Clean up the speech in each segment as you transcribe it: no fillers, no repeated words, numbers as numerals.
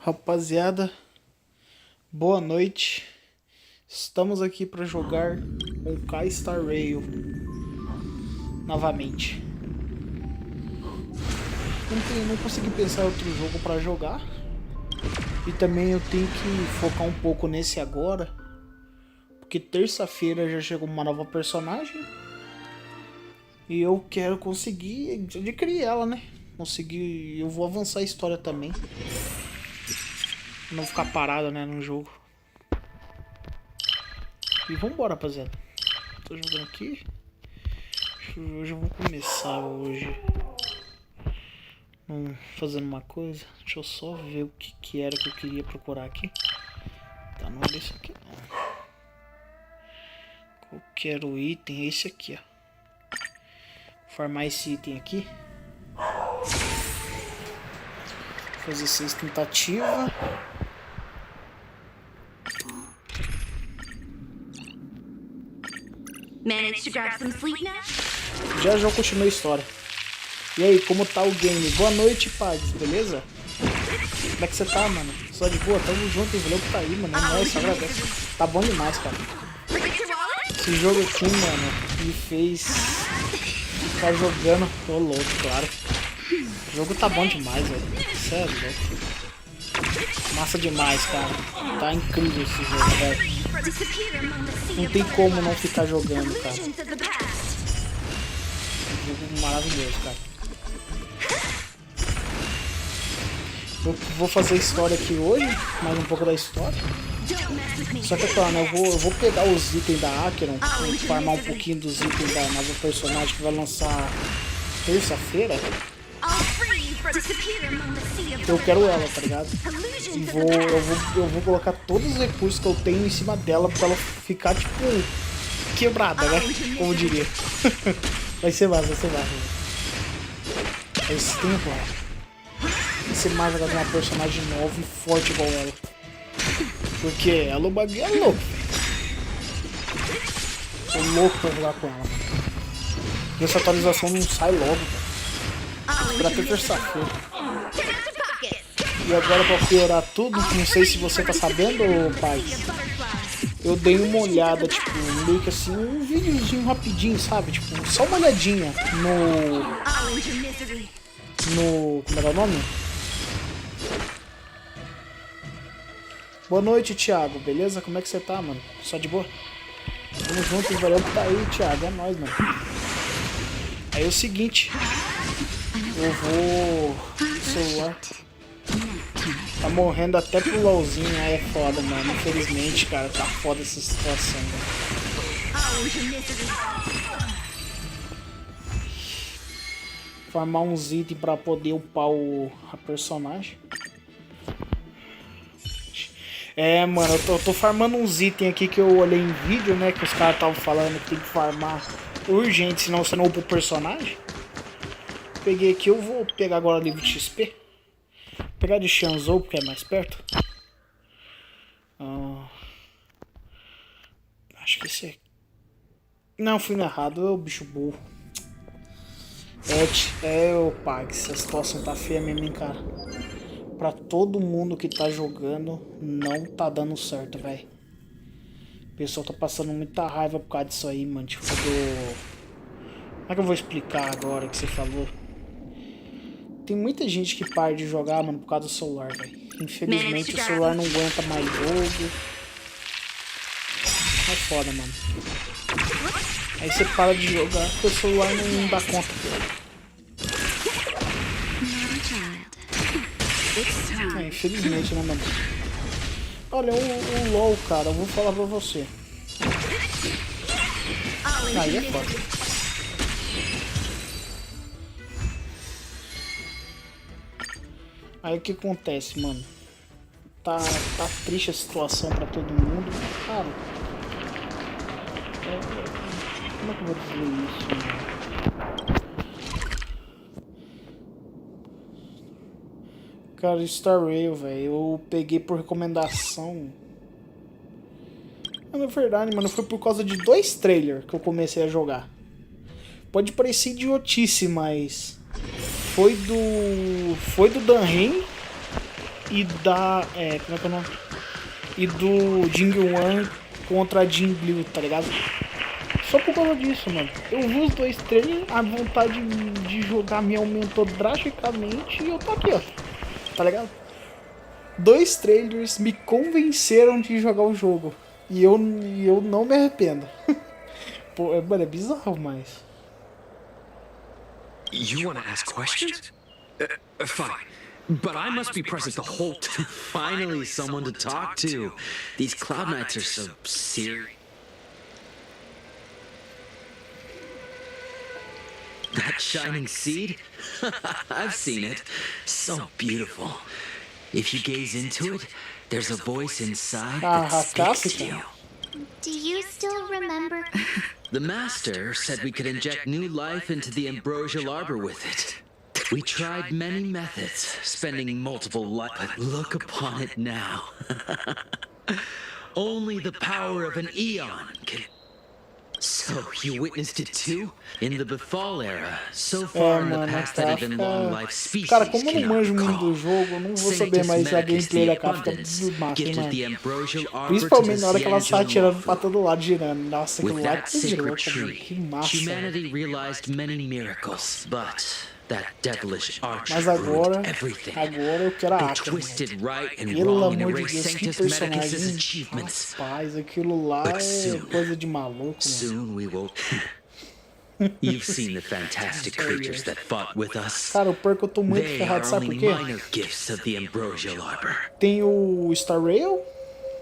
Rapaziada, boa noite. Estamos aqui para jogar Honkai Star Rail novamente. Não consegui pensar em outro jogo para jogar. E também eu tenho que focar um pouco nesse agora, porque terça-feira já chegou uma nova personagem. E eu quero conseguir adquirir ela, né? Eu vou avançar a história também. Não ficar parado, né, no jogo. E vambora, rapaziada. Tô jogando aqui. Hoje eu vou começar fazendo uma coisa. Deixa eu só ver o que era que eu queria procurar aqui. Tá, não era isso aqui não. Qual que era o item? Esse aqui, ó. Vou farmar esse item aqui. Fazer 6 tentativas. Já eu continuei a história. E aí, como tá o game? Boa noite, Pags, beleza? Como é que você tá, mano? Só de boa? Tamo junto, valeu por tá aí, mano. Nossa, agradeço. Tá bom demais, cara. Esse jogo aqui, mano, me fez ficar jogando. Tô louco, claro. O jogo tá bom demais, velho. Sério, louco. Massa demais, cara. Tá incrível esse jogo, velho. Não tem como não ficar jogando, cara. Um jogo maravilhoso, cara. Eu vou fazer história aqui hoje, mais um pouco da história. Só que, claro, né, eu vou pegar os itens da Acheron, farmar um pouquinho dos itens da nova personagem que vai lançar terça-feira. Eu quero ela, tá ligado? E eu vou colocar todos os recursos que eu tenho em cima dela pra ela ficar, tipo, quebrada, né? Como eu diria. Vai ser massa, vai ser massa. Esse tempo, ó. Vai ser mais jogar com uma personagem nova e forte igual ela. Porque ela, o bagulho é louco. Tô louco pra jogar com ela, mano. E essa atualização não sai logo, cara. Esperar até terça-feira. E agora, pra piorar tudo, não sei se você tá sabendo, pai. Eu dei uma olhada, tipo, meio que assim, um videozinho rapidinho, sabe? Tipo, só uma olhadinha como era o nome? Boa noite, Thiago, beleza? Como é que você tá, mano? Só de boa? Tamo junto, valeu por tá aí, Thiago, é nóis, mano. Aí é o seguinte, eu vou... celular tá morrendo até pro LOLzinho, aí é foda, mano. Infelizmente, cara, tá foda essa situação, mano. Farmar uns itens pra poder upar a personagem. É, mano, eu tô farmando uns itens aqui que eu olhei em vídeo, né? Que os caras estavam falando que tem que farmar urgente, senão você não upa o personagem. Peguei aqui, eu vou pegar agora livro de XP. Pegar de Shanzhou, porque é mais perto. Acho que esse é... Não, fui errado, é o bicho burro. O Pags, a situação tá feia mesmo, hein, cara. Pra todo mundo que tá jogando, não tá dando certo, velho. O pessoal tá passando muita raiva por causa disso aí, mano. Tipo, Como é que eu vou explicar agora o que você falou? Tem muita gente que para de jogar, mano, por causa do celular, velho. Infelizmente o celular não aguenta mais jogo. É foda, mano. Aí você para de jogar porque o celular não dá conta. Infelizmente, né, mano? Olha, o LOL, cara, eu vou falar pra você. Aí é foda. Aí o que acontece, mano? Tá triste a situação pra todo mundo. Cara, como é que eu vou dizer isso, mano? Cara, Star Rail, velho, eu peguei por recomendação. Na verdade, mano, foi por causa de 2 trailers que eu comecei a jogar. Pode parecer idiotice, mas... Foi do Dan Ren e da... como é que é o nome? E do Jing Wan contra a Jing Liu, tá ligado? Só por causa disso, mano. Eu vi os 2 trailers, a vontade de jogar me aumentou drasticamente e eu tô aqui, ó. Tá ligado? 2 trailers me convenceram de jogar o jogo. E eu não me arrependo. Pô, mano, é bizarro, mas... You wanna ask questions? Fine. But I must be present the whole time. Finally, someone to talk to. These Cloud Knights are so serious. That shining seed? I've seen it. So beautiful. If you gaze into it, there's a voice inside that speaks to you. Do you still remember? The Master said we could inject new life into the ambrosial arbor with it. We tried many methods, spending multiple lives, but look upon it now. Only the power of an eon can... So, you witnessed it too? In the Befall era, so far in the past that even long life species Cara, como eu não manjo cannot muito do recall. jogo, eu não vou saber, mas a gameplay da cara fica massa, hein, mano. Principalmente na hora que ela sai atirando pra todo lado, girando. Nossa, aquilo lá que girou, que massa. Humanity realized many miracles, but that devilish archer Mas ruined everything. agora eu quero a They Aka, twisted mano. right and Pelo wrong and amor de erased Deus, que Sanctus Medicus's personagem. achievements. Rapaz, aquilo lá But é soon, coisa de maluco, mano. Soon we will... You've seen the fantastic creatures that fought with us. Cara, o pior que eu tô muito They ferrado, are sabe only por quê? minor gifts of the ambrosial arbor. Tem o Star Rail,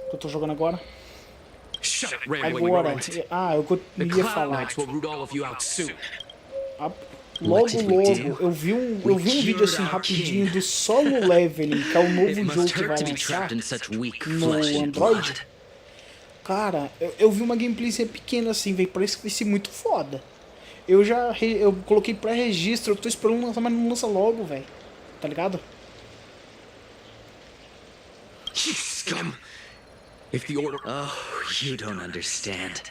que eu tô jogando agora. Shut it, Ram, while you Agora, went. eu The ia Cloud falar. Knights will root all of you out soon. Logo, eu vi um vídeo assim rapidinho do Solo Leveling, que é o novo jogo que vai lançar no Android. Cara, eu vi uma gameplay pequena assim, velho, parece que vai ser muito foda. Eu coloquei pré-registro, eu tô esperando lançar, mas não lança logo, velho. Tá ligado? You scum! If the order... Oh, you don't understand.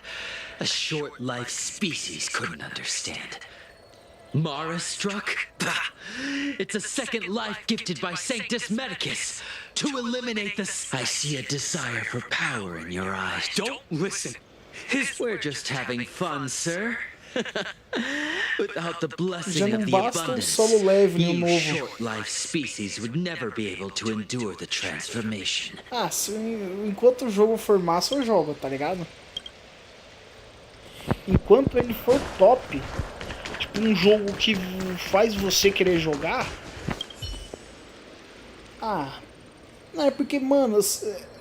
A short-life species couldn't understand. Mara struck? Bah! It's a second life gifted by Sanctus Medicus to eliminate this. I see a desire for power in your eyes. Don't listen. We're just having fun, sir. Without the Já blessing não of the basta o abundance, Solo Leveling you novo. short-life species would never be able to endure the transformation. Ah, enquanto o jogo for massa, eu jogo, tá ligado? Enquanto ele for top, tipo um jogo que faz você querer jogar. Ah, não é porque, mano,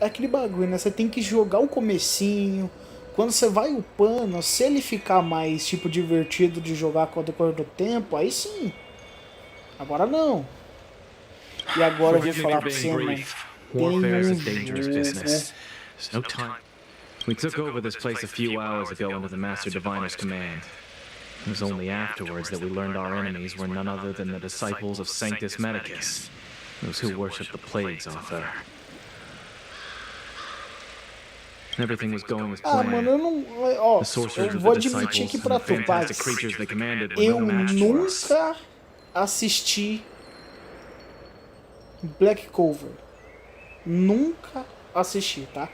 é aquele bagulho, né? Você tem que jogar o comecinho. Quando você vai upando, se ele ficar mais, tipo, divertido de jogar com o decorrer do tempo, aí sim. Agora não. E agora eu vou falar pra você, mano. Warfare is a dangerous business. There's no time. We took over this place a few hours ago under the Master Diviner's command. It was only afterwards that we learned our enemies were none other than the disciples of Sanctus Medicus, those who worship the plague's author. Everything was going as Ah, planned. mano, eu não. Ó, eu vou admitir que pra tu, Pax, eu nunca assisti Black Cover. Nunca assisti, tá?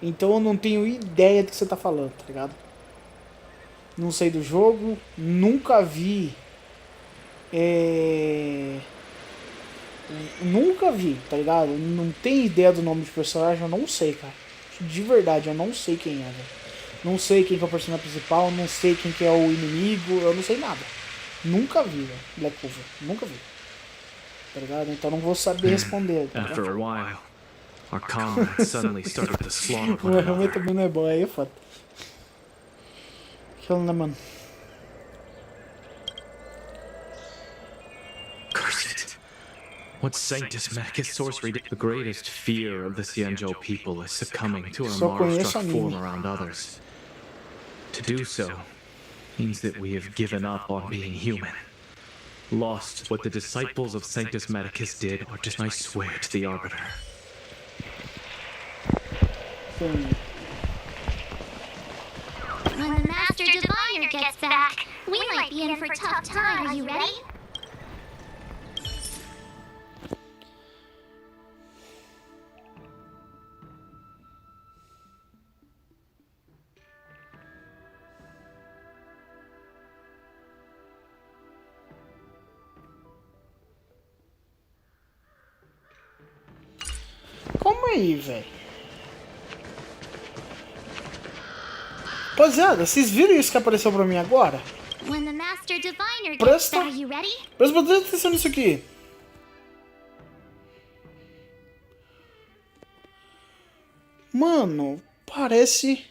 Então eu não tenho ideia do que você tá falando, tá ligado? Não sei do jogo, nunca vi. Nunca vi, tá ligado? Não tenho ideia do nome de personagem, eu não sei, cara. De verdade, eu não sei quem é, velho. Não sei quem que é o personagem principal, não sei quem que é o inimigo, eu não sei nada. Nunca vi, velho, Black Cover, nunca vi. Tá ligado? Então não vou saber responder. Tá After a while, our comrades suddenly started to slaughter one O Helmet another. também não é bom, aí é foda. Aquilo, né, mano? Curse it. What Sanctus Medicus sorcery did? The greatest fear of the Xianzhou people is succumbing to our Só conheço Mara-struck form anime. around others. To do so means that we have given up on being human. Lost what the disciples of Sanctus Medicus did, or just I swear to the Arbiter. Entendi. When the Master Diviner gets back, we might be in for a tough time. Are you ready? aí, velho. Rapaziada, vocês viram isso que apareceu pra mim agora? When the Master Diviner gets Presta, back, are you ready? presta bastante atenção nisso aqui. Mano, parece...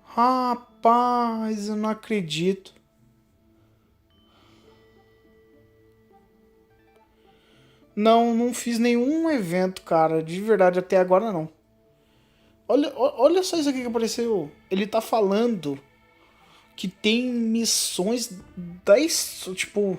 Rapaz, eu não acredito. Não fiz nenhum evento, cara. De verdade, até agora não. Olha só isso aqui que apareceu. Ele tá falando que tem missões da... Tipo...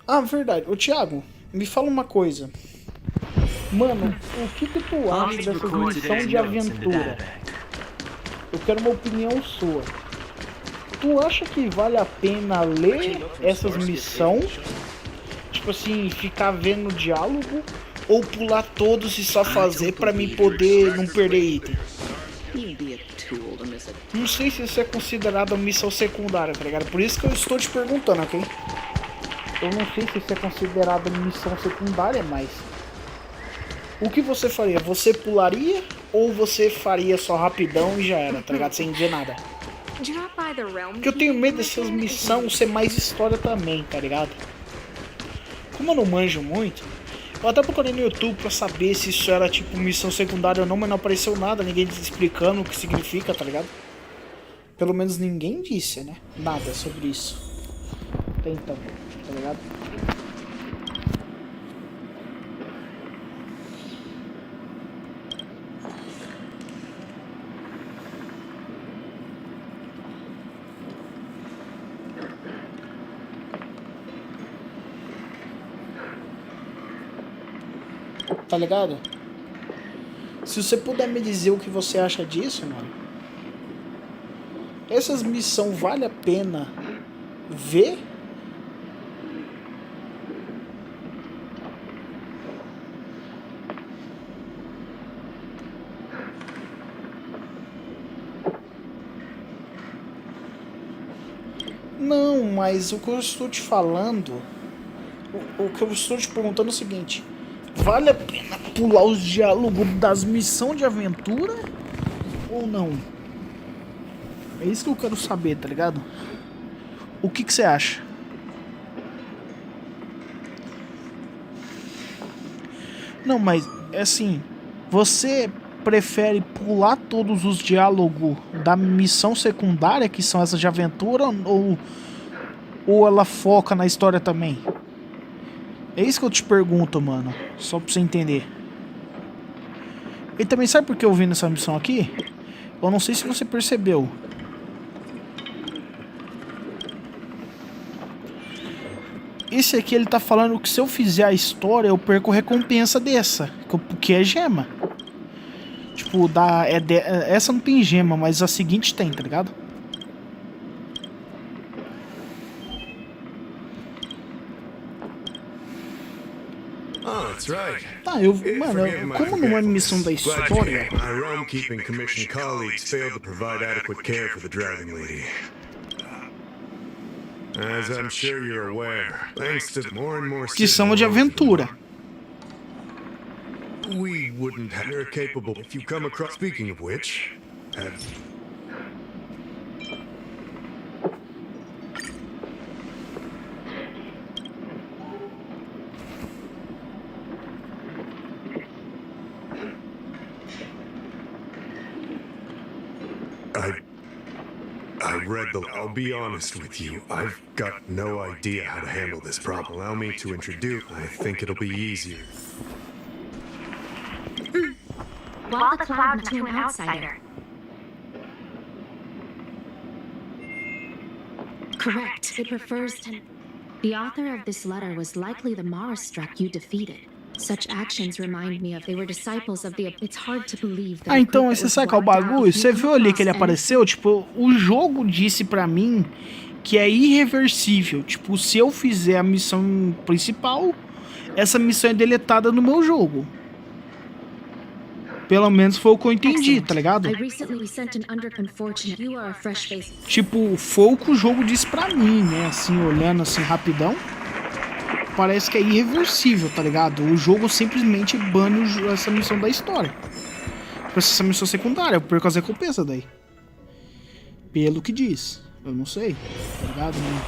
Ah, verdade. Ô, Thiago, me fala uma coisa. Mano, o que tu acha dessas missões de aventura? Eu quero uma opinião sua. Tu acha que vale a pena ler essas missões? Tipo assim, ficar vendo diálogo? Ou pular todos e só fazer pra mim poder não perder item? Não sei se isso é considerado uma missão secundária, tá ligado? Por isso que eu estou te perguntando, ok? Eu não sei se isso é considerado missão secundária, mas... O que você faria? Você pularia ou você faria só rapidão e já era, tá ligado? Sem dizer nada. Porque eu tenho medo dessas missões ser mais história também, tá ligado? Como eu não manjo muito, eu até procurei no YouTube pra saber se isso era tipo missão secundária ou não, mas não apareceu nada, ninguém explicando o que significa, tá ligado? Pelo menos ninguém disse, né? Nada sobre isso. Até então. Tá ligado? Tá ligado? Se você puder me dizer o que você acha disso, mano. Essas missões vale a pena ver? Não, mas o que eu estou te falando, o que eu estou te perguntando é o seguinte: vale a pena pular os diálogos das missões de aventura ou não? É isso que eu quero saber, tá ligado? O que você acha? Não, mas é assim, você prefere pular todos os diálogos da missão secundária, que são essas de aventura, ou ela foca na história também? É isso que eu te pergunto, mano. Só pra você entender. E também sabe por que eu vim nessa missão aqui? Eu não sei se você percebeu. Esse aqui ele tá falando que se eu fizer a história eu perco recompensa dessa, que é gema. Tipo, essa não tem gema, mas a seguinte tem, tá ligado? Tá, mano, como não é missão da história... Que são de aventura. We wouldn't have her capable if you come across. Speaking of which, I read the... I'll be honest with you. I've got no idea how to handle this problem. Allow me to introduce. I think it'll be easier. While the cloud met to an outsider. Correct. It refers to... The author of this letter was likely the Marastruck you defeated. Such actions remind me of they were disciples of the... It's hard to believe that... Ah, então, você sabe qual é o bagulho? Você viu ali que ele apareceu? Tipo, o jogo disse pra mim que é irreversível. Tipo, se eu fizer a missão principal, essa missão é deletada no meu jogo. Pelo menos foi o que eu entendi, tá ligado? I recently sent an unfortunate. You are a fresh face. Tipo, foi o que o jogo disse pra mim, né? Assim, olhando assim rapidão. Parece que é irreversível, tá ligado? O jogo simplesmente bane essa missão da história. Essa missão secundária, eu perco as recompensas daí. Pelo que diz. Eu não sei, tá ligado, né?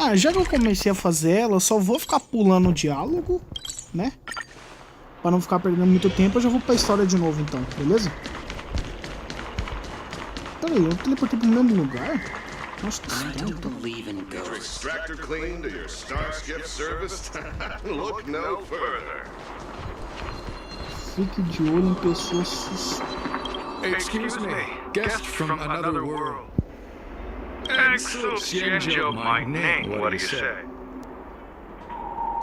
Ah, já que eu comecei a fazer ela, eu só vou ficar pulando o diálogo, né? Pra não ficar perdendo muito tempo, eu já vou pra história de novo então, beleza? Peraí, eu teleportei pro mesmo lugar? Nossa, que estranho. Extractor clean to your Starship service? Look no further. Fique de olho em pessoas suspeitas. Excuse me, guest from another world. Exchange my name, what do you say?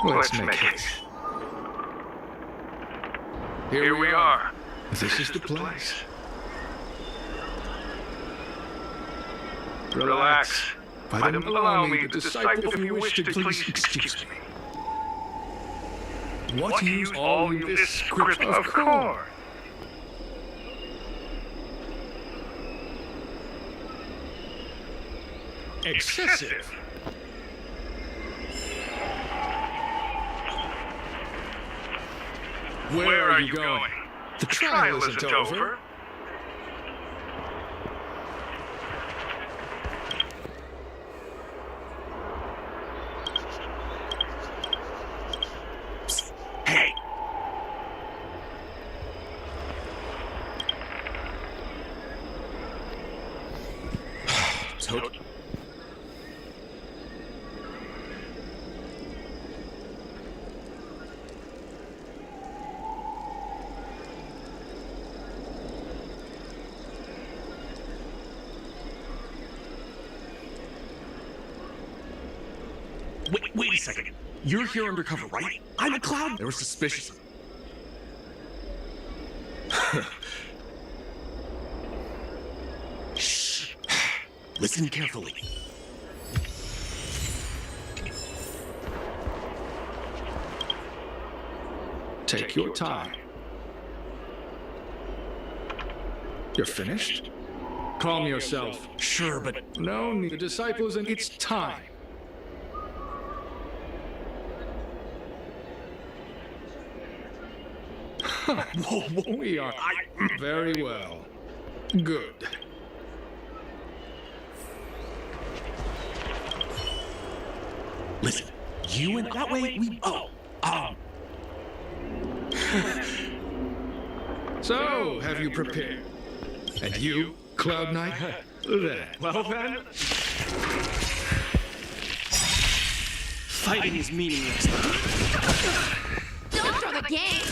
Let's make it. Here we are. This is the place. Relax. Madam, allow me to disciple if you wish to please excuse me. What use all in this script of corn? Excessive. Where are you going? The trial isn't over. Psst. Hey. Toad. Wait a second. You're here undercover, right? I'm a cloud. They were suspicious. Shh. Listen carefully. Take your time. You're finished? Calm yourself. Sure, but no need. The disciples, and it's time. Whoa, we are. Very well. Good. Listen, you and that way we. So, have you prepared? And you, Cloud Knight? Then. Well then. Fighting is meaningless. Don't throw the game.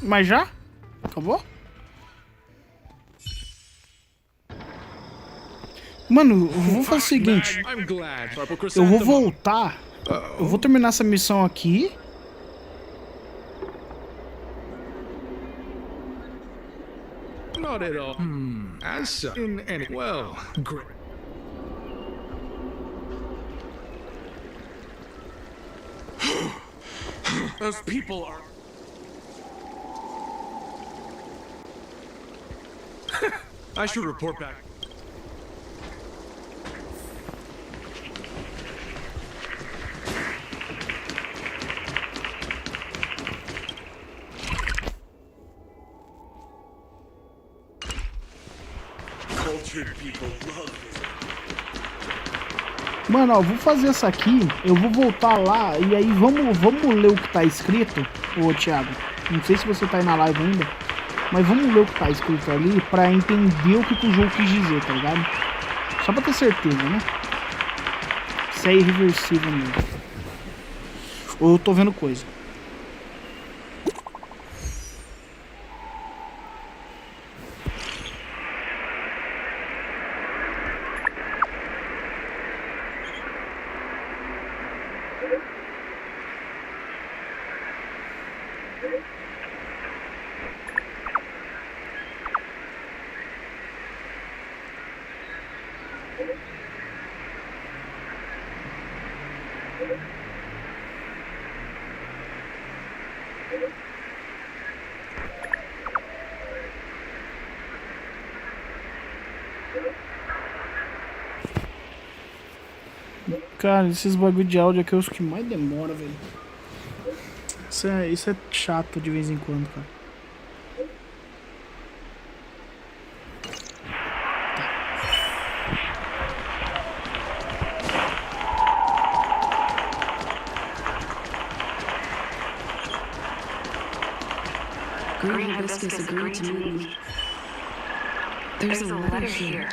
Mas já? Acabou? Mano, eu vou fazer o seguinte. Eu vou voltar. Eu vou terminar essa missão aqui. Not at all. As in any. Well, great. Those people are. I should report back. Cultured people love this. Mano, ó, vou fazer essa aqui. Eu vou voltar lá e aí vamos ler o que tá escrito, ô Thiago. Não sei se você tá aí na live ainda, mas vamos ler o que tá escrito ali pra entender o que o jogo quis dizer, tá ligado? Só pra ter certeza, né? Isso é irreversível mesmo. Ou eu tô vendo coisa. Cara, esses bagulho de áudio aqui é os que mais demora, velho. Isso é chato de vez em quando, cara. Green Hibiscus agreed to meet me. There's a letter here.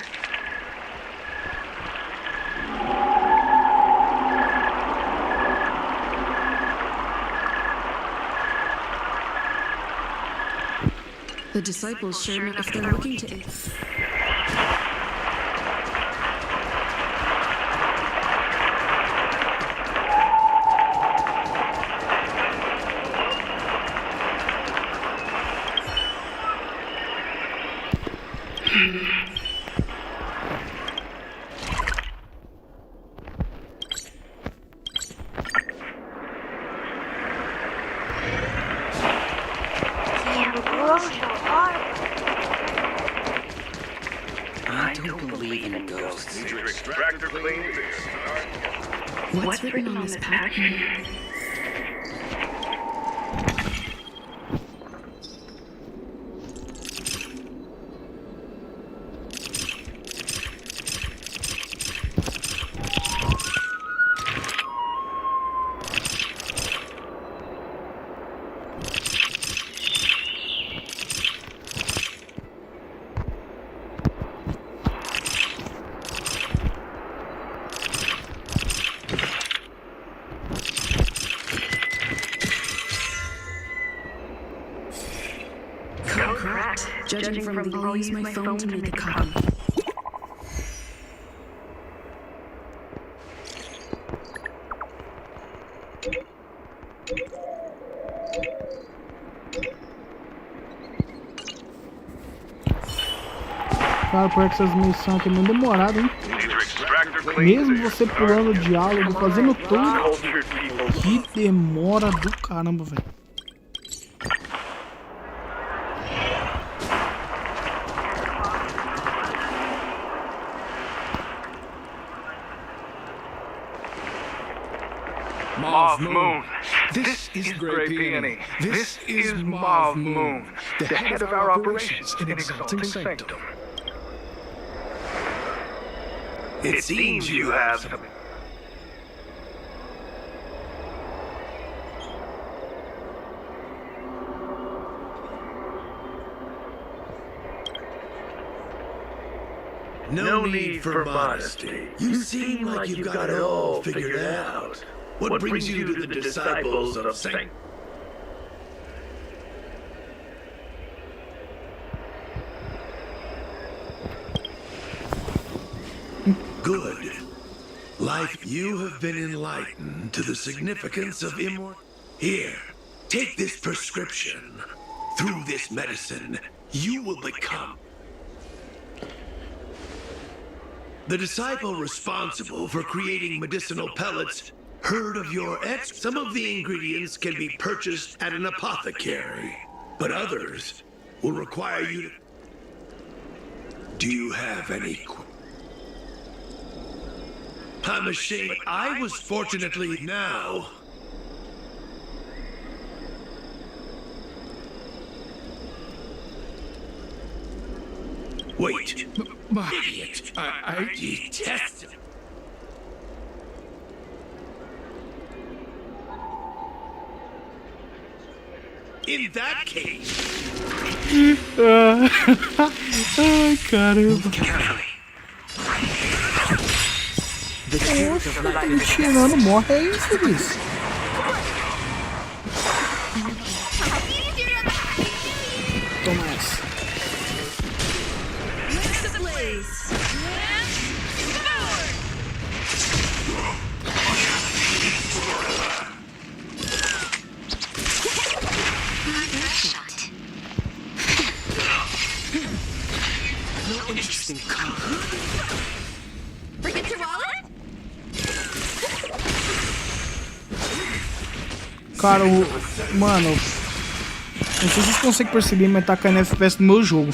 The disciples sure enough, if they're looking to... I don't believe in ghosts. Need your extractor cleaned or your star... What's written on this pattern? Correct. Judging from the... I'll use my phone to make a copy. Cara, por essas missões aqui é muito demorado, hein? Mesmo você pulando o diálogo, fazendo tudo, que demora do caramba, velho. Mauve Moon. This is Grey Peony. This is Mauve Moon, the head of our operations in Exalting Sanctum. It seems you have some... No need for modesty. You seem like you've got it all figured out. What brings you to the disciples of Saint? Good. Like you have been enlightened to the significance of immortality. Here, take this prescription. Through this medicine, you will become the disciple responsible for creating medicinal pellets. Heard of your ex? Some of the ingredients can be purchased at an apothecary, but others will require you to... Do you have any... I'm ashamed, but I was fortunately now... Wait, idiot! I detest it. In that case... Ai, caramba. Poxa, tá me tirando, morre aí, infeliz. Toma essa. Interesting color. Forget your wallet? Cara, mano, não sei se vocês conseguem perceber, mas tá caindo FPS no meu jogo.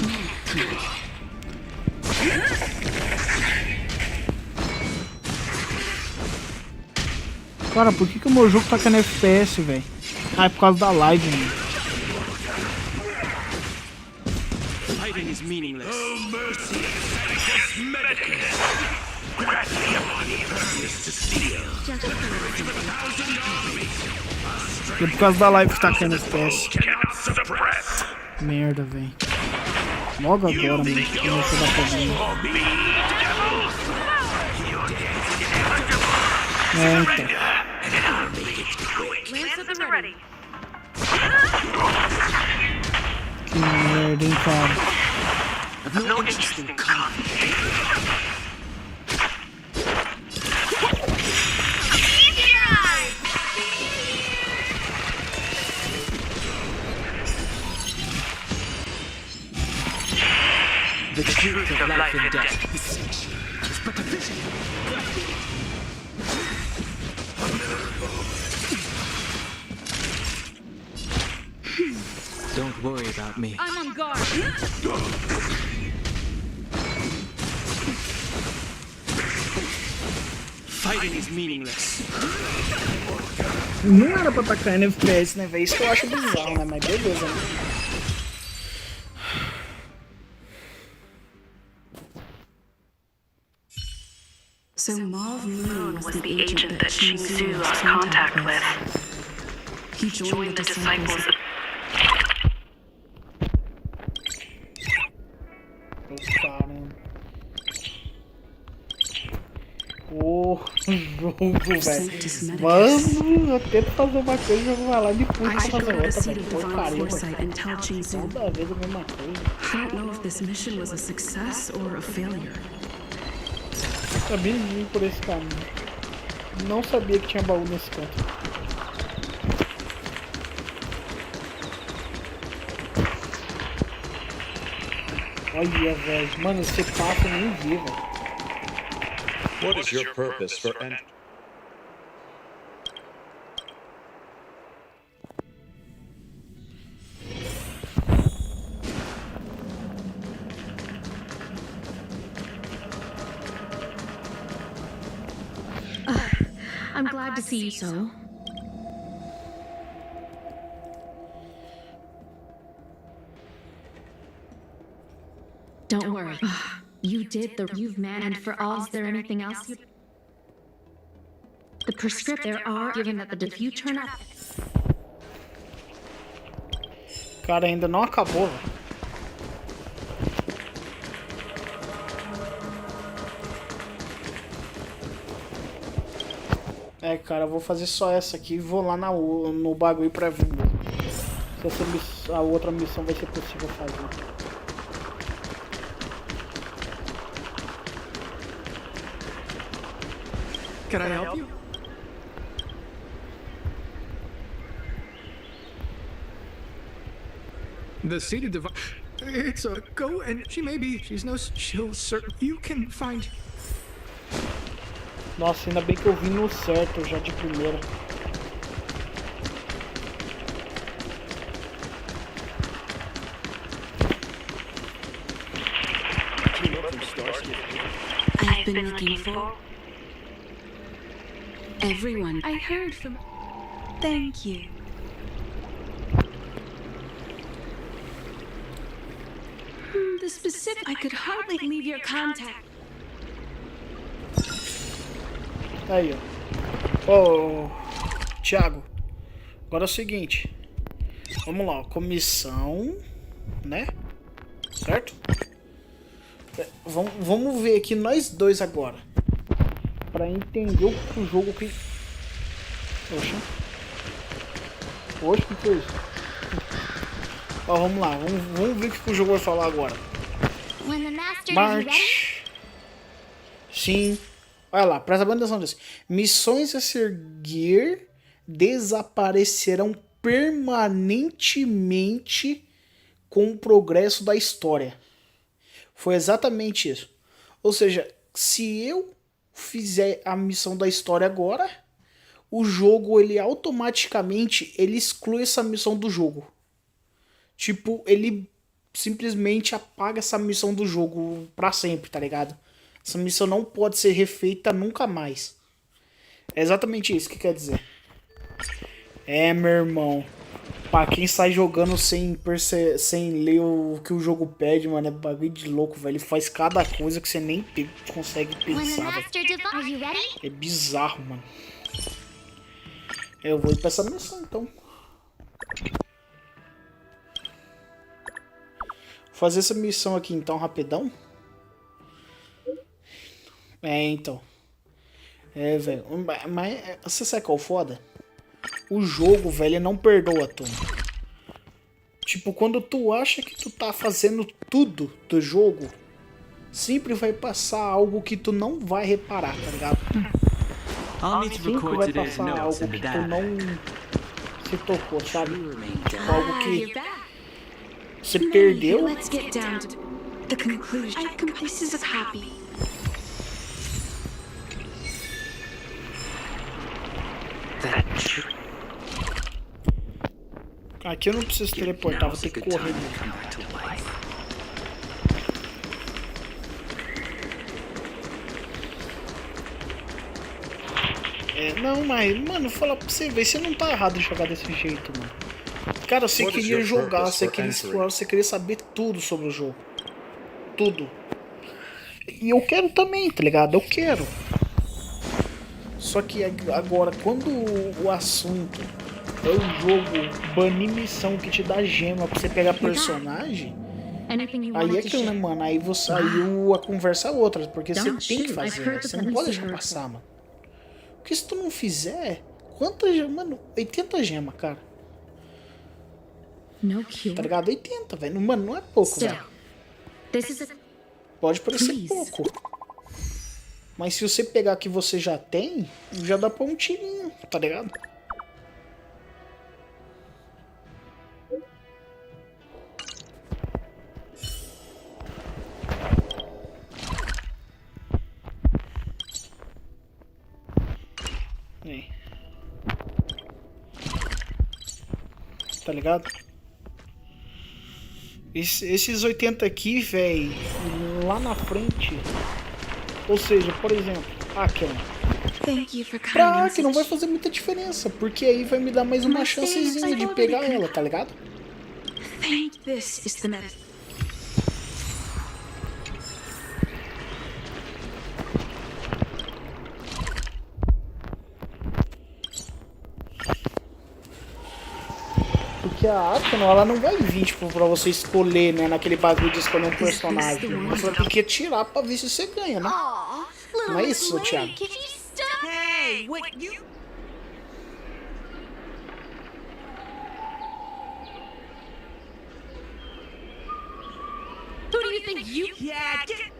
Cara, por que o meu jogo tá caindo FPS, velho? Ah, é por causa da live, mano. Fighting is meaningless. Oh, mercy. É por causa da live que tá caindo FPS. Merda, velho. Logo agora, mano. Que eu vou dar problema. Então. Que merda, hein, cara. No interest in comedy. The truth of life and death is but a vision. Don't worry about me. I'm on guard. Fighting is meaningless. Não era pra tá caindo FPS, né, velho? Isso que eu acho bizarro, né? Mas beleza, né? So Mauve Moon was the agent that Xingsu lost contact with. He joined the disciples. Caramba. O jogo, velho. Mano, eu tento fazer uma coisa, eu vou lá e depois fazer outra, velho. Porcaria, velho. Toda vez a mesma coisa. I don't know if this mission was a success or a failure. Sabia de vir por esse caminho. Não sabia que tinha baú nesse canto. Olha, velho. Mano, você passa e nem vê, velho. What is your purpose for entering? I'm glad to see you so. Don't worry. You did you've managed for all. Is there anything else you... The prescription there are, given that if you turn up... Cara, ainda não acabou, velho. É, cara, eu vou fazer só essa aqui e vou lá no bagulho pra vir. Se a outra missão vai ser possível fazer. Can I help you? The seated device. It's a go, and she'll certain. You can find. Nossa, ainda bem que eu vim no certo já de primeira. I've been looking for... Everyone. I heard from... Thank you. The specific... I could hardly leave your contact. Aí, ó. Ô, Thiago. Agora é o seguinte. Vamos lá, ó. Comissão, né? Certo? Vamos ver aqui nós dois agora. Pra entender o que o jogo... Oxe, o que foi isso? Ó, vamos lá. Vamos ver o que o jogo vai falar agora. March. Sim. Olha lá, presta bem atenção nisso. Missões a seguir desaparecerão permanentemente com o progresso da história. Foi exatamente isso. Ou seja, se eu fizer a missão da história agora, o jogo, ele automaticamente, ele exclui essa missão do jogo. Tipo, ele simplesmente apaga essa missão do jogo pra sempre, tá ligado? Essa missão não pode ser refeita nunca mais. É exatamente isso que quer dizer. É, meu irmão. Pra quem sai jogando sem ler o que o jogo pede, mano, é bagulho de louco, velho. Ele faz cada coisa que você nem consegue pensar, velho. É bizarro, mano. Eu vou ir pra essa missão, então. Vou fazer essa missão aqui, então, rapidão. É, então. É, velho. Mas você sabe qual foda? O jogo, velho, ele não perdoa, turma. Tipo, quando tu acha que tu tá fazendo tudo do jogo, sempre vai passar algo que tu não vai reparar, tá ligado? Sempre vai passar algo que tu não se tocou, sabe? Tipo, algo que você perdeu. Let's get down to the conclusion. This is a copy. Aqui eu não preciso teleportar, vou ter que correr mesmo. É, não, mas, mano, falar pra você, velho, você não tá errado em jogar desse jeito, mano. Cara, você queria jogar, você queria explorar, você queria saber tudo sobre o jogo. Tudo. E eu quero também, tá ligado? Eu quero. Só que agora, quando o assunto é o jogo banir missão que te dá gema pra você pegar personagem, aí é aquilo, né, mano? Aí a conversa é outra, porque você tem que fazer, você não pode deixar passar, mano. Porque se tu não fizer, quantas gemas, mano? 80 gemas, cara. Tá ligado? 80, velho. Mano, não é pouco, velho. Pode parecer pouco. Mas se você pegar que você já tem, já dá pra um tirinho, tá ligado? Aí. Tá ligado? Esses 80 aqui, velho, lá na frente... Ou seja, por exemplo, Akron. Pra Akron não vai fazer muita diferença, porque aí vai me dar mais uma chancezinha de pegar ela, tá ligado? Porque a Akron, ela não vai vir, tipo, pra você escolher, né, naquele bagulho de escolher um personagem. Você vai ter que atirar pra ver se você ganha, né? Não é isso, Thiago? Hey, wait, you... Who do you think you... Yeah, get...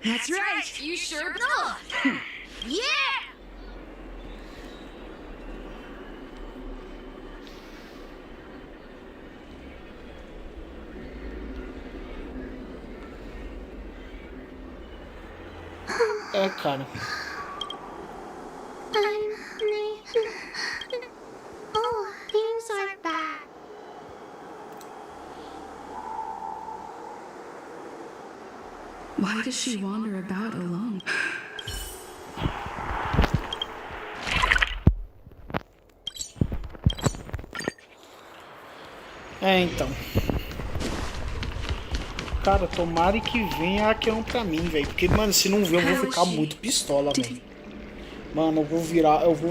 That's right. You sure bluff. Yeah. É, cara. Oh, things are bad. Why does she wander about alone? É, então. Cara, tomara que venha Akron pra mim, velho. Porque, mano, se não ver, eu vou ficar muito pistola, velho. Mano, eu vou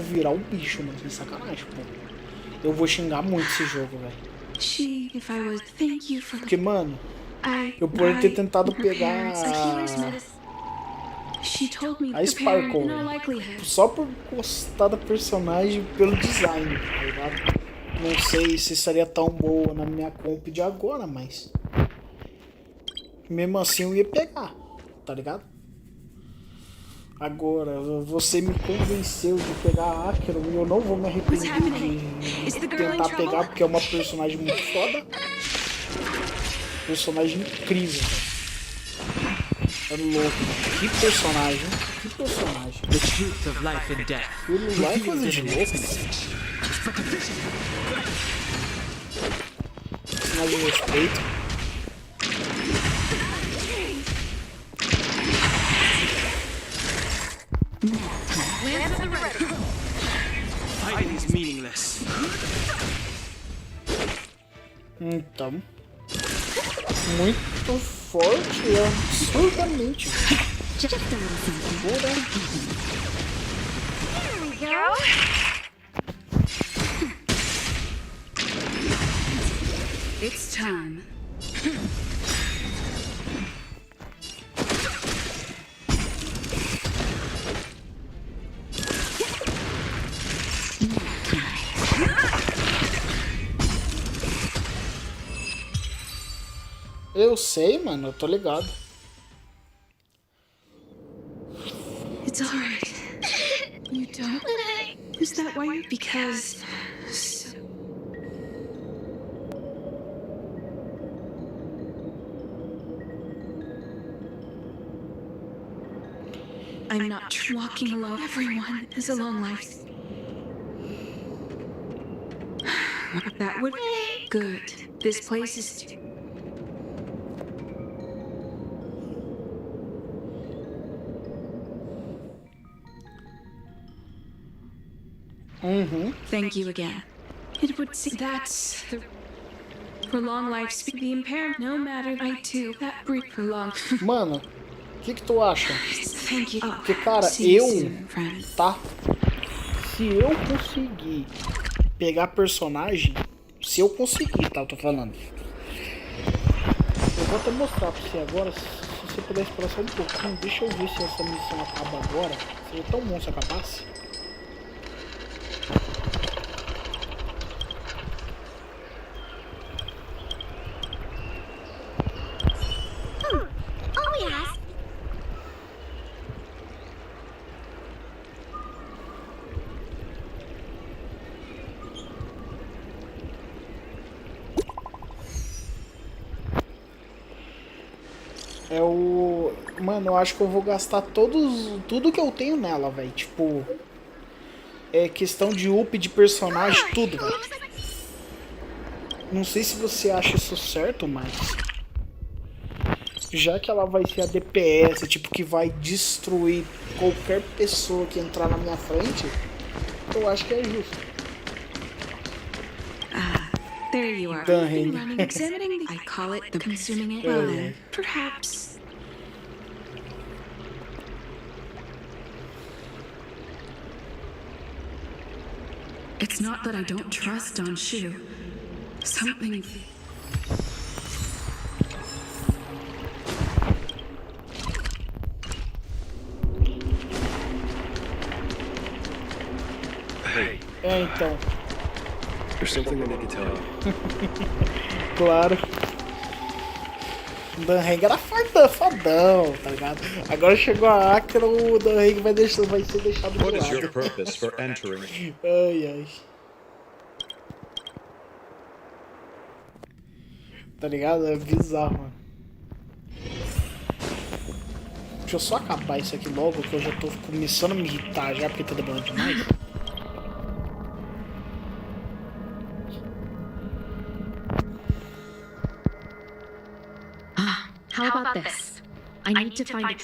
virar um bicho, mano. Sem sacanagem, pô. Eu vou xingar muito esse jogo, velho. Porque, mano, eu poderia ter tentado pegar a Sparkle, véio. Só por gostar da personagem pelo design, tá ligado? Não sei se seria tão boa na minha comp de agora, mas... mesmo assim eu ia pegar, tá ligado? Agora, você me convenceu de pegar a Akira e eu não vou me arrepender de tentar pegar, porque é uma personagem muito foda. Personagem incrível. É louco. Que personagem. Que personagem. The truth of life and death. Ele lá é coisa de louco. Personagem de respeito. Fighting is meaningless. Então, muito forte e absurdamente. It's time. Eu sei, mano, eu tô ligado. It's alright. You don't? Is that why you... Because... I'm not walking alone. Everyone has a long life. That would... Good. This place is... Thank you again. It would seem that's the prolonged life, the impairment. No matter, I too that brief prolonged. Mano, o que tu acha? Thank you. Porque, cara, tá? Se eu conseguir pegar personagem, se eu conseguir, tá? Eu tô falando. Eu vou até mostrar pra você agora, se você puder esperar só um pouquinho. Deixa eu ver se essa missão acaba agora. Seria tão bom se acabasse. É o... Mano, eu acho que eu vou gastar tudo que eu tenho nela, velho. Tipo... É questão de up de personagem, tudo, velho. Não sei se você acha isso certo, mas... Já que ela vai ser a DPS, tipo, que vai destruir qualquer pessoa que entrar na minha frente, eu acho que é justo. There you are. Running, examining the... I call it the consuming it. Well then, perhaps... It's not that I don't trust Shu. Something... Hey. É, então. There's something I need to tell you. Claro. O Dan Heng era fodão, tá ligado? Agora chegou a Akira, o Dan Heng vai ser deixado de lado. What is your purpose for entering? Ai, ai. Tá ligado? É bizarro, mano. Deixa eu só acabar isso aqui logo, que eu já tô começando a me irritar já, porque tá demorando demais. How about this? I need to find a...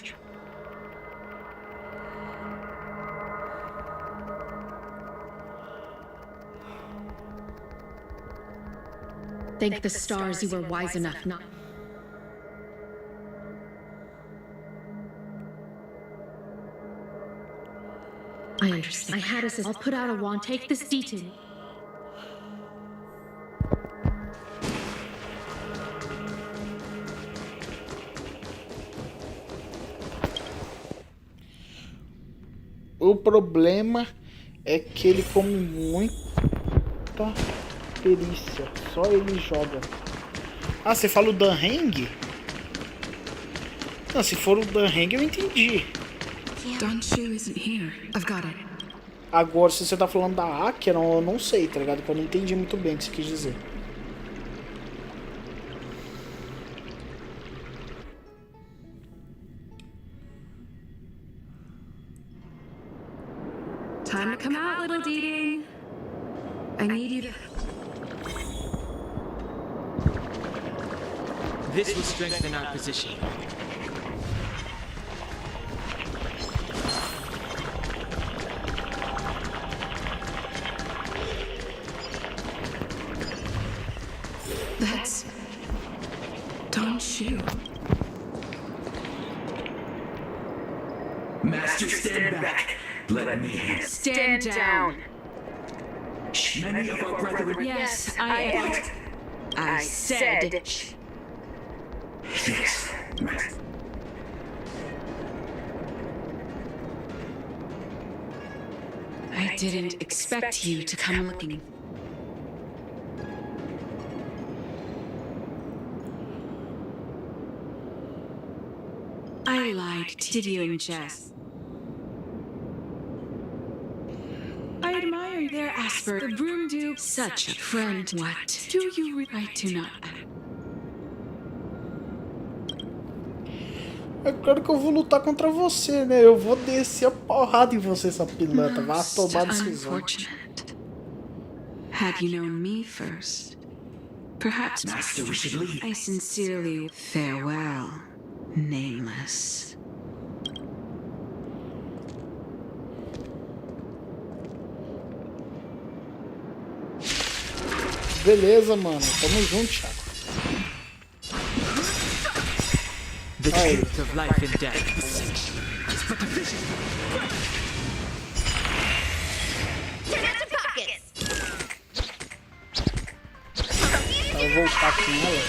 Thank the stars you were wise enough not... I understand. I had a... I'll put out a wand. Take this detail. O problema é que ele come muita perícia. Só ele joga. Ah, você fala o Dan Heng? Não, se for o Dan Heng eu entendi. you. Donshu isn't here. I've got it. Agora, se você tá falando da Aki, eu não sei, tá ligado? Porque eu não entendi muito bem o que você quis dizer. Time to come out, little Dee. I need you to... This will strengthen our position. That's... Donshu. Master, stand back. Let me. Stand down. Many of our brethren. Yes, I am. I said... Yes. I didn't expect you to come looking. I lied to you in jest. I admire their Asper, the broom do such a friend. What do you I do not act? É claro que eu vou lutar contra você, né? Eu vou descer a porrada em você, essa pilantra. Vai tomar decisão. Unfortunate. Had you known me first, perhaps Master, we should leave. I sincerely farewell, nameless. Beleza, mano. Tamo junto, Thiago. The truth of life and death. Eu vou voltar com ela.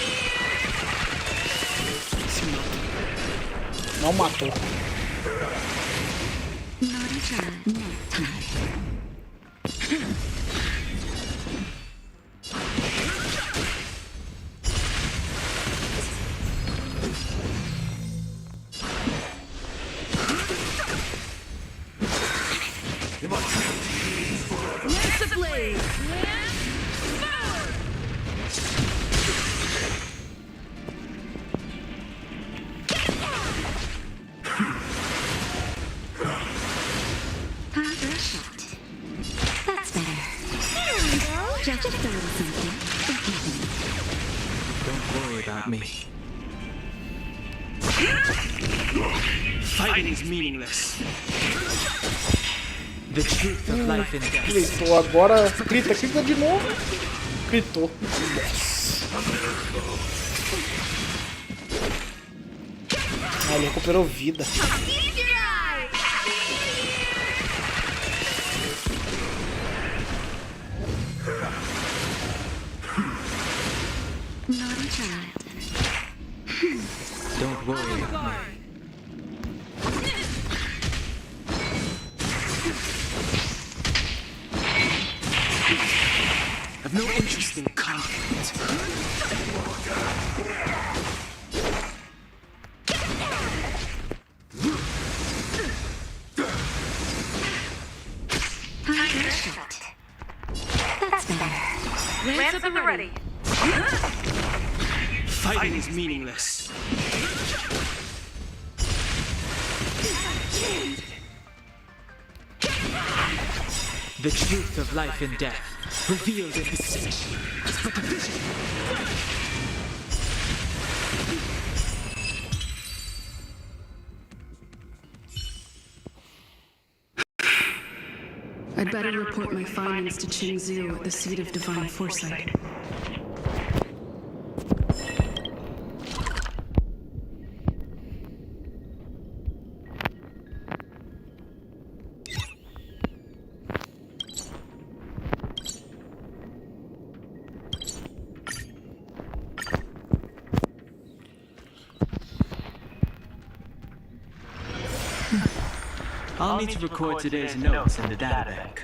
Se mata. Não matou. Don't worry about me. Fighting is meaningless. The truth of life and death. Gritou agora. Grita de novo. Gritou. Ah, ele recuperou vida. Don't worry about me. I've no interest in conflict. That's better. Lance at the ready. Fighting is meaningless. The truth of life and death, revealed in the siege. But the vision. I'd better report my findings to Qingzu at the seat of divine foresight. I'll need to record today's notes in the databank.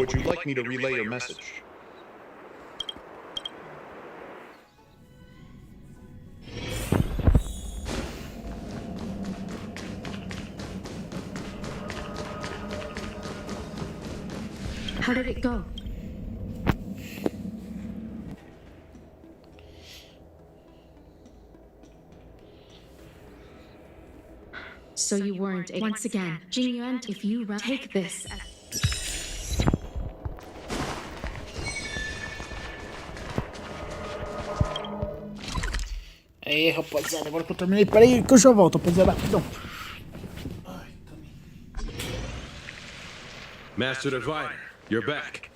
Would you like me to relay your message? How did it go? So you weren't once again, Jingyuan, if you take this as Aí, rapaziada, agora que eu terminei. Pera aí que eu já volto, rapaziada, rapidão. Master Diviner, you're back.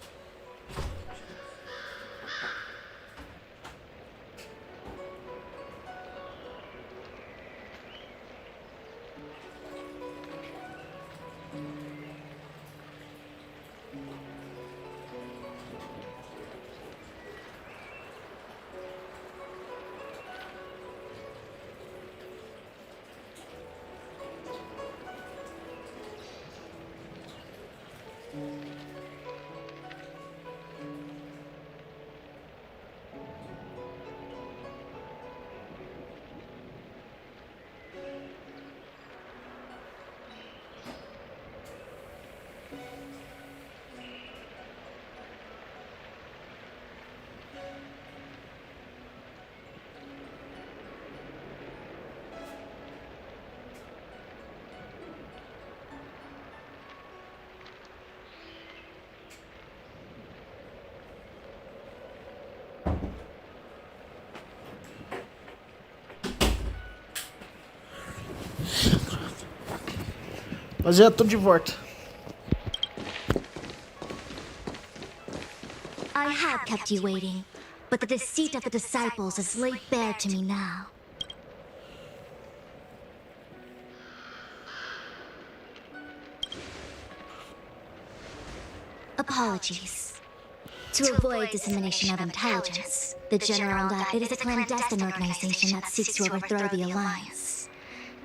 Mas já tô de volta. I have kept you waiting, but the deceit of the disciples is laid bare to me now. Apologies. To avoid dissemination of intelligence, the General left. It is a clandestine organization that seeks to overthrow the Alliance.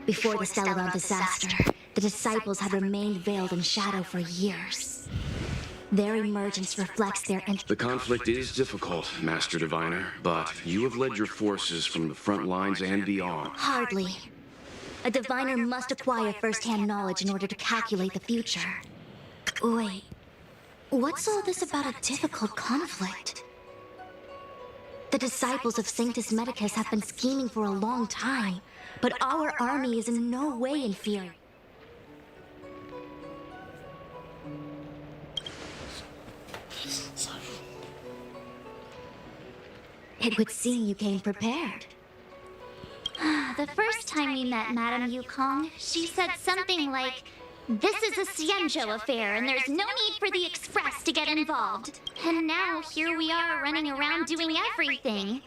Before the Stellaron disaster, the disciples had remained veiled in shadow for years. Their emergence reflects their The conflict is difficult, Master Diviner, but you have led your forces from the front lines and beyond. Hardly. A diviner must acquire first-hand knowledge in order to calculate the future. Wait, what's all this about a difficult conflict? The disciples of Sanctus Medicus have been scheming for a long time, but our army is in no way inferior. It would seem you came prepared. The first time we met Madame Yukong, she said something like, "This is a Xianzhou affair, and there's no need for the Express to get involved." And now here we are running around doing everything.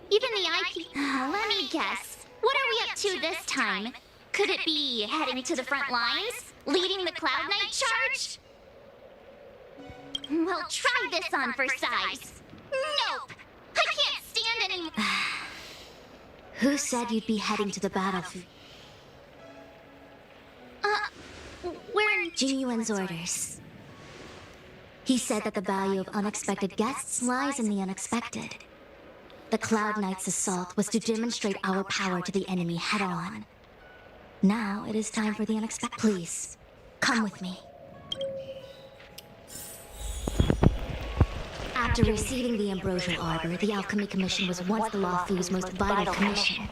Even the IP... Let me guess. What are we up to this time? Could it be heading to the front lines? Leading the Cloud Knight charge? Well, try this on for size. Nope! I can't stand anymore. Who said you'd be heading to the battlefield? We're in Jinyuan's orders. He said that the value of unexpected guests lies in the unexpected. The Cloud Knight's assault was to demonstrate our power to the enemy head-on. Now it is time for the unexpected. Please, come with me. After receiving the Ambrosial Arbor, the Alchemy Commission was once the Lawfu's most vital commission.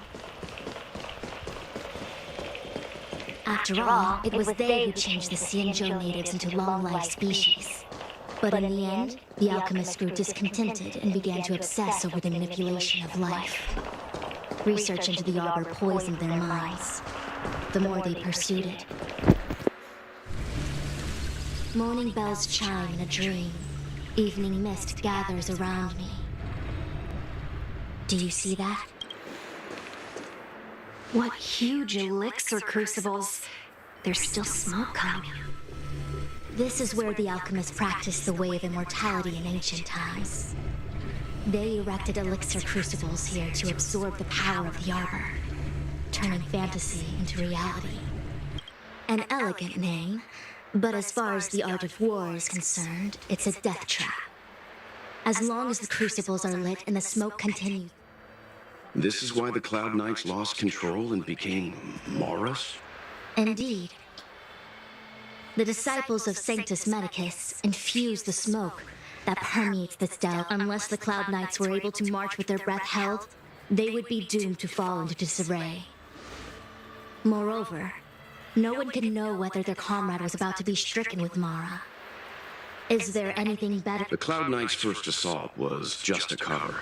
After all, it was they who changed the Xianzhou natives into long-life species. But in the end, the alchemists grew discontented and began to obsess over the manipulation of life. Research into the Arbor poisoned their minds. The more they pursued it. Morning bells chime in a dream. Evening mist gathers around me. Do you see that? What huge elixir crucibles. There's still smoke coming. This is where the alchemists practiced the way of immortality in ancient times. They erected elixir crucibles here to absorb the power of the Arbor, turning fantasy into reality. An elegant name, But as far as the art of war is concerned, it's a death trap. As long as the crucibles are lit and the smoke continues. This is why the Cloud Knights lost control and became Morris? Indeed. The disciples of Sanctus Medicus infuse the smoke that permeates this delta. Unless the Cloud Knights were able to march with their breath held, they would be doomed to fall into disarray. Moreover, no one can know whether their comrade was about to be stricken with Mara. Is there anything better? The Cloud Knights' first assault was just a cover.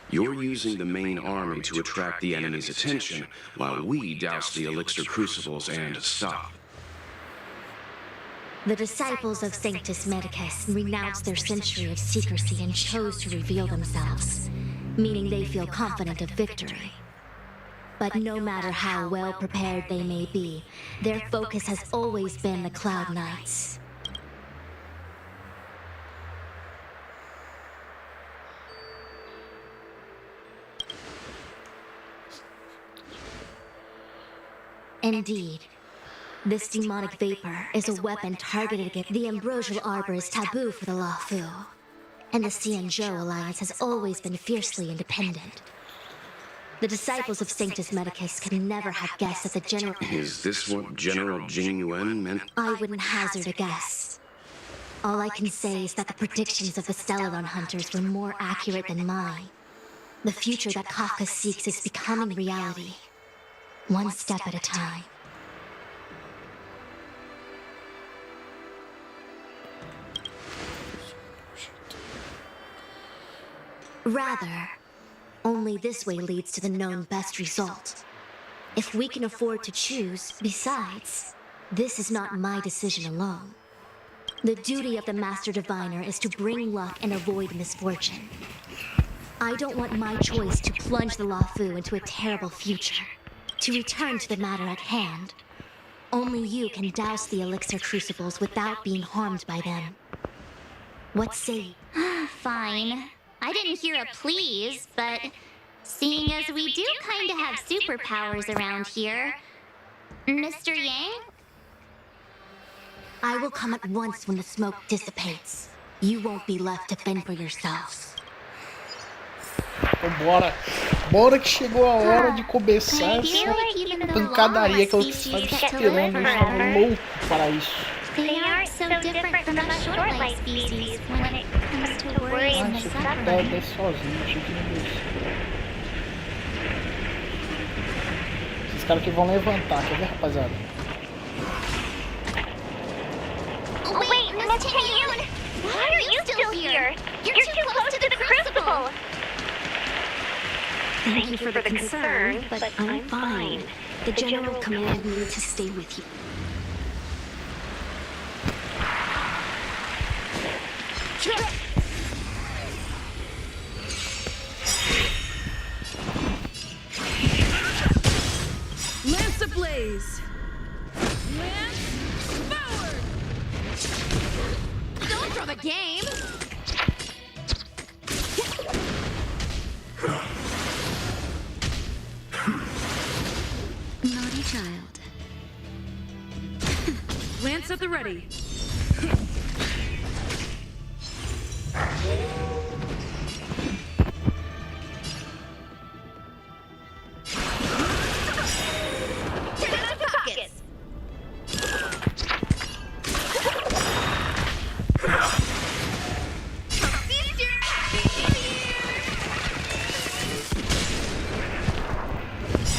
You're using the main army to attract the enemy's attention, while we douse the elixir crucibles and stop. The disciples of Sanctus Medicus renounced their century of secrecy and chose to reveal themselves, meaning they feel confident of victory. But no matter how well prepared they may be, their focus has always been the Cloud Knights. Indeed, this demonic vapor is a weapon targeted against the ambrosial arbor is taboo for the Luofu, and the Xianzhou alliance has always been fiercely independent. The disciples of Sanctus Medicus could never have guessed that the General... Is this what General Jing Yuan meant? I wouldn't hazard a guess. All I can say is that the predictions of the Stellarun hunters were more accurate than mine. The future that Kafka seeks is becoming reality, one step at a time. Rather, only this way leads to the known best result. If we can afford to choose, besides, this is not my decision alone. The duty of the Master Diviner is to bring luck and avoid misfortune. I don't want my choice to plunge the Luofu into a terrible future. To return to the matter at hand, only you can douse the elixir crucibles without being harmed by them. What say you? Fine. I didn't hear a please, but seeing as we do kind of have superpowers around here, Mr. Yang? I will come at once when the smoke dissipates. You won't be left to fend for yourselves. Então bora. Bora que chegou a hora de começar essa pancadaria que eu estava esperando. Eu estava louco para isso. They aren't so different from the short-life species when it comes to worry and Nossa, suffering. tá sozinho, achei que não ia. Esses caras aqui vão levantar, quer ver, rapaziada? Wait, Miss Taeyun! Why are you still here? You're too close to the crucible! Thank you for the concern, but I'm fine. The General commanded me to stay with you. Lance ablaze! Lance forward! Don't throw the game! Naughty child. Lance at the ready.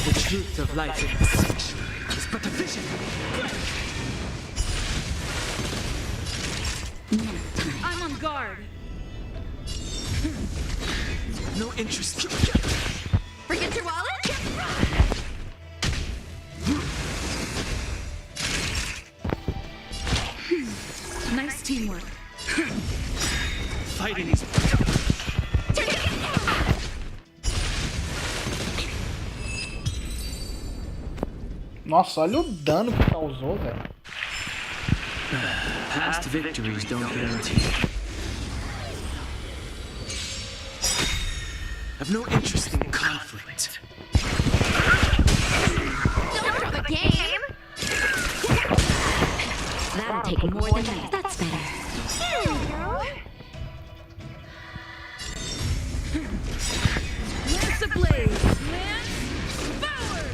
The truth of life is but a vision. I'm on guard. No interest. Forget your wallet? Nice teamwork. Fighting is... Nossa, olha o dano que causou, velho. Past victories don't guarantee. I've no interest in conflict. Don't throw the game! That'll take more than that. That's better. Here we go. Lance ablaze! Lance forward!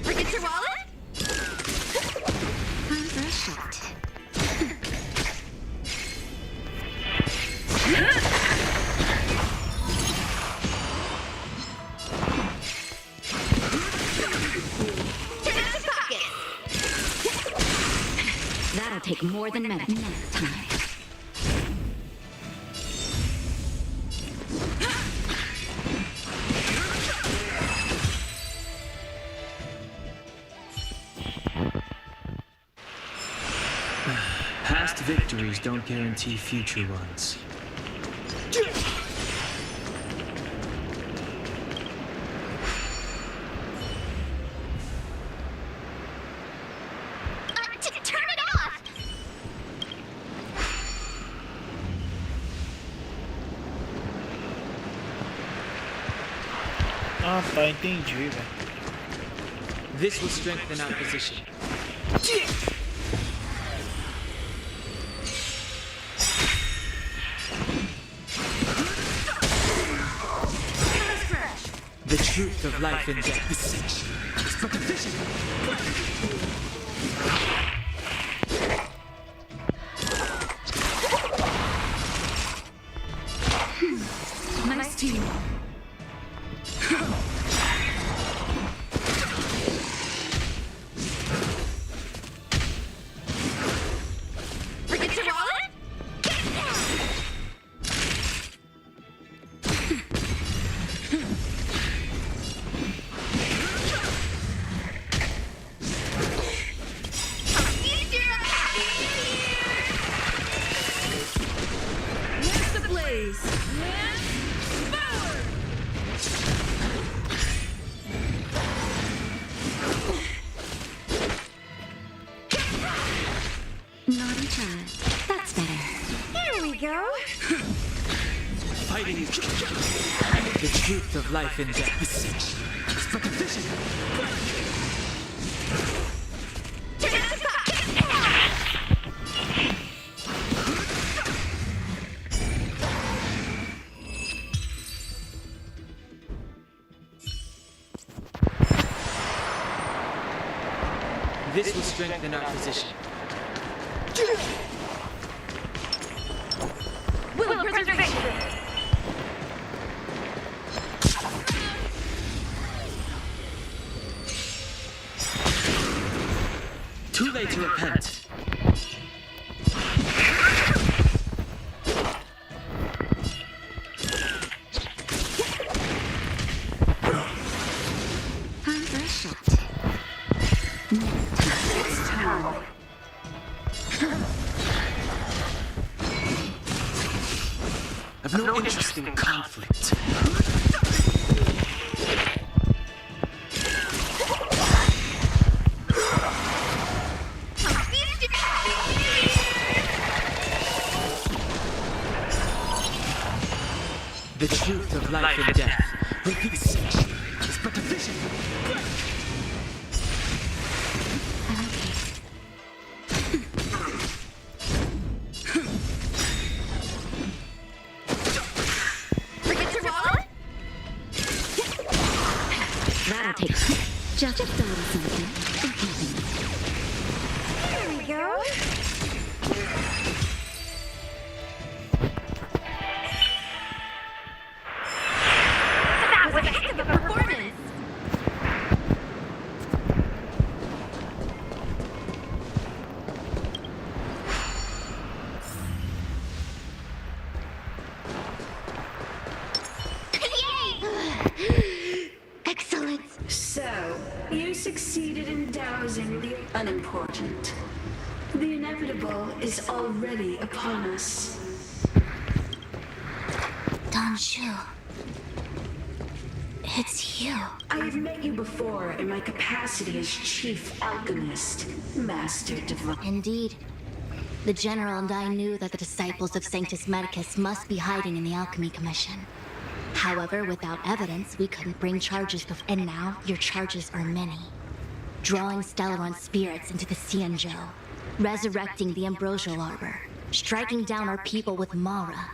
Forget your wallet? Time for a shot. That'll take more than minutes. Next time. Past victories don't guarantee future ones. Turn it off! Ah, tá, entendi, velho. This will strengthen our position. The truth of life and death. It's but a vision. Nice team. Forget your wallet? Lance ablaze! Lance forward! Naughty child. That's better. Here we go. Fighting is the truth of life and death. It's but a vision. This will strengthen our position. Will preservation. Too late to repent. Time for a shot. It's time. I've no interest in conflict. The truth of life and death. Release. It's but a vision. Forget your wallet? That'll take. Just thought of something. Here we go. That was a heck of a performance. Yay! Excellent. So, you succeeded in dousing the unimportant. The inevitable is already upon us. Don Shu. It's you. I have met you before in my capacity as Chief Alchemist, Master Divine. Indeed. The General and I knew that the disciples of Sanctus Medicus must be hiding in the Alchemy Commission. However, without evidence, we couldn't bring charges before. And now, your charges are many. Drawing Stellaron spirits into the Xianzhou, resurrecting the Ambrosial Arbor, striking down our people with Mara.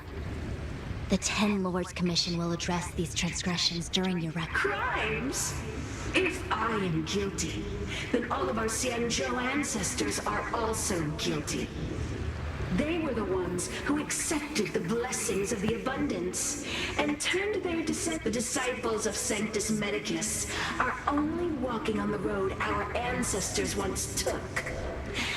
The Ten Lords Commission will address these transgressions during your record. Crimes? If I am guilty, then all of our Xianzhou ancestors are also guilty. They were the ones who accepted the blessings of the abundance and turned their descent. The disciples of Sanctus Medicus are only walking on the road our ancestors once took.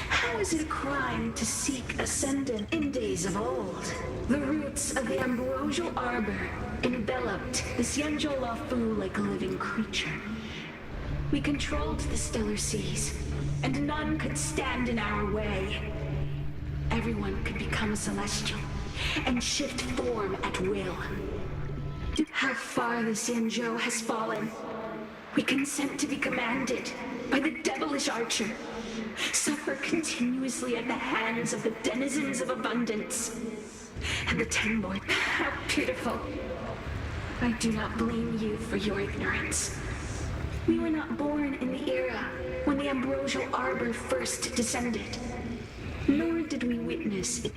How is it a crime to seek ascendant in days of old? The roots of the Ambrosial Arbor enveloped the Xianzhou Lafu like a living creature. We controlled the stellar seas, and none could stand in our way. Everyone could become a celestial and shift form at will. How far the Xianzhou has fallen. We consent to be commanded by the devilish archer, suffer continuously at the hands of the denizens of abundance. And the Ten Lord, how pitiful. I do not blame you for your ignorance. We were not born in the era when the Ambrosial Arbor first descended, nor did we witness it.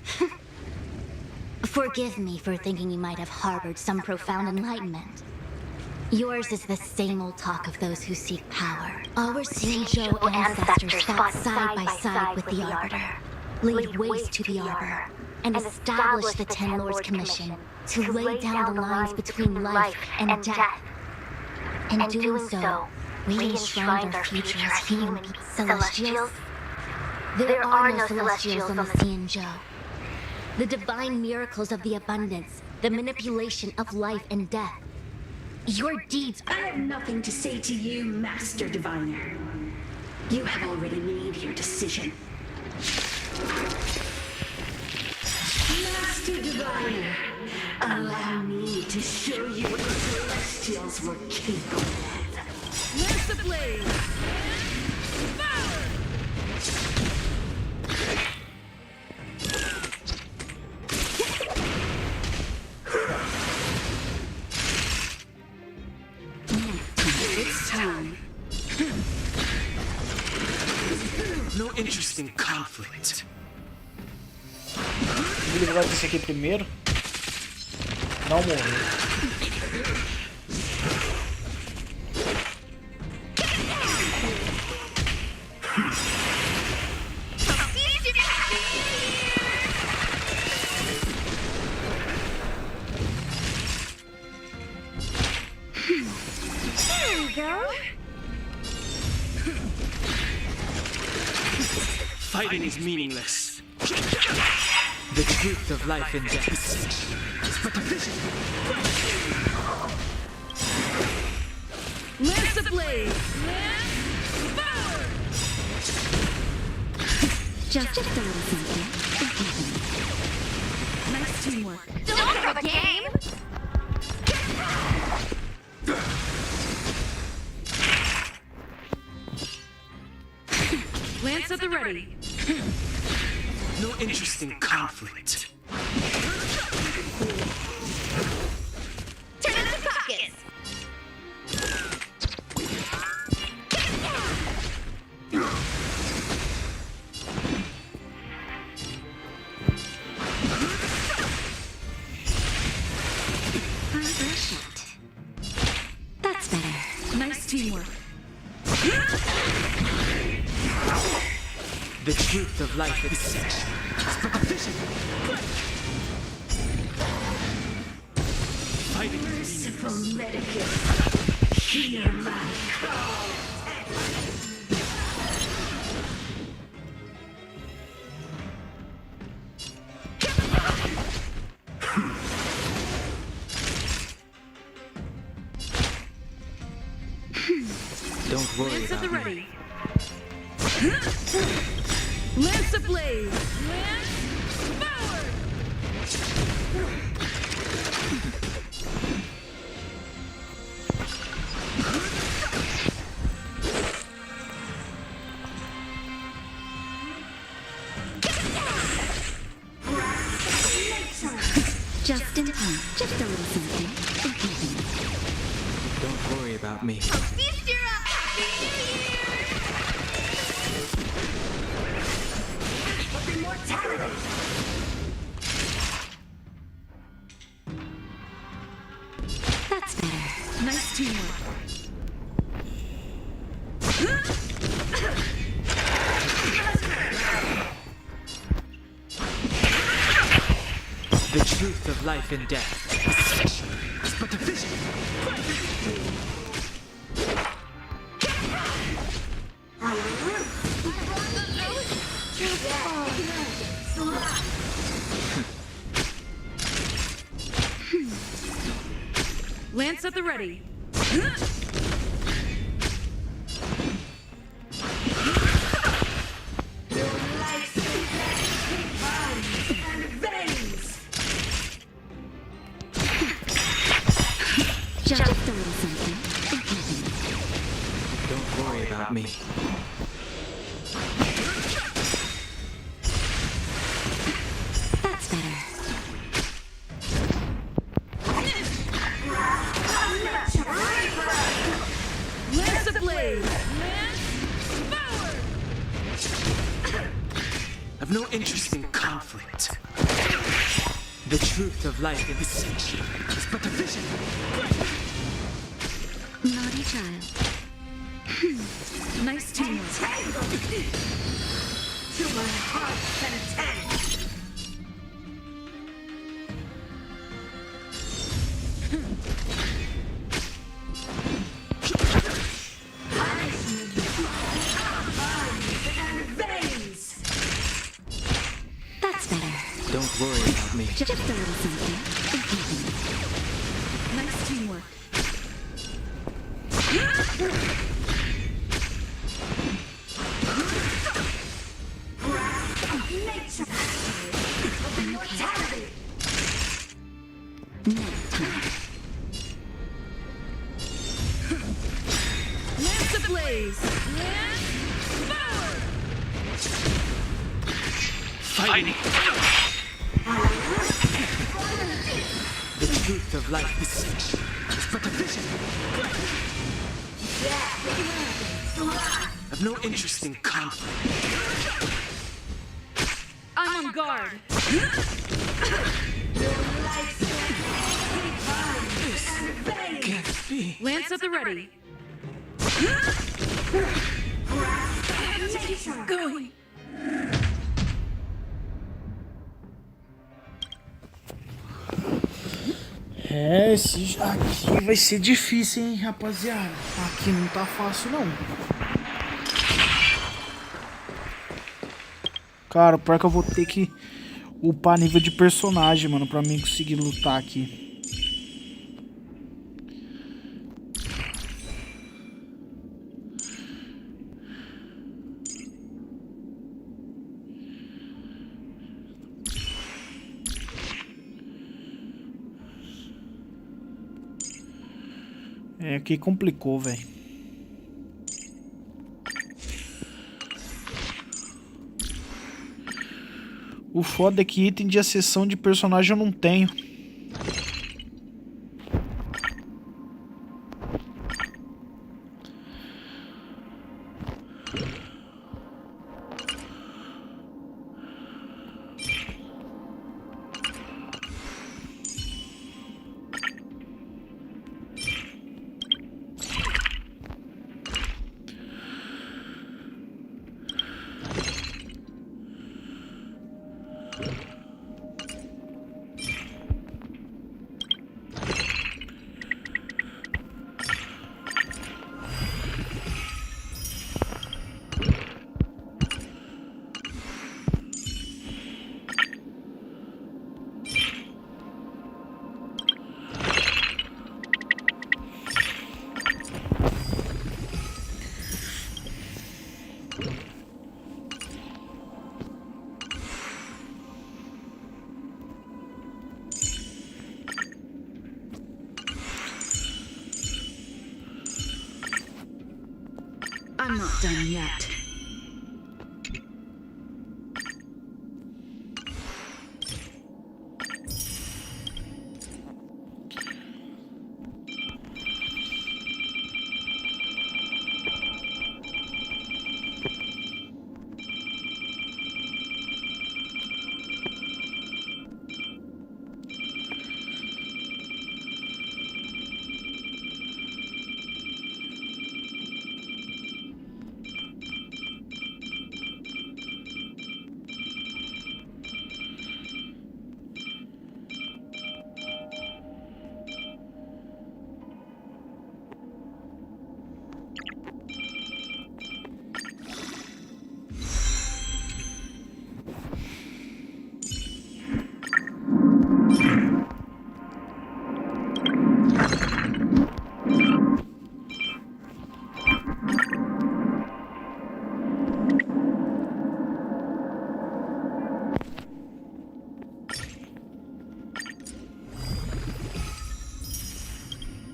Forgive me for thinking you might have harbored some profound enlightenment. Yours is the same old talk of those who seek power. Our Xianzhou ancestors fought side by side with the Arbiter, laid waste to the Arbor, and established the Ten Lords Commission to lay down the lines between life and death. In doing so, we enshrined our future as human celestials. There are no celestials on the Xianzhou. The divine miracles of the abundance, the manipulation of life and death. Your deeds. I have nothing to say to you, Master Diviner. You have already made your decision. Master Diviner, allow me to show you what the Celestials were capable of. Lance the blade! It's time. No interest in conflict. Ele vai descer aqui primeiro. Não morrer. There we go. Fighting is meaningless. The truth of life and death is but a vision. Lance the blade! Lance power! Just a little something. Nice teamwork. Don't have a game! Lance at the ready. No interest in conflict. Turn in the pockets! That's better. Nice teamwork. The truth of life is but a vision. Fighting is Merciful Medicus, hear my call. Don't worry Lance at the about me. ready. Lance the blade! Lance power! Just a little something. Don't worry about me. Feast your up! Happy New Year! Immortality! That's better. Nice teamwork. The truth of life and death is but a vision. Lance at the ready. Just a little something. Don't worry about me. That's better. Lance ablaze. Lance forward. I've no interest in conflict. The truth of life is but a vision. Naughty child. Nice teamwork. To my heart's content. That's better. Don't worry about me. Just a little something. Nice teamwork. Nature. Immortality. Lance ablaze. Lance forward. Fighting. The truth of life is but a vision. I've no interest in conflict. I'm on guard. Can't be. Lance at the ready. Going. É, aqui vai ser difícil, hein, rapaziada. Aqui não tá fácil, não. Cara, pior que eu vou ter que upar nível de personagem, mano, pra mim conseguir lutar aqui. É, aqui complicou, velho. O foda é que item de acessão de personagem eu não tenho. I'm not done yet.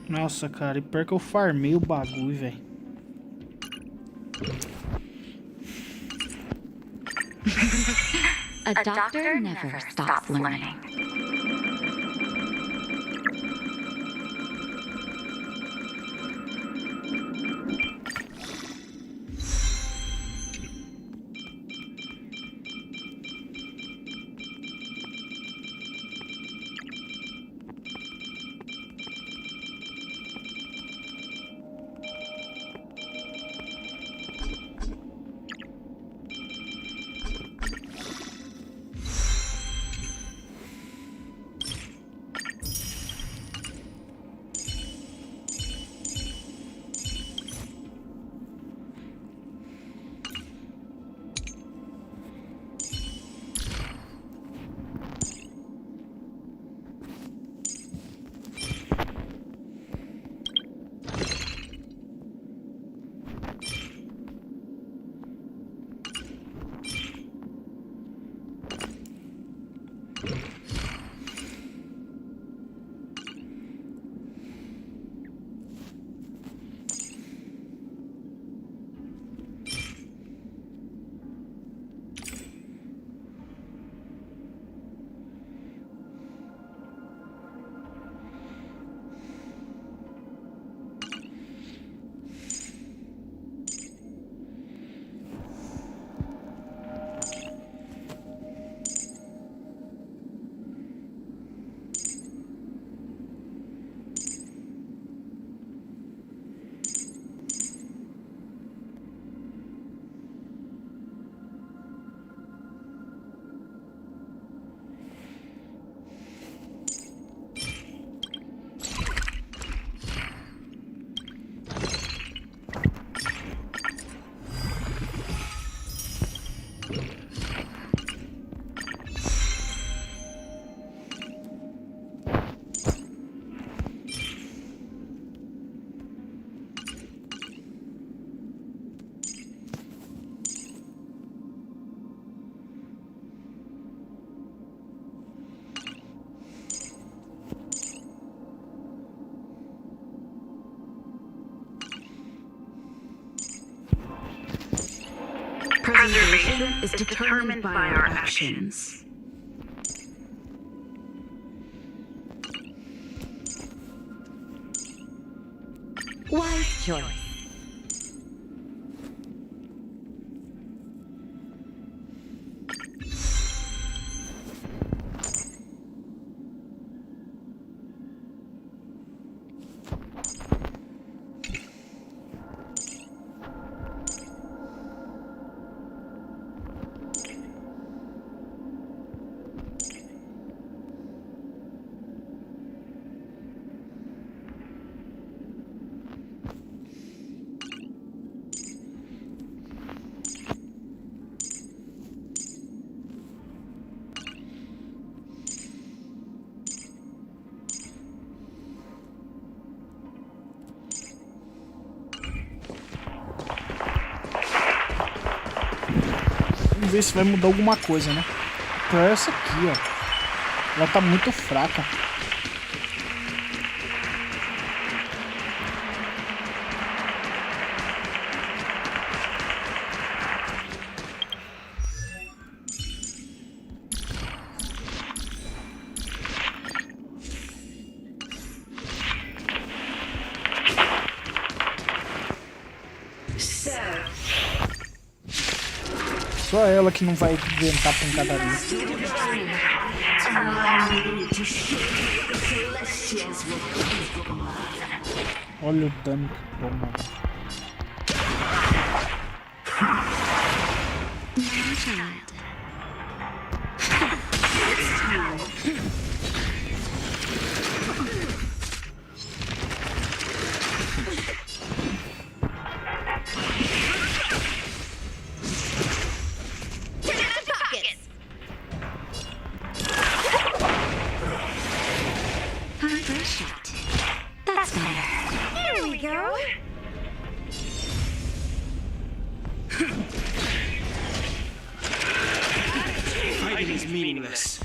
Nossa, cara, e pior que eu farmei o bagulho, velho. A doctor never stops learning. Preservation is determined by our actions. Wise choice. Vamos ver se vai mudar alguma coisa, né? Pra essa aqui, ó. Ela tá muito fraca. Só ela que não vai inventar pancadaria. Olha o dano que toma. Fighting is meaningless.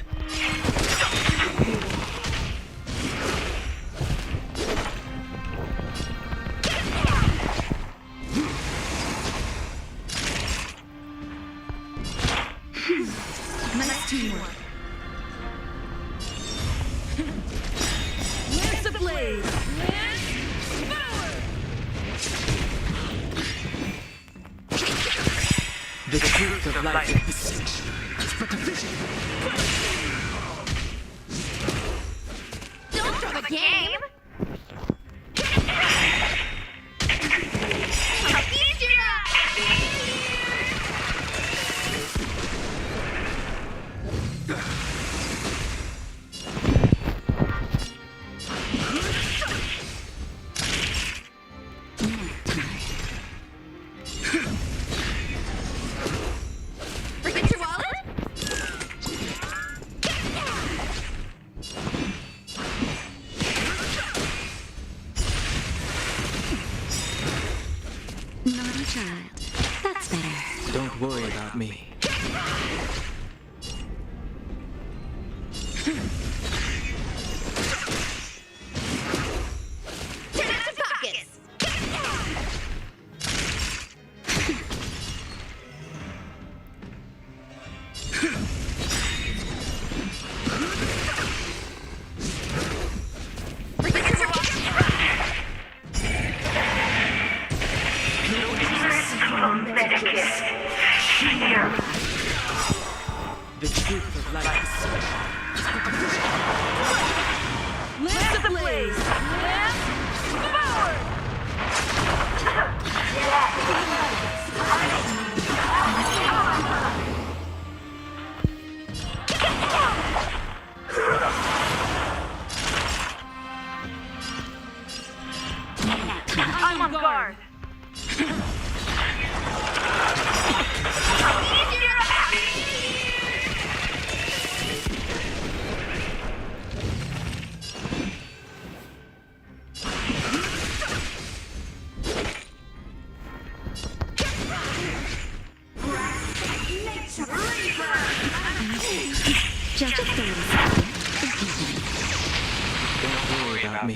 The truth of life is essential. It's but a vision. Don't throw the game! Naughty child. That's better. Don't worry about me. The truth of life is Let's ablaze! I'm on guard. Just a little. Don't worry about me.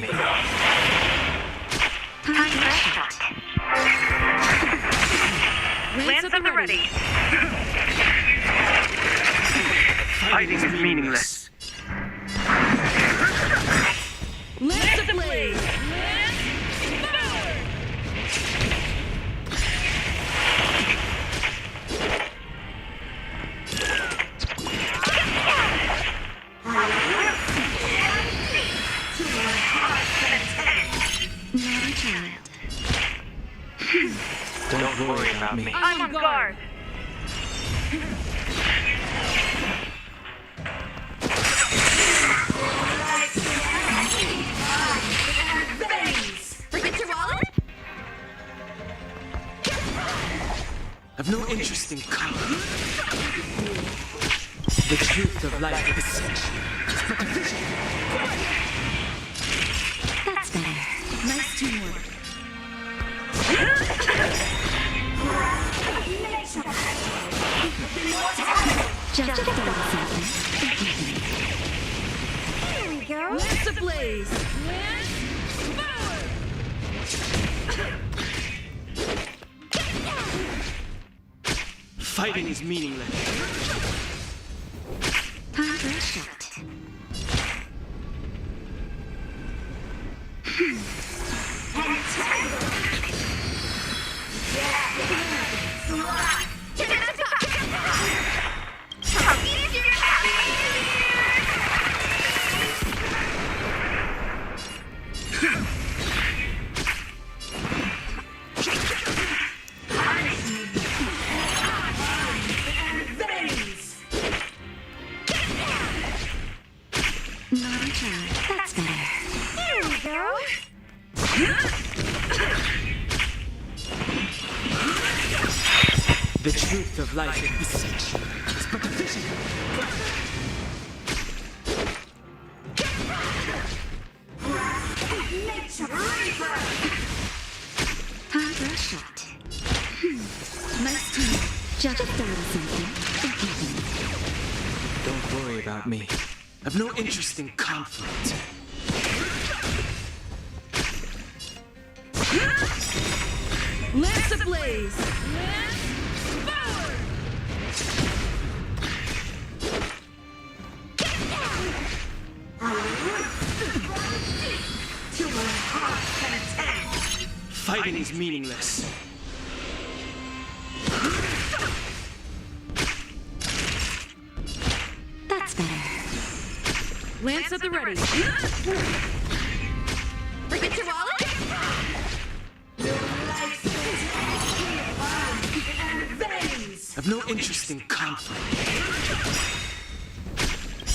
Lance at the ready. Fighting is meaningless. Lance ablaze! Naughty child. Don't worry about me. I'm on guard. Forget your wallet? I've no interest in color. The truth of life is essential. It's but a vision. That's better. Nice teamwork. Just a little something. Here we go. Lance ablaze! Fighting is meaningless. Time for a shot. Naughty child. That's better. Here we go. The truth of life is essential. It's but a vision. Time for a shot. Nice team. Just a little something. Don't worry about me. I've no interest in conflict. Lance ablaze! Fighting is meaningless. the ready. Forget your wallet? I've no interest in conflict.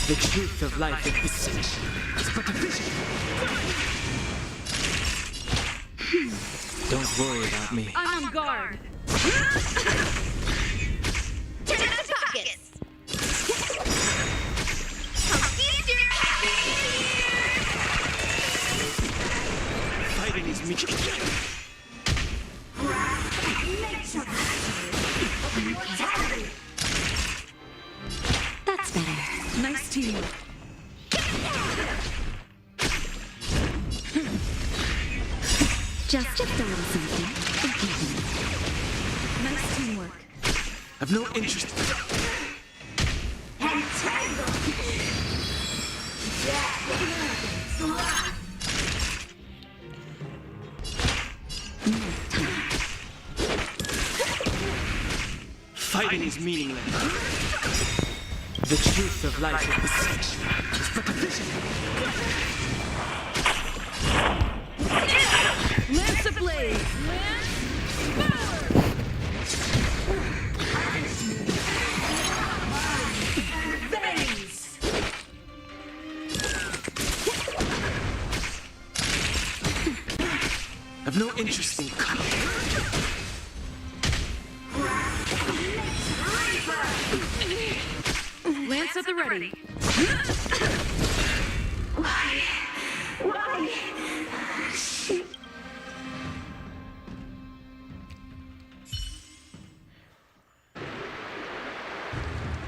The truth of life is deception. It's but a vision. Don't worry about me. I'm on guard. Turn out the pockets. Fighting is me. That's better. Nice team. Just a little something. Nice teamwork. I've no interest. Fighting is meaningless. The truth of life is deception. It's but a vision. Lance ablaze. I've no interest in conflict. Lance at the ready. Why?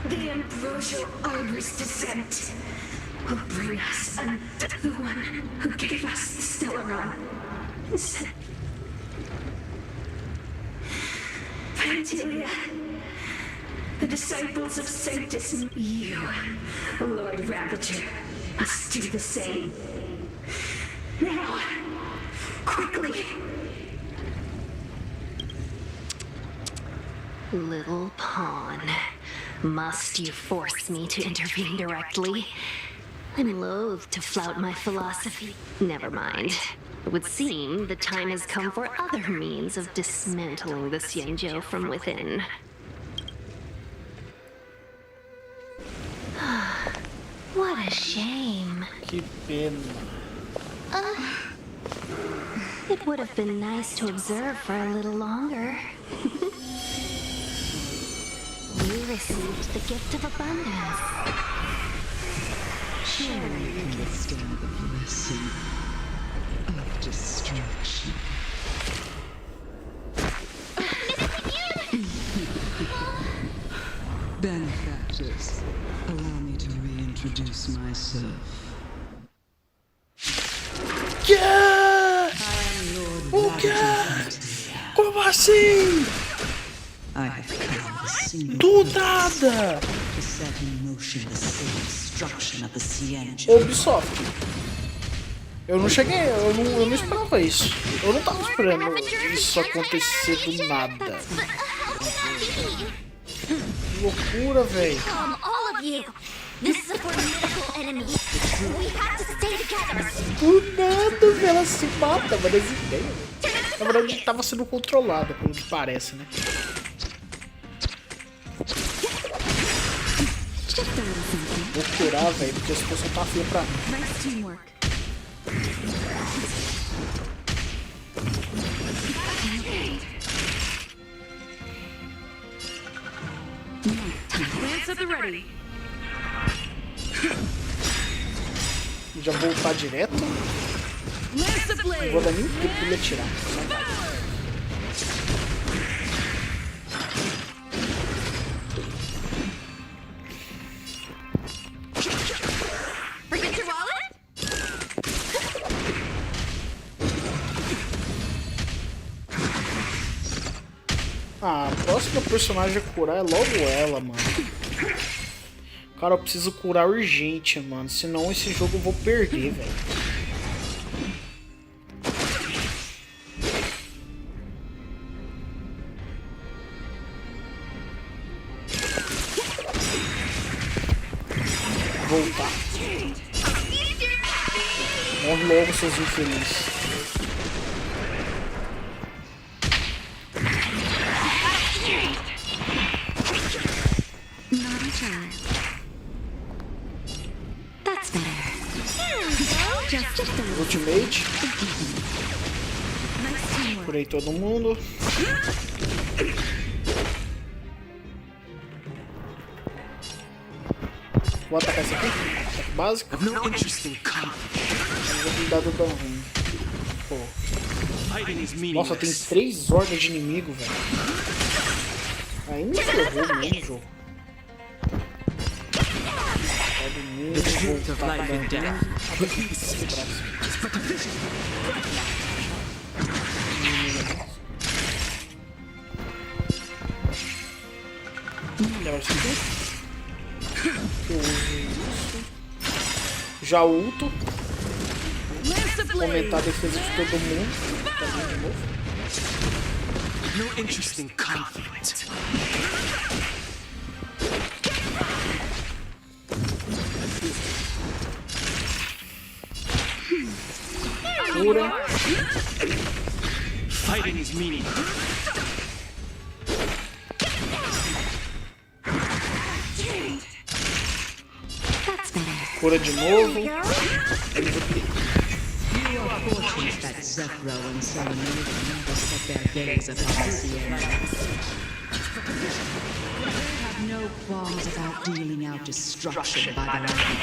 The ambrosial arbor's descent will bring us unto the one who gave us the Stellaron. Pantilia, the disciples of Sanctus, you, Lord Ravager, must do the same. Now, quickly. Little pawn. Must you force me to intervene directly? I'm loath to flout my philosophy. Never mind. It would seem the time has come for other means of dismantling the Xianzhou from within. What a shame. Que pena. It would have been nice to observe for a little longer. You received the gift of abundance. Surely you understand the blessing of destruction. Benefactors, allow me to reintroduce myself. Yeah! I am Lord O quê? Ravager. Como assim? I have come with a single Do purpose, nada! to set in motion the safe destruction of the Xianzhou. Ubisoft. Eu não cheguei, eu não esperava isso. Eu não tava esperando isso acontecer do nada. Que loucura, velho. Calm, all of you. This is a formidable enemy. We have to stay together. Do nada, velho, ela se mata, mas as ideias, velho. Na verdade, a gente tava sendo controlada, pelo que parece, né? Vou curar, velho, porque a situação tá feia pra mim. Nice teamwork. Lance at the ready. Já voltar direto. Lance ablaze. Não vou dar nem tempo de ele atirar. Só vai. Forget your wallet? Ah, a próxima personagem a curar é logo ela, mano. Cara, eu preciso curar urgente, mano. Senão esse jogo eu vou perder, velho. Voltar. logo, seus infelizes. Naughty child. That's better. Just a Ultimate. Curei todo mundo. Vou atacar esse aqui. Ataque básico. Vou cuidar do dano ruim. Pô. Nossa, tem 3 hordas de inimigo, velho. Aí me ferrou mesmo o jogo. The truth of life and death. Agora isso aqui. Eu uso isso. Já ulto. Aumentar a defesa de todo mundo. Também de novo. No interest in conflict. Cura. Fighting is meaningless. Cura de novo. You are fortunate that Zephyro and Solomon never set their gaze upon the Sierra. They have no qualms about dealing out destruction by the land.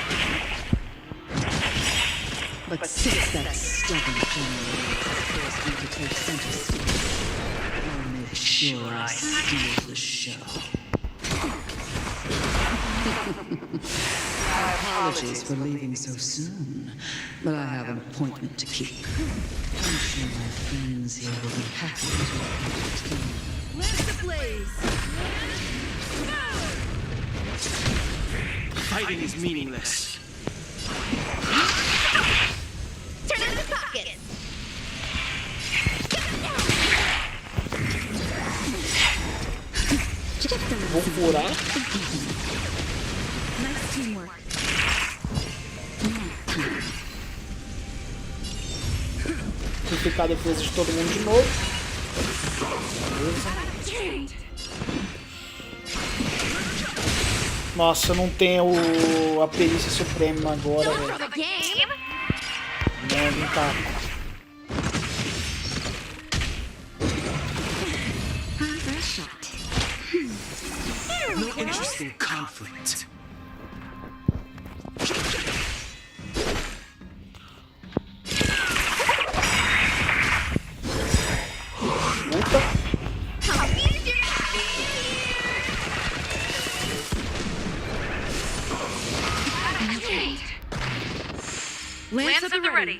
But since that stubborn general has forced me to take center stage, I'll make sure I steal the show. Apologies for leaving so soon, but I have an appointment to keep. I'm sure my friends here will be happy to entertain. Let's ablaze! Fighting is meaningless. Turn out the pockets! Vou curar. Nice teamwork. Simplificar a defesa de todo mundo de novo. Beleza. Nossa, eu não tenho a perícia suprema agora, velho. Não tá. No interest in conflict. Lance at the ready.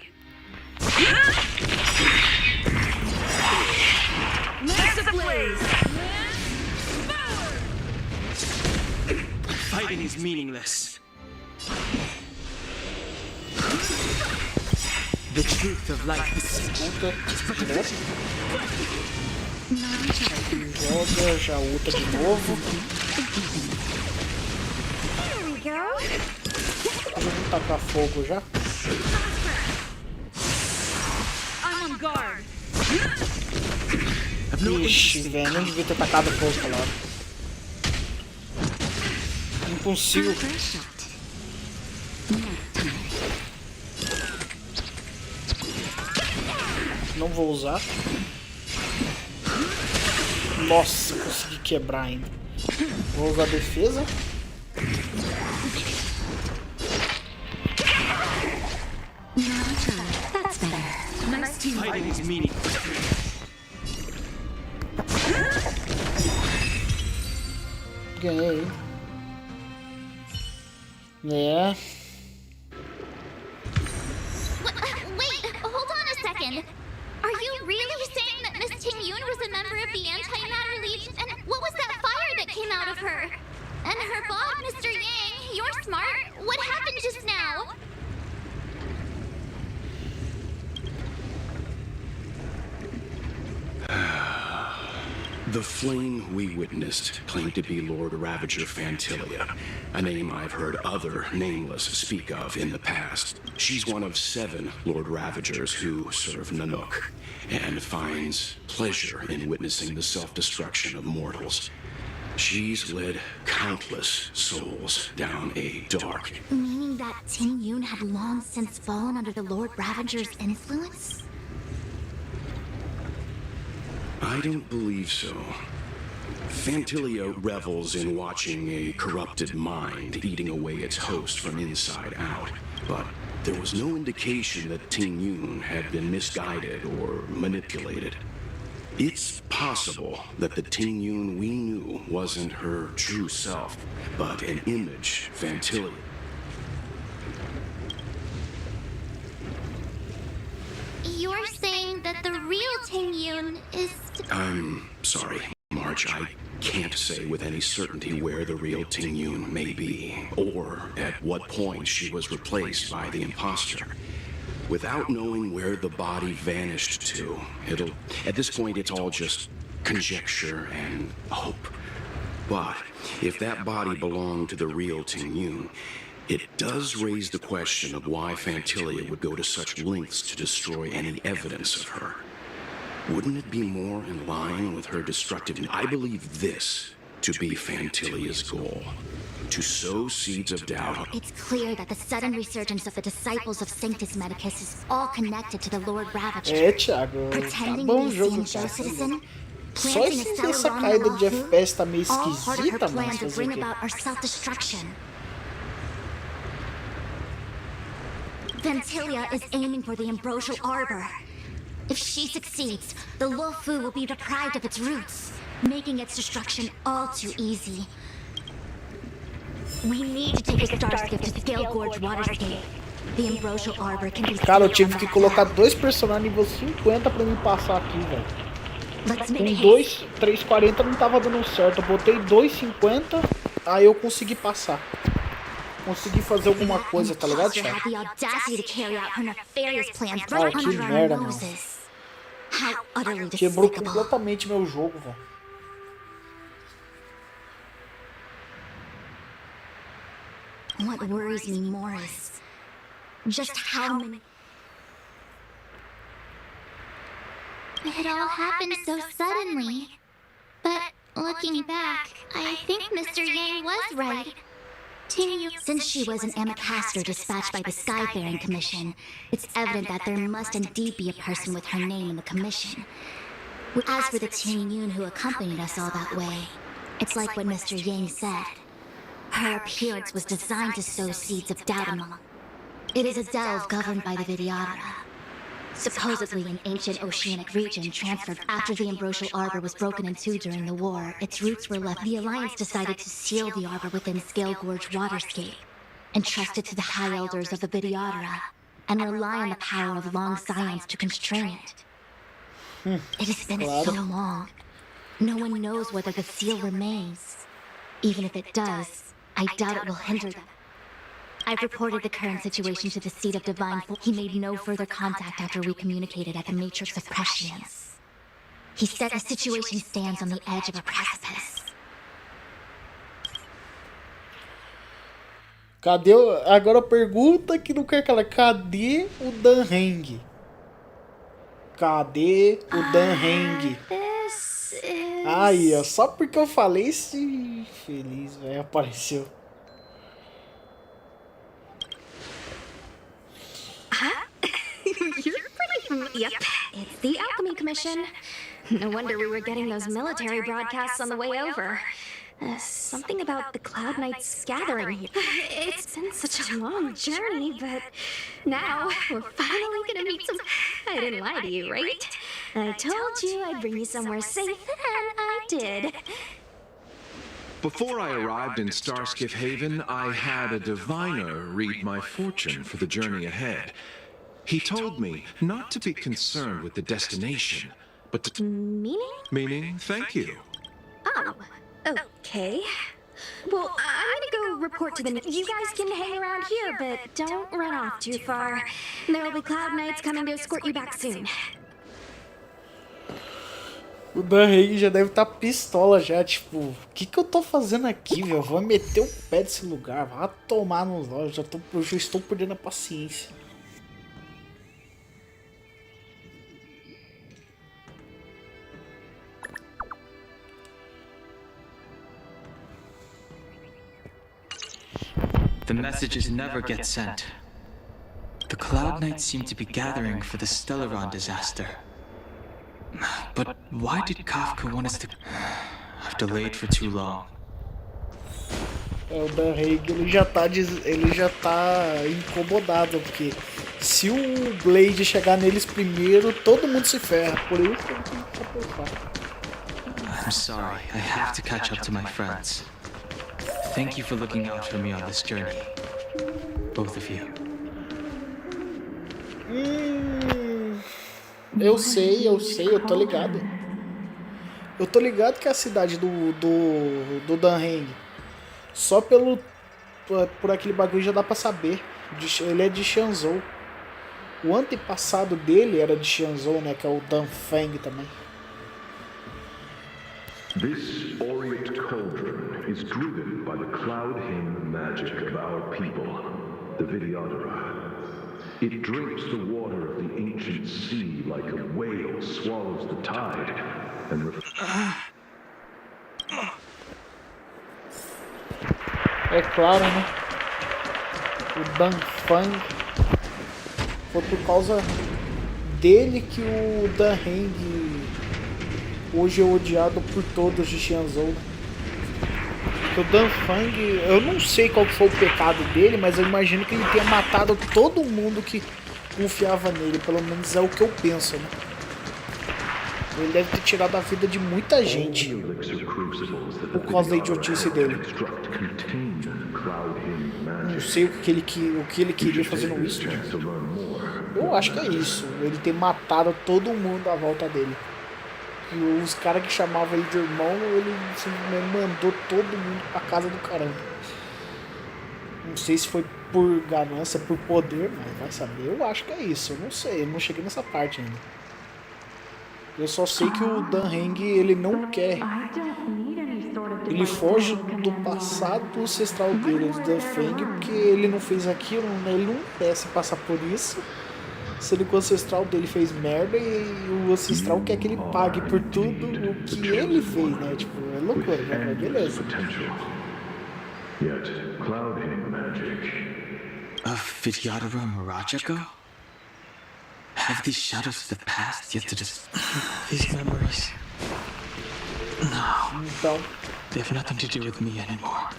Lance ablaze. Fighting is meaningless. The truth of life is ulta direto. Joga, já ulta de novo. Eu vou tacar fogo já. I'm on guard. Ixi, velho, não devia ter tacado fogo aquela hora. Não consigo. Não vou usar. Nossa, consegui quebrar ainda. Vou usar a defesa. Fighting is meaningless. Ganhei. Yeah. Wait, hold on a second. Are you really saying that Miss Ting Yun was a member of the Antimatter Legion? And what was that fire that came out of her? And her boss, Mr. Yang, you're smart. What happened just now? The flame we witnessed claimed to be Lord Ravager Fantilia, a name I've heard other nameless speak of in the past. She's one of 7 Lord Ravagers who serve Nanook, and finds pleasure in witnessing the self-destruction of mortals. She's led countless souls down a dark... Meaning that Ting Yun had long since fallen under the Lord Ravager's influence? I don't believe so. Fantilia revels in watching a corrupted mind eating away its host from inside out. But there was no indication that Ting Yun had been misguided or manipulated. It's possible that the Ting Yun we knew wasn't her true self, but an image Fantilia. You're saying that the real Ting Yun is... I'm sorry, March. I can't say with any certainty where the real Ting Yun may be, or at what point she was replaced by the imposter. Without knowing where the body vanished to, at this point, it's all just conjecture and hope. But if that body belonged to the real Ting Yun, it does raise the question of why Fantilia would go to such lengths to destroy any evidence of her. Wouldn't it be more in line with her destructive... I believe this to be Fantilia's goal. To sow seeds of doubt. It's clear that the sudden resurgence of the disciples of Sanctus Medicus is all connected to the Lord Ravager. Thiago, Pretending tá bom to be jogo, a Xianzhou citizen, só essa caída de FPS tá meio all part of her esquisita, plan mas to fazer o bring quê? about our self-destruction. Fantilia is aiming for the Ambrosial Arbor. If she succeeds, the Luofu will be deprived of its roots, making its destruction all too easy. We need to take a starship to Scale Gorge Waterscape. The Ambrosial Arbor can be... Cara, eu tive que colocar 2 personagens nível 50 pra mim passar aqui, velho. Com 2, 340 não tava dando certo. Eu botei 250, aí eu consegui passar. Consegui fazer alguma coisa, tá ligado, Thiago? Cara, que merda, mano. Quebrou completamente meu jogo, velho. What worries me more is just how many... It all happened so suddenly. But looking back, I think Mr. Yang was right. Since she was an Amakaster dispatched by the Skyfaring Commission, it's evident that there must indeed be a person with her name in the commission. As for the Ting Yun who accompanied us all that way, it's like what Mr. Yang said. Her appearance was designed to sow seeds of doubt among. It is a delve governed by the Vidyadhara. Supposedly an ancient oceanic region transferred after the Ambrosial Arbor was broken in 2 during the war, its roots were left. The Alliance decided to seal the arbor within Scale Gorge Waterscape, entrust it to the High Elders of the Vidyadhara, and rely on the power of long science to constrain it. It has been so long. No one knows whether the seal remains. Even if it does, I doubt it will hinder them. I've reported the current situation to the Seat of Divine Force. He made no further contact after we communicated at the Matrix of Prescience. He said the situation stands on the edge of a precipice. Cadê o... Agora a pergunta que não quer calar. Cadê o Dan Heng? Cadê o Dan Heng? Aí, ó. Só porque eu falei esse feliz, velho, apareceu. You're pretty... Yep, it's the Alchemy Commission. No wonder we were getting those military broadcasts on the way over. Something about the Cloud Knights gathering here. It's been such a long journey, but now we're finally gonna meet some... I didn't lie to you, right? I told you I'd bring you somewhere safe, and I did. Before I arrived in Starskiff Haven, I had a diviner read my fortune for the journey ahead. He told me not to be concerned with the destination, but to... Meaning? Meaning, thank you. Oh, okay. Well, I'm gonna go report to the... You guys can hang around here, but don't run off too far. There will be Cloud Knights coming to escort you back soon. O Dan Hagen já deve estar pistola já, tipo, o que eu tô fazendo aqui, velho? Eu vou meter o pé desse lugar, vai tomar nos olhos, eu já estou perdendo a paciência. The messages never get sent. The Cloud Knights seem to be gathering for the Stellaron disaster. But why did Kafka want us to... I've delayed for too long. O Dan Hagen, ele já tá incomodado, porque se o Blade chegar neles primeiro, todo mundo se ferra, por isso que ele tem que se preocupar. I'm sorry, I have to catch up to my friends. Thank you for looking out for me on this journey. Both of you. Eu sei, eu tô ligado. Eu tô ligado que é a cidade do Dan Hagen. Só por aquele bagulho já dá pra saber. Ele é de Shanzhou. O antepassado dele era de Shanzhou, né? Que é o Dan Feng também. This Orient Cauldron is driven by the cloud-hymn magic of our people, the Vidyadhara. It drinks the water of the ancient sea like a whale swallows the tide, and é claro, né? O Dan Feng foi por causa dele que o Dan Hagen hoje é odiado por todos de Shanzhou, né? O Dan Feng, eu não sei qual foi o pecado dele, mas eu imagino que ele tenha matado todo mundo que confiava nele, pelo menos é o que eu penso, né? Ele deve ter tirado a vida de muita gente por causa da idiotice dele. Não sei o que ele queria fazendo isso, né? Eu acho que é isso, ele ter matado todo mundo à volta dele. E os caras que chamavam ele de irmão, ele simplesmente mandou todo mundo pra casa do caramba. Não sei se foi por ganância, por poder, mas vai saber. Eu acho que é isso, eu não sei, eu não cheguei nessa parte ainda. Eu só sei que o Dan Hagen, ele não quer. Ele foge do passado ancestral dele, do Dan Feng, porque ele não fez aquilo, ele não merece passar por isso. Sendo que o ancestral dele fez merda e o ancestral quer que ele pague por tudo o que ele fez, né? Tipo, é loucura, né? Mas beleza. Of Vidyadhara Mirajago? Have these shadows of the past yet to these memories? No. Então. They have nothing to do with me anymore.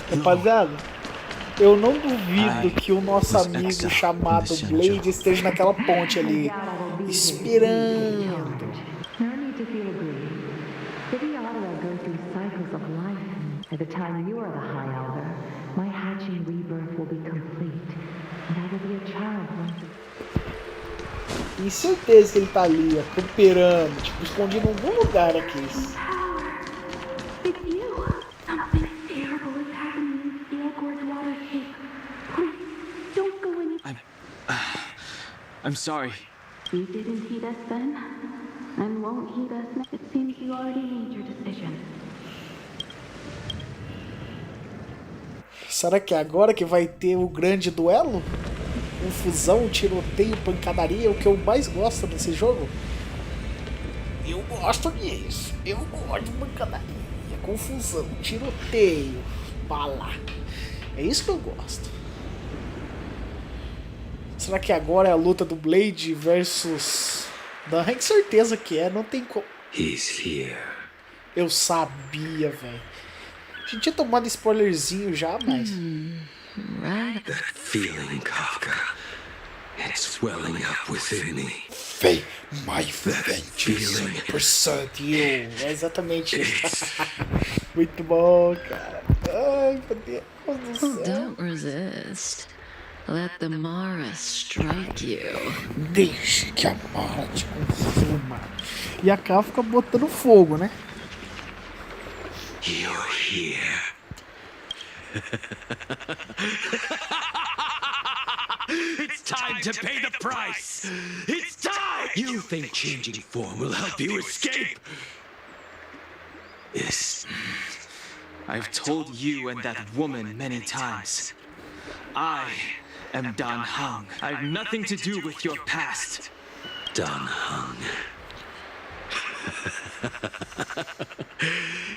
Rapaziada, eu não duvido que o nosso amigo chamado Blade esteja naquela ponte ali, esperando. By the time you are the High Elder, my hatching rebirth will be complete, and I will be a child once again. Tenho certeza que ele tá ali, ó, cooperando, tipo, escondido em algum lugar aqui. It's you! Something terrible is happening in the Elgor's waterscape. Please, don't go any... I'm sorry. You didn't heed us then, and won't heed us now. It seems you already made your decision. Será que é agora que vai ter o grande duelo? Confusão, tiroteio, pancadaria, o que eu mais gosto desse jogo? Eu gosto disso. Eu gosto de pancadaria, confusão, tiroteio, bala. É isso que eu gosto. Será que agora é a luta do Blade versus Dan Hagen? Certeza que é, não tem como. He's here. Eu sabia, velho. A gente tinha tomado spoilerzinho já, mas... That feeling, Kafka. It's welling up within me. Fate, my vengeance, percent you. É exatamente isso. Muito bom, cara. Ai, meu Deus do céu. Don't resist. Let the Mara strike you. Deixe que a Mara te consuma. E a Kafka botando fogo, né? You're here. It's time to pay the price! It's time! You think changing form will help you escape? I've told you and that woman many times. I am Dan Heng. I have nothing to do with your past. Dan Heng.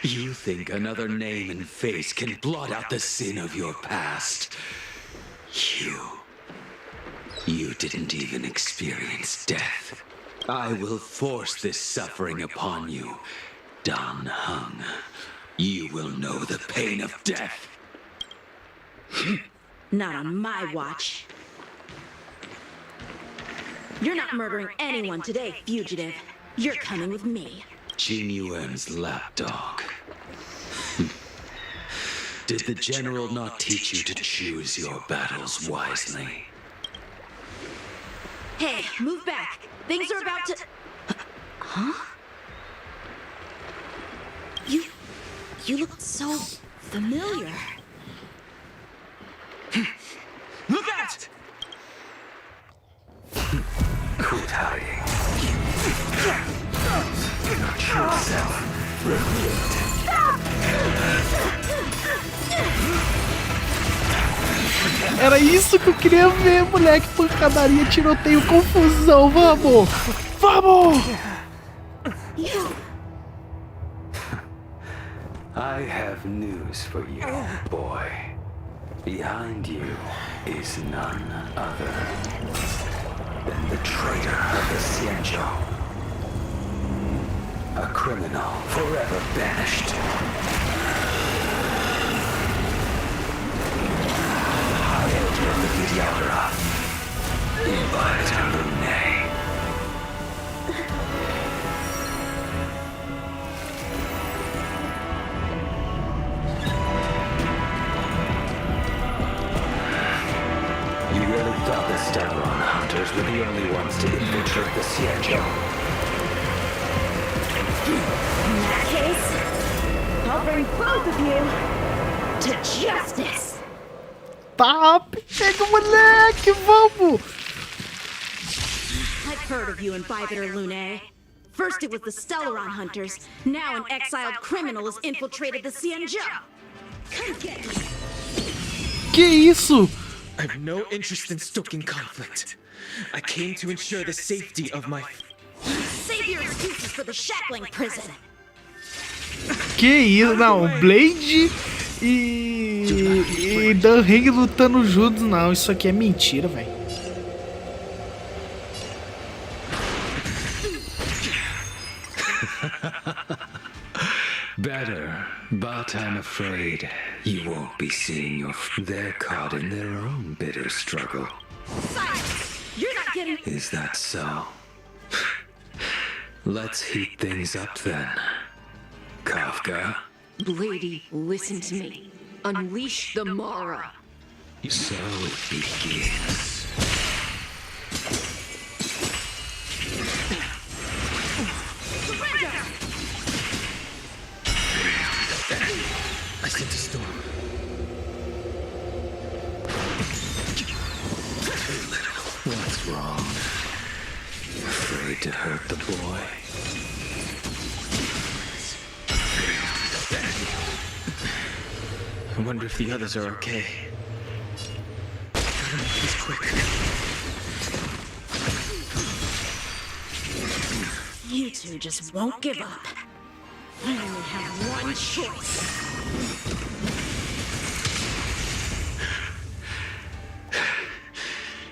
You think another name and face can blot out the sin of your past? You didn't even experience death. I will force this suffering upon you, Dan Heng. You will know the pain of death. Not on my watch. You're not murdering anyone today, fugitive. You're coming with me. Jin Yuan's lapdog. Did the general not teach you to choose your battles wisely? Hey, move back. Things are about to... Huh? You look so familiar. Look out! Quit hiding. Your true self revealed. Era isso que eu queria ver, moleque. Pancadaria, tiroteio, confusão. Vamos! Vamos! I have news for you, boy. Behind you is none other than the traitor of the Xianzhou. A criminal forever banished. High Elder of the Videodora. Invite Lune. You really thought the Stellar Hunters were the only ones to infiltrate the Xianzhou? In that case, I'll bring both of you to justice. Tá, pega o moleque, vamos! I've heard of you in Bibiter Lune. First it was the Stellaron Hunters, now an exiled criminal has infiltrated the Xianzhou. Come get me. Que isso? I have no interest in stoking conflict. I came to ensure the safety of my... Save your excuses for the shackling prison. Que isso? Não, Blade e Dan Heng lutando juntos. Não, isso aqui é mentira, velho. Better, but I'm afraid you won't be seeing your... They're caught in their own bitter struggle. Silence! You're not getting... Is that so? Let's heat things up then. Kafka? Lady, listen to me. Unleash the Mara. So it begins. I sent a storm. What's wrong? Afraid to hurt the boy? I wonder if the others are okay. Gotta make this quick. You two just won't give up. I only have one choice.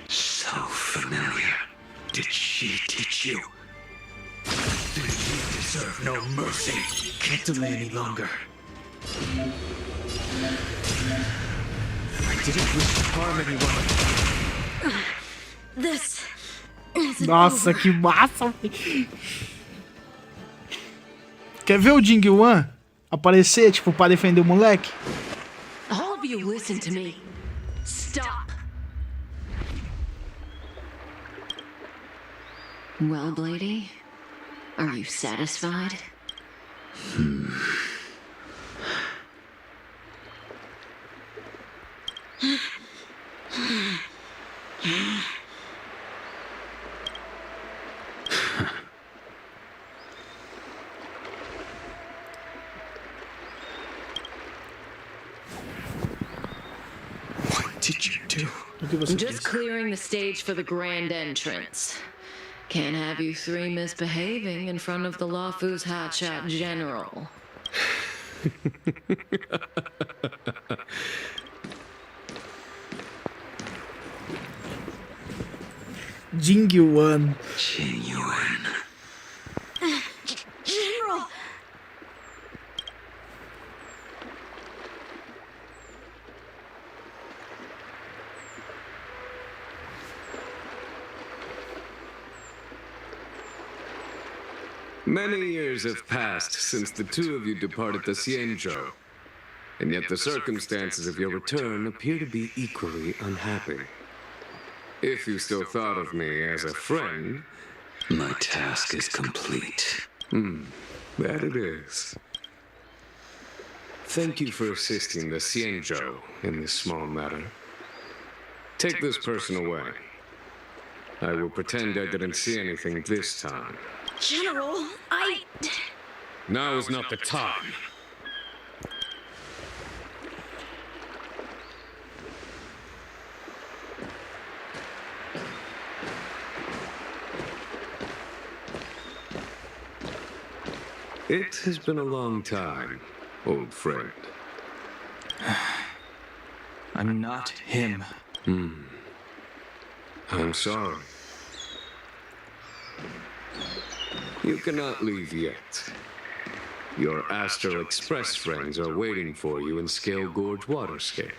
So familiar. Did she teach you? Then you deserve no mercy. Can't delay any longer. I didn't wish to harm anyone. This Nossa, que massa, véio. Quer ver o Jing Yuan aparecer, tipo, pra defender o moleque? All of you listen to me. Stop. Well, Blady, are you satisfied? did you do? Just clearing the stage for the grand entrance. Can't have you three misbehaving in front of the Lafu's hotshot general. Jingyuan. General! Many years have passed since the two of you departed the Xianzhou, and yet the circumstances of your return appear to be equally unhappy. If you still thought of me as a friend... My task is complete. That it is. Thank you for assisting the Xianzhou in this small matter. Take this person away. I will pretend I didn't see anything this time. General, Now is not the time. It has been a long time, old friend. I'm not him. I'm sorry. You cannot leave yet. Your Astral Express friends are waiting for you in Scale Gorge Waterscape.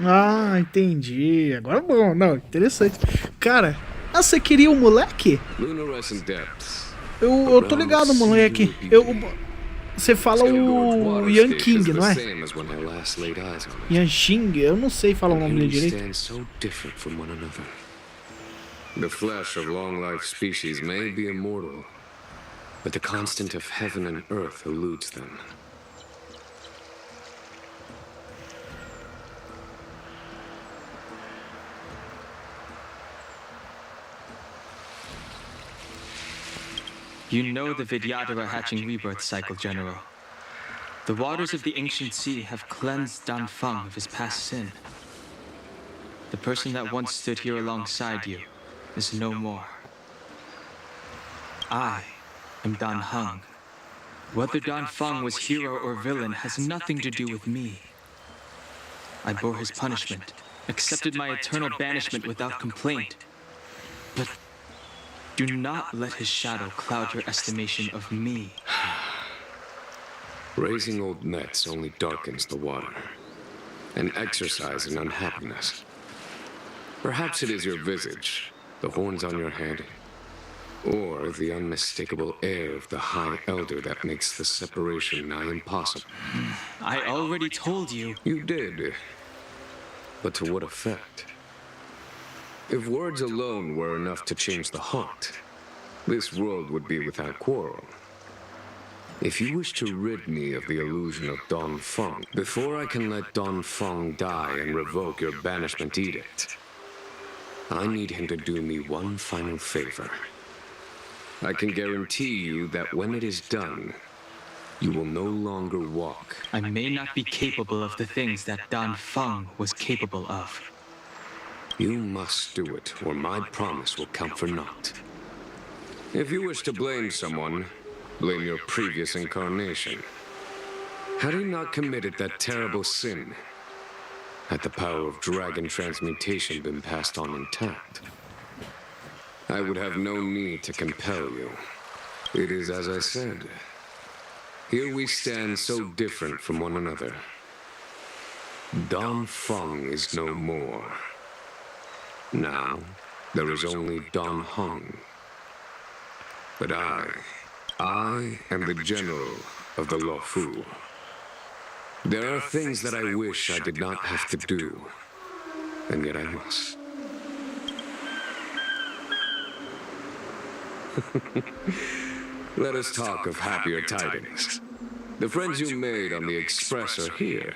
Ah, entendi. Agora bom. Não, interessante. Cara, você queria o moleque? Luminescent Depths. Eu tô ligado, moleque. Você fala o Yan King, não é? Yan Xing? Eu não sei falar o nome dele direito. The flesh of long-life species may be immortal, but the constant of heaven and earth eludes them. You know the Vidyadhara hatching rebirth cycle, General. The waters of the ancient sea have cleansed Dan Feng of his past sin. The person that once stood here alongside you is no more. I am Dan Heng. Whether Dan Feng was hero or villain has nothing to do with me. I bore his punishment, accepted my eternal banishment without complaint. But do not let his shadow cloud your estimation of me. Raising old nets only darkens the water, an exercise in unhappiness. Perhaps it is your visage, the horns on your head, or the unmistakable air of the High Elder that makes the separation nigh impossible. I already told you. You did. But to what effect? If words alone were enough to change the heart, this world would be without quarrel. If you wish to rid me of the illusion of Dan Feng, before I can let Dan Feng die and revoke your banishment edict, I need him to do me one final favor. I can guarantee you that when it is done, you will no longer walk. I may not be capable of the things that Dan Feng was capable of. You must do it, or my promise will count for naught. If you wish to blame someone, blame your previous incarnation. Had he not committed that terrible sin, had the power of dragon transmutation been passed on intact, I would have no need to compel you. It is as I said. Here we stand so different from one another. Dan Feng is no more. Now, there is only Dan Heng. But I am the general of the Luofu. There are things that I wish I did not have to do, and yet I must. Let us talk of happier tidings. The friends you made on the Express are here.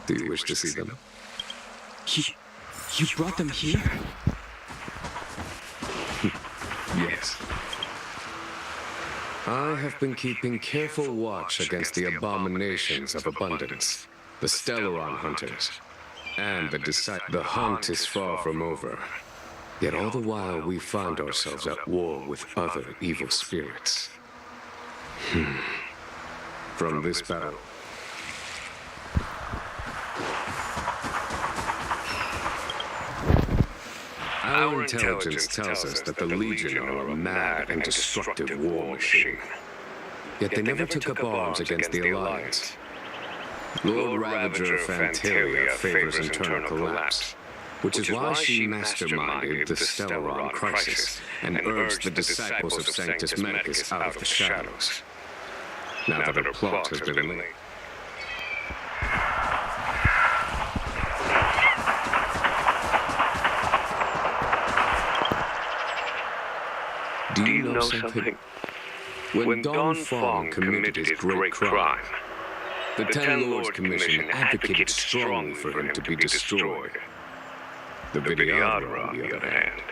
Do you wish to see them? You brought them here? Yes. I have been keeping careful watch against the abominations of abundance. the Stellaron hunters, and the disciples. The hunt is far from over. Yet all the while we find ourselves at war with other evil spirits. From this battle, our intelligence tells us that the Legion are a mad and destructive war machine. Yet they never took up arms against the Alliance. Lord Ravager Fantalia favors internal collapse, which is why she masterminded the Stellaron crisis and urged the disciples of Sanctus Medicus out of the shadows. Now that her plot has been laid. Do you know something? When Don Fong committed his great crime, the Ten Lords Commission advocated strongly for him to be destroyed. The Videodara, on the other hand,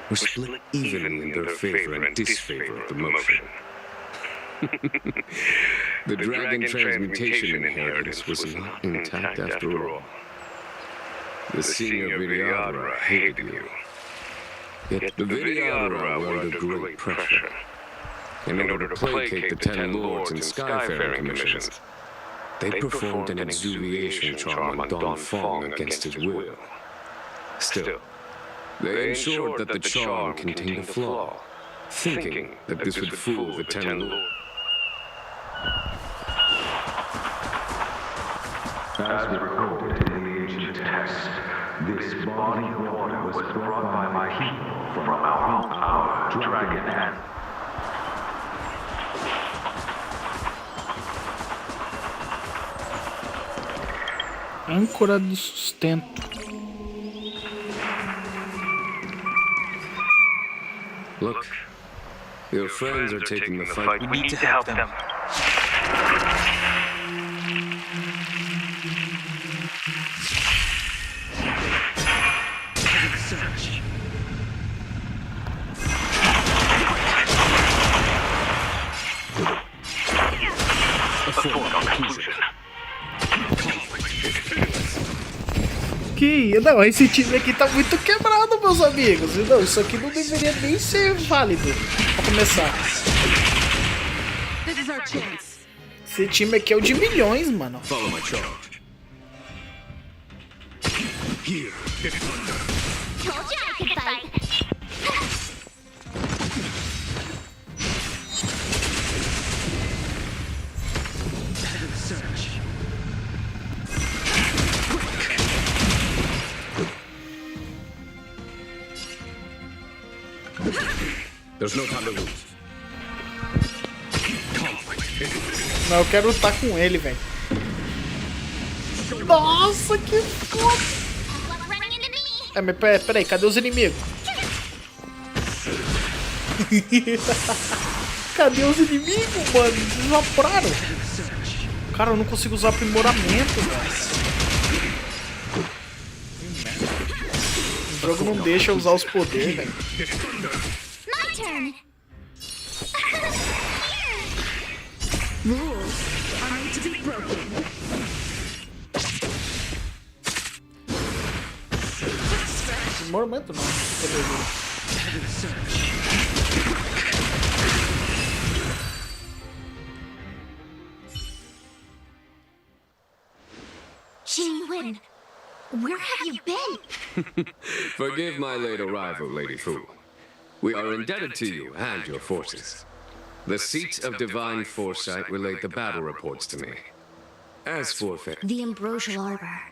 were split evenly in their favor and disfavor of the motion. The Dragon Transmutation inheritance was not intact after all. The senior Videodara hated you. Yet the Videodara were under great pressure. In order to placate the Ten Lords and Skyfaring Commissions, they performed an exuviation charm on Don Fong against his will. Still, they ensured that the charm contained a flaw, thinking that this would fool the Ten Lords. As recorded in the ancient text, this body of water was brought by my people from our dragon hand. Âncora do sustento. Look, your friends are taking the fight. We need to help them. Search. A foregone conclusion. Que não, esse time aqui tá muito quebrado, meus amigos. Não, isso aqui não deveria nem ser válido pra começar. Esse time aqui é o de milhões, mano. Follow my charge. Here. Told you I could fight. Search. There's no time to lose. Não, eu quero lutar com ele, velho. Nossa, que foda. É, mas peraí, cadê os inimigos? Cadê os inimigos, mano? Eles evaporaram. Cara, eu não consigo usar aprimoramento, velho. O jogo não deixa eu usar os poderes, velho. My turn. Rules are made to be broken. Aprimoramento não. Jin-Win, where have you been? Forgive my late arrival, Lady Fu. We are indebted to you and your forces. The seats of divine foresight relate the battle reports to me. As for the Ambrosial Arbor.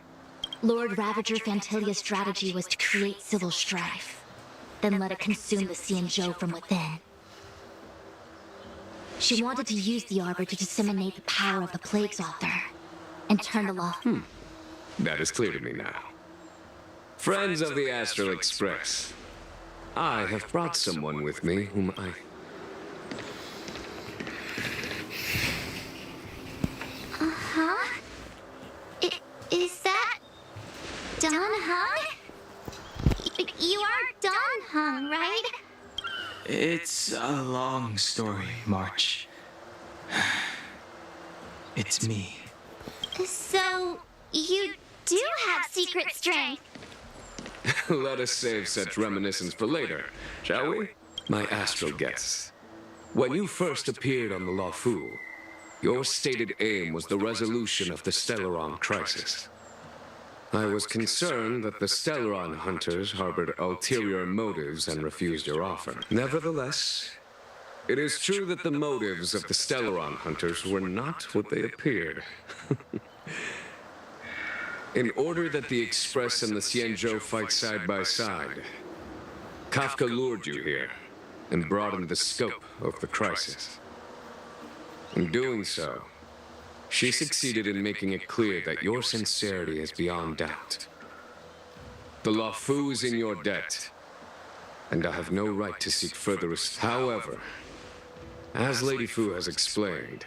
Lord Ravager Fantilia's strategy was to create civil strife, then let it consume the Xianzhou from within. She wanted to use the Arbor to disseminate the power of the Plague's author, and turn the law. That is clear to me now. Friends of the Astral Express, I have brought someone with me whom I... Uh-huh? Is that... Dan Heng? You are Dan Heng, right? It's a long story, March. It's me. So, You do have secret strength. Let us save such reminiscence for later, shall we? My astral guests. When you first appeared on the Lawfu, your stated aim was the resolution of the Stellaron crisis. I was concerned that the Stellaron hunters harbored ulterior motives and refused your offer. Nevertheless, it is true that the motives of the Stellaron hunters were not what they appeared. In order that the Express and the Xianzhou fight side by side, Kafka lured you here and broadened the scope of the crisis. In doing so, she succeeded in making it clear that your sincerity is beyond doubt. The Lawfu is in your debt, and I have no right to seek further assistance. However, as Lady Fu has explained,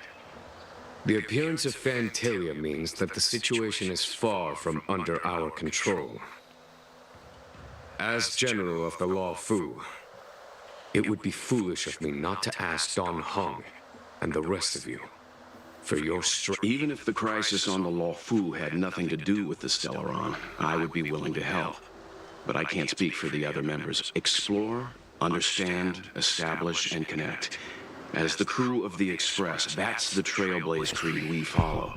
the appearance of Fantalia means that the situation is far from under our control. As General of the Lawfu, it would be foolish of me not to ask Don Hong and the rest of you for your strength. Even if the crisis on the Lawfu had nothing to do with the Stellaron, I would be willing to help. But I can't speak for the other members. Explore, understand, establish, and connect. As the crew of the Express, that's the Trailblaze creed we follow.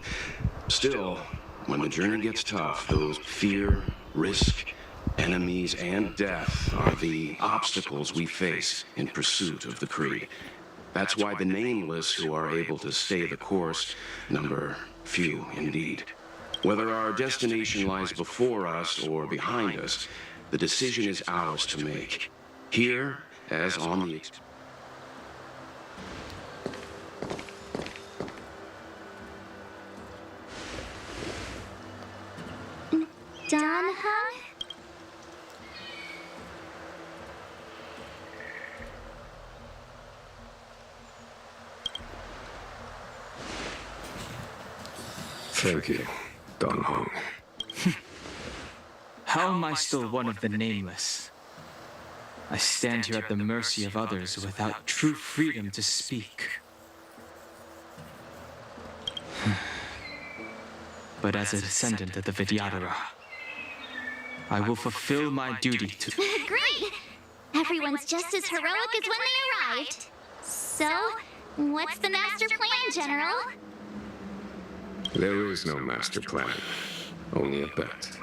Still, when the journey gets tough, those fear, risk, enemies, and death are the obstacles we face in pursuit of the creed. That's why the nameless who are able to stay the course number few indeed. Whether our destination lies before us or behind us, the decision is ours to make. Here, as on the Don Hung? Thank you, Don Hong. How am I still one of the nameless? I stand here at the mercy of others without true freedom to speak. But as a descendant of the Vidyadhara, I will fulfill my duty to... Great! Everyone's just as heroic as when they arrived. So, what's the master plan, General? There is no master plan, only a bet.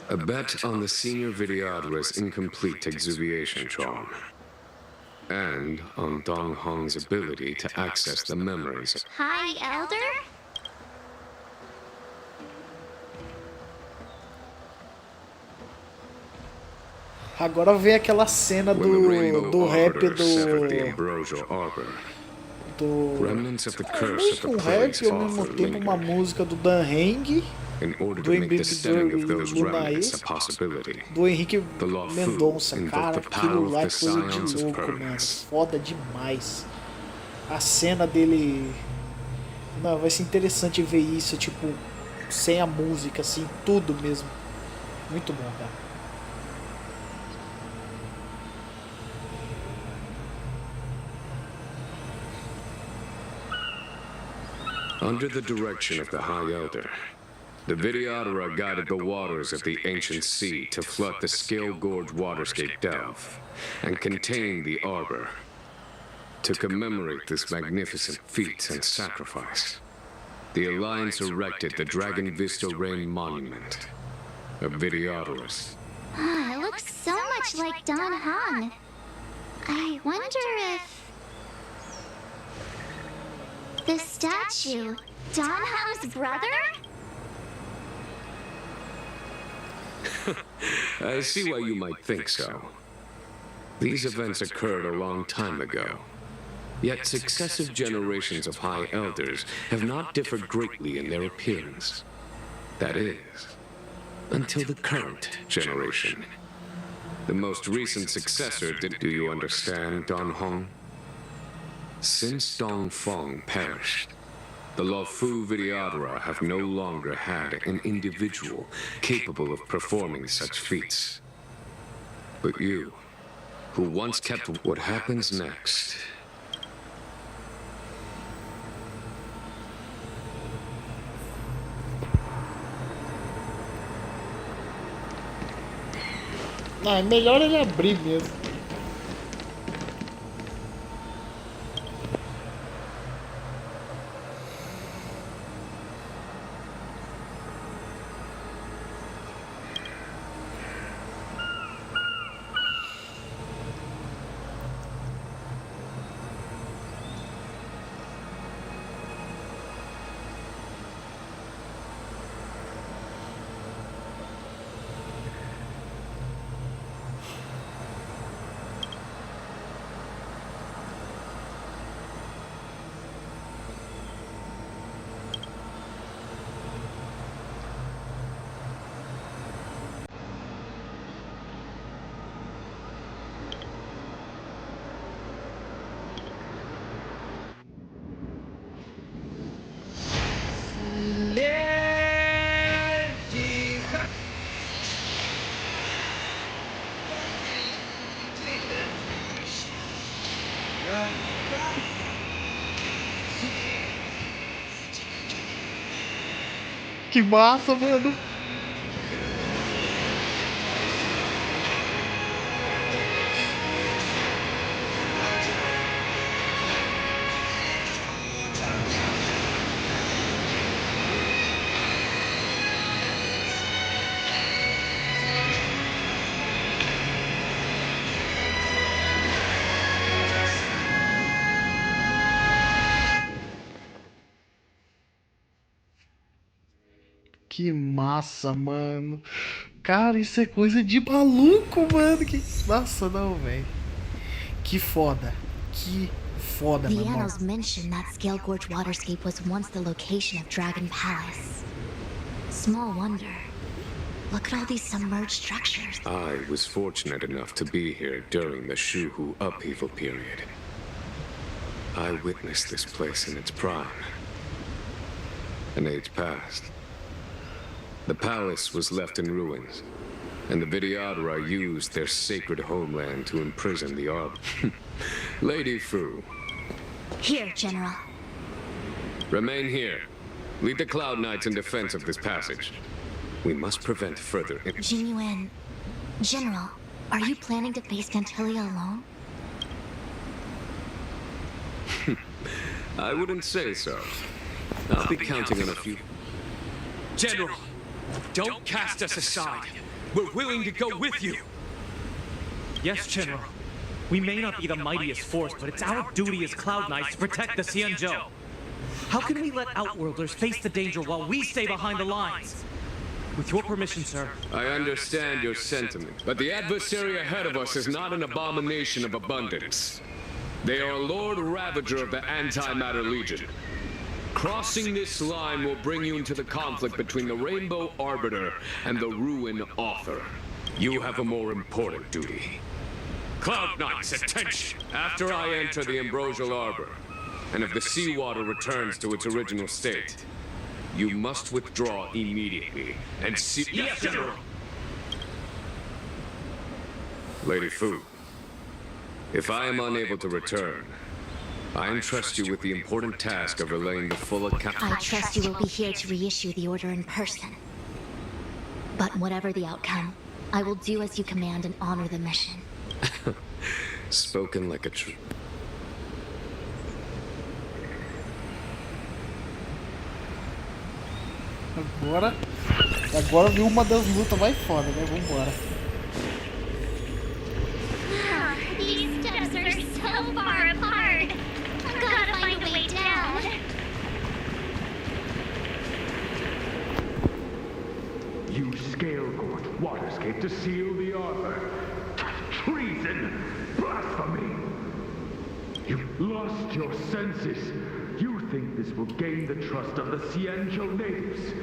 A bet on the senior Vidyadhara's incomplete exuviation charm, and on Dong Hong's ability to access the memories. High Elder? Agora vem aquela cena do rap do remnants of the curse meio of que um the rap plagues e ao mesmo offer tempo uma linger. música do Dan Heng, In order do to make the stunning of embebedor those remnants a Lunae, possibility, do Henrique the Lawfu Mendonça. invoked Cara, the power aquilo of lá é the coisa de science of louco, mano. permanence. Foda demais. A cena dele... Não, vai ser interessante ver isso, tipo, sem a música, assim, tudo mesmo. Muito bom, cara. Under the direction of the High Elder, the Vidyadhara guided the waters of the ancient sea to flood the Scale Gorge waterscape delve and contain the arbor. To commemorate this magnificent feat and sacrifice, the Alliance erected the Dragon Vista Rain Monument of Vidyadharas. It looks so much like Don Hong. I wonder if... The statue, Don Hong's brother? I see why you might think so. These events occurred a long time ago. Yet successive generations of High Elders have not differed greatly in their appearance. That is, until the current generation. The most recent successor did... Do you understand, Don Hong? Since Dong Feng perished, the Lawfu Vidyadhara have no longer had an individual capable of performing such feats. But you, who once kept... What happens next? Ah, é melhor ele abrir mesmo. Que massa, mano. Que massa, mano. Cara, isso é coisa de maluco, mano. Que... Nossa, não, velho. Que foda. Que foda, The mano. annals mention that Scale Gorge Waterscape was once the location of Dragon Palace. Small wonder. Look at all these submerged structures. I was fortunate enough to be here during the Shuhu upheaval period. I witnessed this place in its prime. An age passed. The palace was left in ruins, and the Vidyadhara used their sacred homeland to imprison the Arbor. Lady Fu. Here, General. Remain here. Lead the Cloud Knights in defense of this passage. We must prevent further... Jinyuan. General, are you planning to face Gantilia alone? I wouldn't say so. I'll be counting on a few... General! Don't cast us aside. We're willing to go with you. Yes, General. We may not be the mightiest force, but it's our duty as Cloud Knights to protect the Xianzhou. How can we let Outworlders face the danger while we stay behind the lines? With your permission, sir. I understand your sentiment, but the adversary ahead of us is not an abomination of abundance. They are a Lord Ravager of the Antimatter Legion. Crossing this line will bring you into the conflict between the Rainbow Arbiter and the Ruin Author. You have a more important duty. Cloud Knights, attention! After I enter the Ambrosial Arbor, and if the seawater returns to its original state, you must withdraw immediately and see... Yes, General! Lady Fu, if I am unable to return, I entrust you with the important task of relaying the full account. I trust you will be here to reissue the order in person. But whatever the outcome, I will do as you command and honor the mission. Spoken like a true... Agora viu uma das lutas mais foda, né? Vambora. These steps are so far apart. I've gotta find a way down. You Scale Gorge Waterscape to seal the arbor. Treason! Blasphemy! You've lost your senses. You think this will gain the trust of the Xianzhou natives.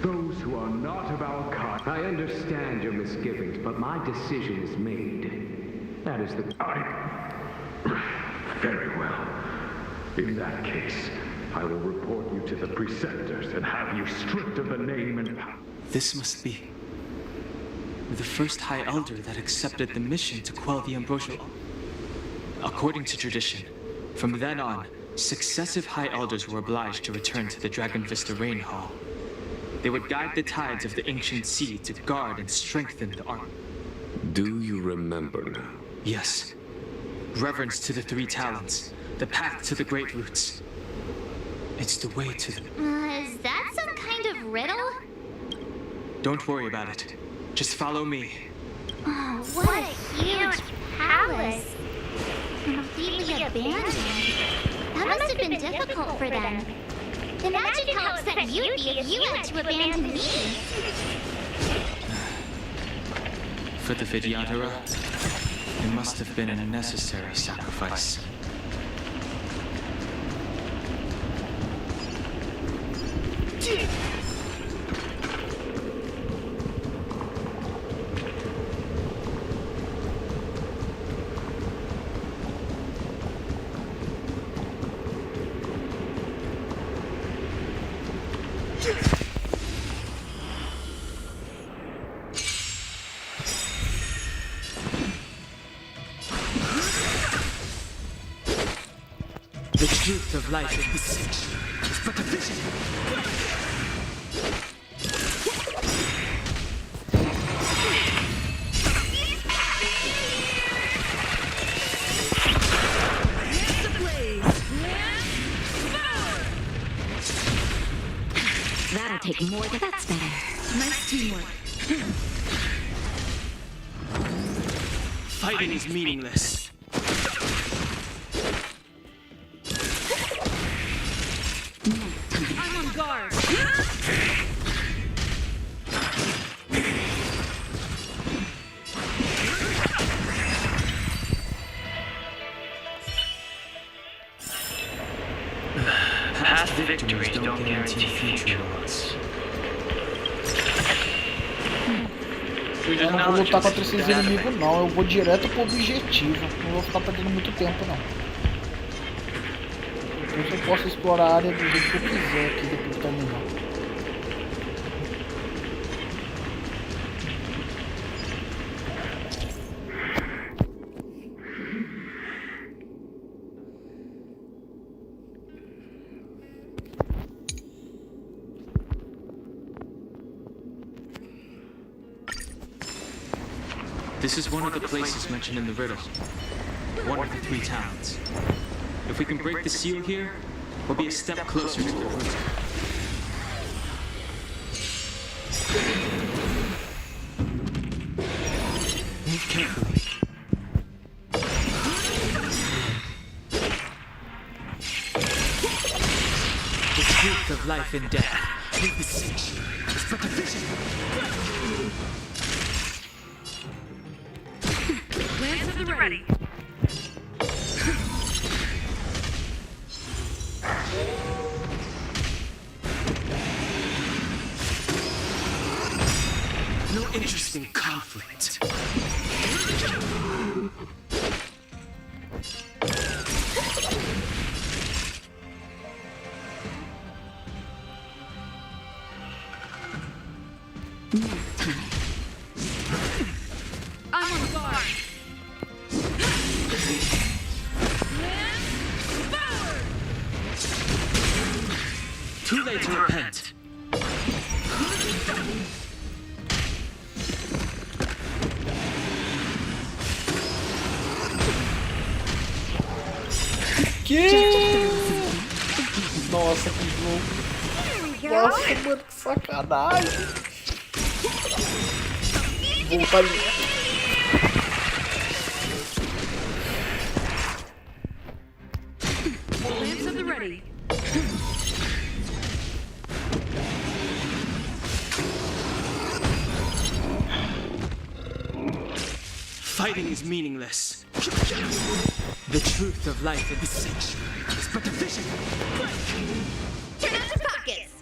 Those who are not of our kind. I understand your misgivings, but my decision is made. That is the... Very well. In that case, I will report you to the preceptors and have you stripped of the name and power. This must be the first High Elder that accepted the mission to quell the Ambrosial. According to tradition, from then on, successive High Elders were obliged to return to the Dragon Vista Rain Hall. They would guide the tides of the ancient sea to guard and strengthen the army. Do you remember now? Yes. Reverence to the three talents. The path to the great roots. It's the way to the... Is that some kind of riddle? Don't worry about it. Just follow me. Oh, what a huge palace. Completely abandoned. That must have been difficult for them. Imagine how upset you'd be if you had to abandon me. For the Vidyadhara, it must have been a necessary sacrifice. The truth of life in this is but a vision. That'll take more than that's better. Nice teamwork. Fighting is meaningless. I'm on guard. Past victories don't guarantee future ones. Eu não vou lutar contra esses inimigos não, eu vou direto pro objetivo. Não vou ficar perdendo muito tempo não. Então eu posso explorar a área do jeito que eu quiser aqui depois de terminar. This is one of the places mentioned in the riddle. One of the three towns. If we can break the seal here, we'll be a step closer to the root. Move carefully. The truth of life and death. With the siege. It's but a vision. Lance at the ready. No interest in conflict. I'm on guard. Too late to repent. Que? Nossa, que jogo. Nossa, mano, que sacanagem. Vou fazer. Lance at the ready. Fighting is meaningless. The truth of life in this sanctuary is but a vision. Turn out your pockets.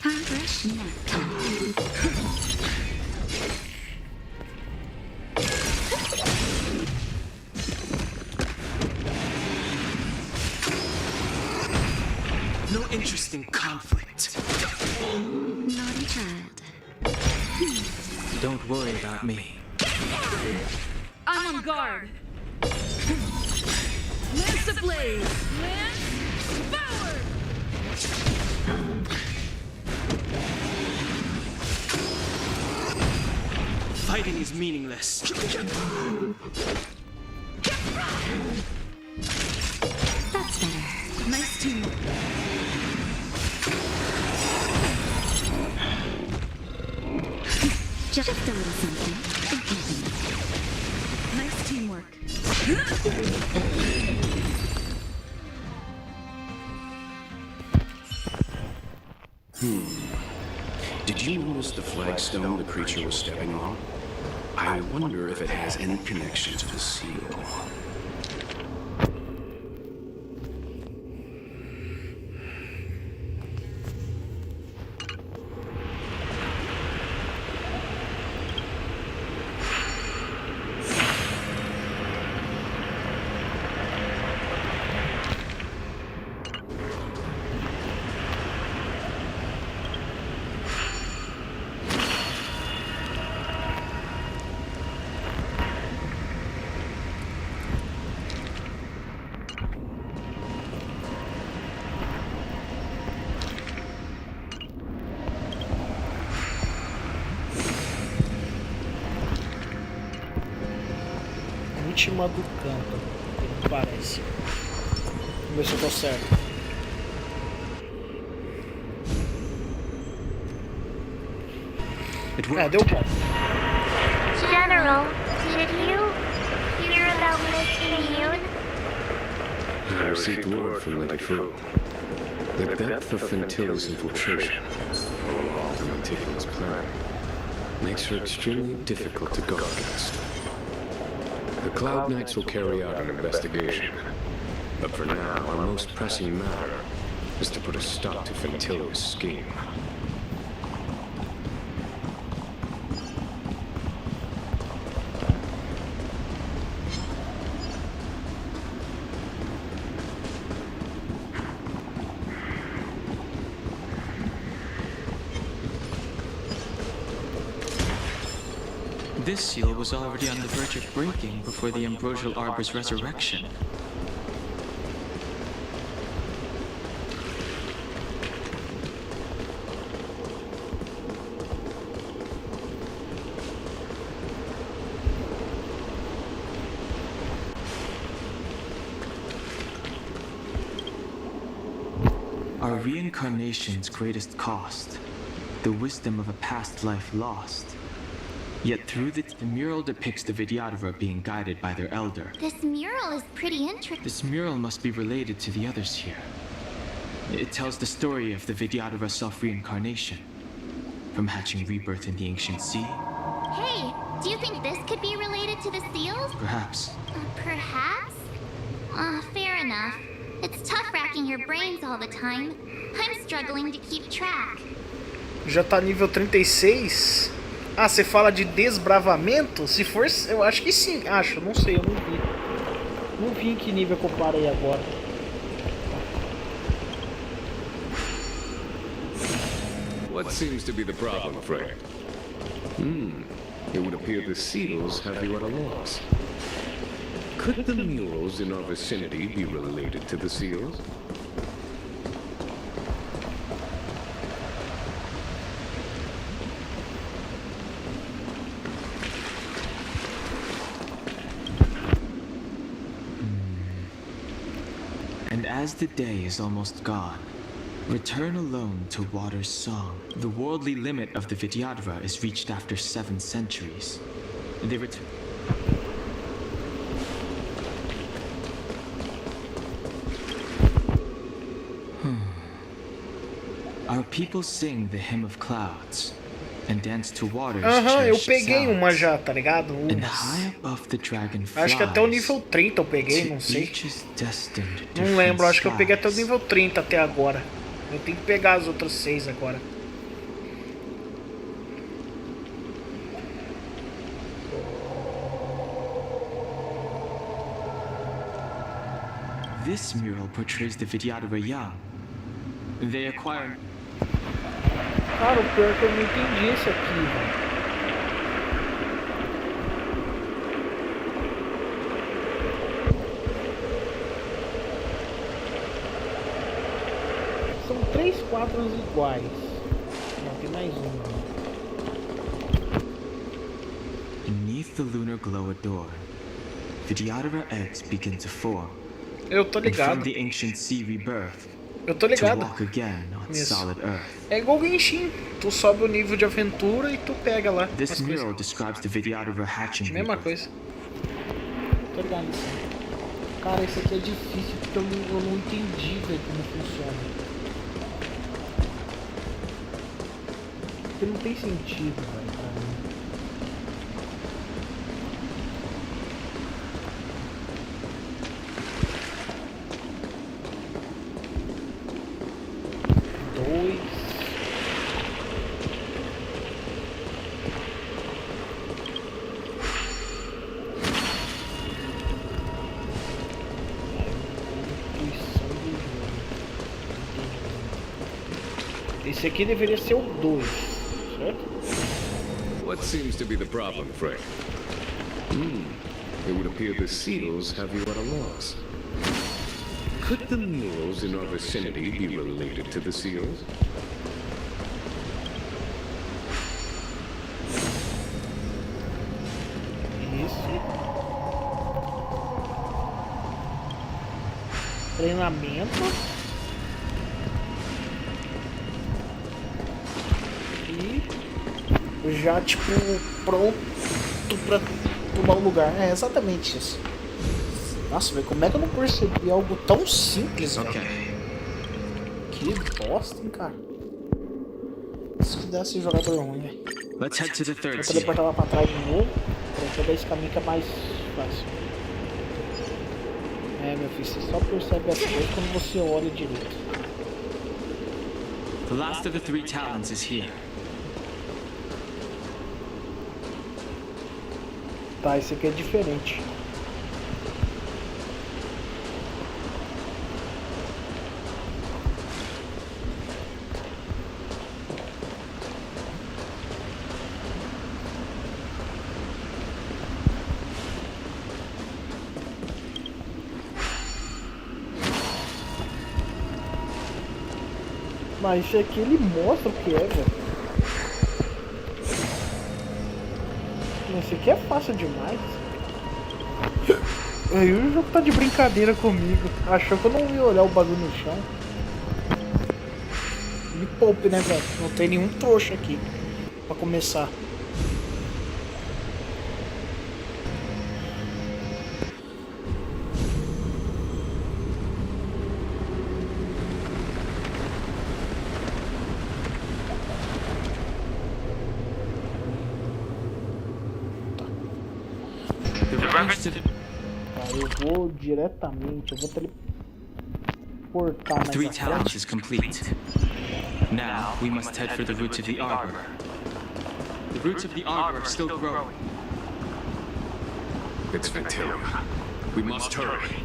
Time brush nap time. No interest in conflict. Naughty child. Don't worry about me. I'm on guard. Lance ablaze! Lance forward! Fighting is meaningless. That's better. Nice teamwork. Just a little something. Nice teamwork. Did you notice the flagstone the creature was stepping on? I wonder if it has any connection to the seal. Última do campo, parece. Vamos ver se eu tô certo. Deu bom. General, did you hear about Miss Immune? I received word from Lady Fu. The depth of Fentilla's infiltration, all the meticulous plan, makes her extremely difficult to guard against. The Cloud Knights will carry out an investigation, but for now, our most pressing matter is to put a stop to Fentilla's scheme. This seal was already on the verge of breaking before the Ambrosial Arbor's resurrection. Our reincarnation's greatest cost, the wisdom of a past life lost. Yet through the mural depicts the Vidyadhara being guided by their elder. This mural is pretty interesting. This mural must be related to the others here. It tells the story of the Vidyadhara self-reincarnation, from hatching rebirth in the ancient sea. Hey, do you think this could be related to the seals? Perhaps. Perhaps? Fair enough. It's tough racking your brains all the time. I'm struggling to keep track. Já tá nível 36. Ah, você fala de desbravamento? Se for, eu acho que sim. Acho, não sei, eu não vi. Não vi em que nível eu comparei agora. What seems to be the problem, Frey? It would appear the seals have you at a loss. Could the murals in our vicinity be related to the seals? And as the day is almost gone, return alone to Water's song. The worldly limit of the Vidyadhara is reached after 7 centuries. They return. Our people sing the hymn of clouds and dance to Water's eu peguei uma já, tá ligado? And high above the dragon flies, acho que até o nível 30 eu peguei, não sei. Não lembro, acho que eu peguei até o nível 30 até agora. Eu tenho que pegar as outras 6 agora. This mural portrays the Vidyadhara young. They acquire. Cara, o pior é que eu não entendi isso aqui, velho. outros iguais. Não, tem mais um. Beneath the lunar glow adorned, Vidyadhara eggs begin to form. Eu tô ligado. And from the ancient sea rebirth, eu tô ligado. To walk again on solid earth. É igual Genshin. Tu sobe o nível de aventura e tu pega lá. This mural describes the Vidyadhara hatching. Mesma coisa. Tô ligado nisso. Cara, isso aqui é difícil porque eu não entendi, velho, como funciona. Porque não tem sentido, velho, pra mim. Esse aqui deveria ser o 2, certo? What seems to be the problem, Frey? It would appear the seals have you at a loss. Could the murals in our vicinity be related to the seals? Isso. Treinamento. Já tipo pronto pra tomar um lugar. É exatamente isso. Nossa, velho, como é que eu não percebi algo tão simples, velho? Que bosta, hein, cara. Se desse jogador ruim, velho. Vou teleportar lá pra trás de novo pra pegar esse caminho que é mais fácil. É, meu filho, você só percebe as coisas quando você olha direito. The last of the three talents is here. Tá, esse aqui é diferente. Mas esse aqui ele mostra o que é, velho. Esse aqui é fácil demais. Aí o jogo tá de brincadeira comigo. Achou que eu não ia olhar o bagulho no chão. Me poupe, né, velho? Não tem nenhum trouxa aqui pra começar. Eu vou diretamente, eu vou teleportar mais Three talents is complete. Now we must head for the roots of the arbor. The roots of the arbor are still growing. It's Ventilla. We must hurry.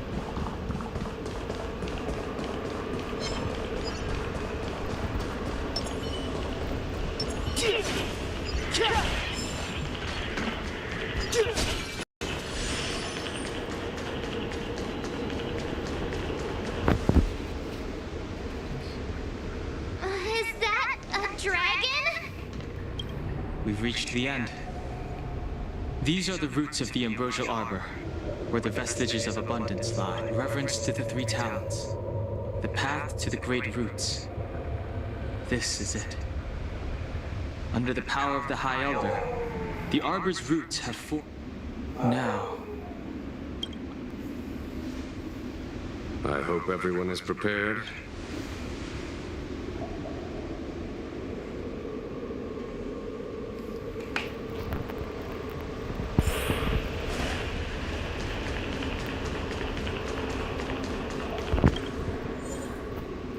We've reached the end. These are the roots of the ambrosial arbor, where the vestiges of abundance lie. Reverence to the three talents. The path to the great roots. This is it. Under the power of the High Elder, the arbor's roots have formed. Now. I hope everyone is prepared.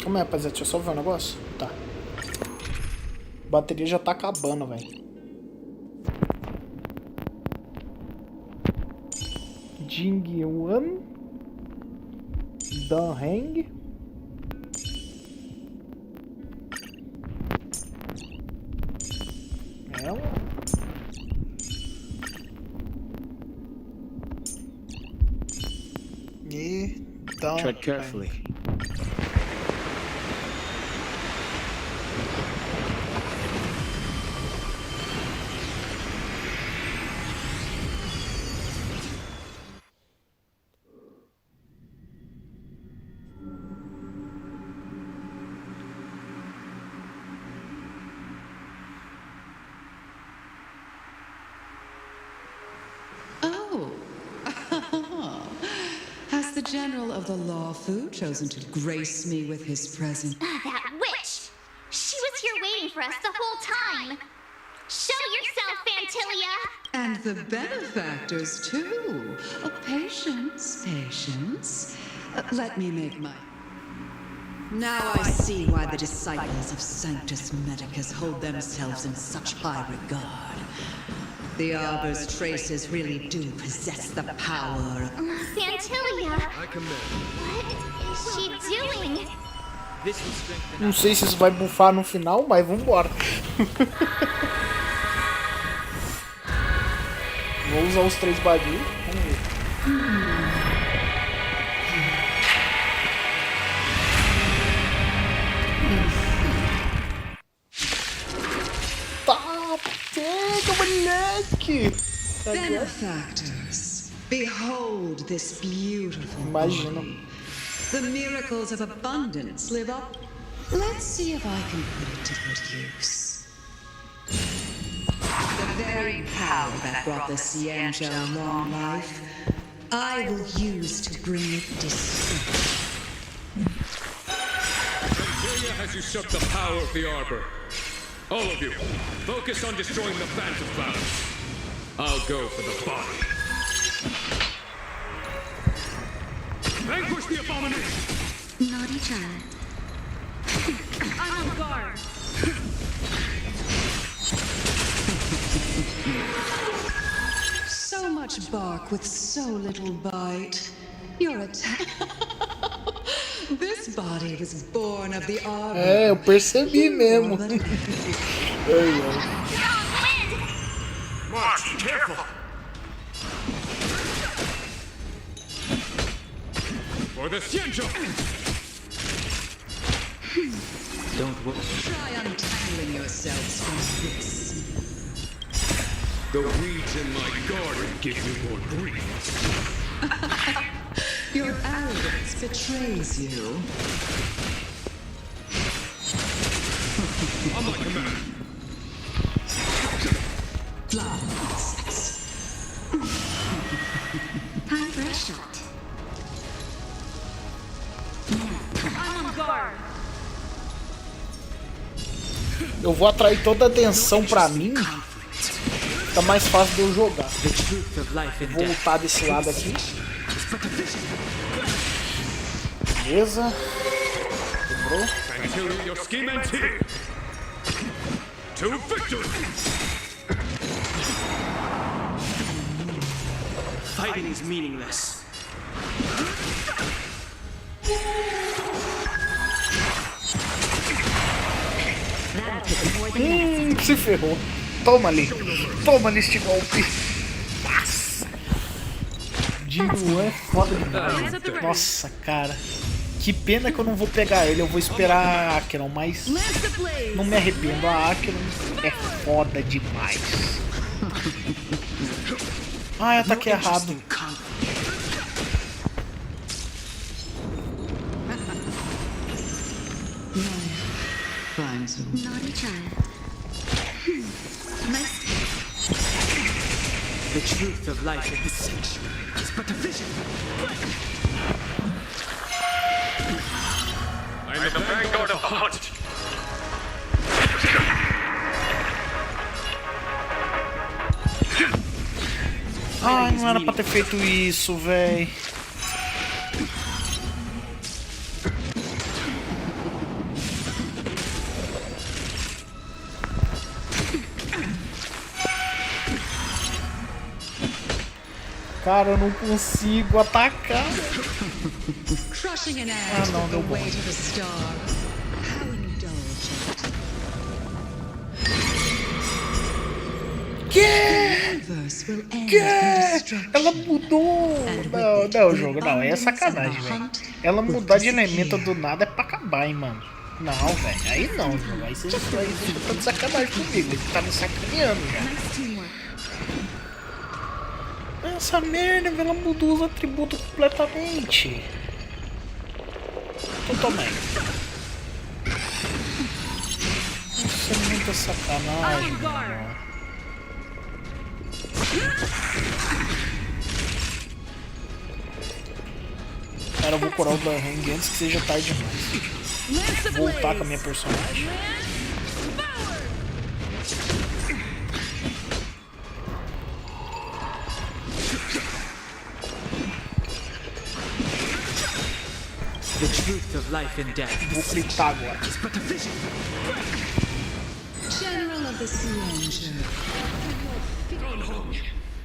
Como é, rapaziada? Deixa eu só ver um negócio. Tá. A bateria já tá acabando, velho. Jing Wan. Dan Heng. E Dan. Tread carefully. the general of the lawful chosen to grace me with his presence? That witch! She was here waiting for us the whole time! Show yourself, Fantilia! And the benefactors, too. Oh, patience, patience. Let me make my... Now I see why the disciples of Sanctus Medicus hold themselves in such high regard. The Arbor's traces really do possess the power. Fantilia! I command. What is she doing? Não sei se isso vai bufar no final, mas vambora. Vou usar os 3 bagulhos. Vamos ver. Tá, pega, moleque! Benefactors, behold this beautiful Imagina. body. The miracles of abundance live up. Let's see if I can put it to good use. The very power that brought the Tmj long life, I will use to bring it destruction. Fantilia has usurped the power of the Arbor. All of you, focus on destroying the Phantom Clouds. I'll go for the body. Vanquish the abomination! Naughty child. I'm on guard. So much bark with so little bite. Your attack. This body was born of the Arbor. É, eu percebi mesmo. March, careful! For the Tmj! Don't worry. Try untangling yourselves from this. The weeds in my garden give me more grief. Your arrogance betrays you. On my command. Blood insects. Time for a shot. I'm on guard. Eu vou atrair toda a atenção pra mim. Fica mais fácil de eu jogar. Vou lutar desse lado aqui. Beleza. Quebrou. Fantilia, your scheme ends here. To victory! Fighting is meaningless. Se ferrou. Toma ali. Toma ali este golpe. Nossa. Jingu é foda demais. Nossa, cara. Que pena que eu não vou pegar ele. Eu vou esperar a Acheron, mas não me arrependo. A Acheron é foda demais. Ai, ataquei errado. Naughty child. The truth of life in this sanctuary is but a vision. I am the vanguard of the hunt. Ai, não era pra ter feito isso, véi. Cara, eu não consigo atacar. Ah, não, deu bom. Que? Ela mudou. Não, jogo, não, é sacanagem, velho. Ela mudar de elemento do nada é pra acabar, hein, mano. Não, velho, aí não, jogo. Aí você tá de sacanagem comigo, você tá me sacaneando já. Essa merda, velho, ela mudou os atributos completamente. Então toma aí. Isso é muita sacanagem, mano. Cara, eu vou curar o Blanhang antes que seja tarde demais. Voltar com a minha personagem. The truth of life and death. Vou clicar agora. General of the Tmj.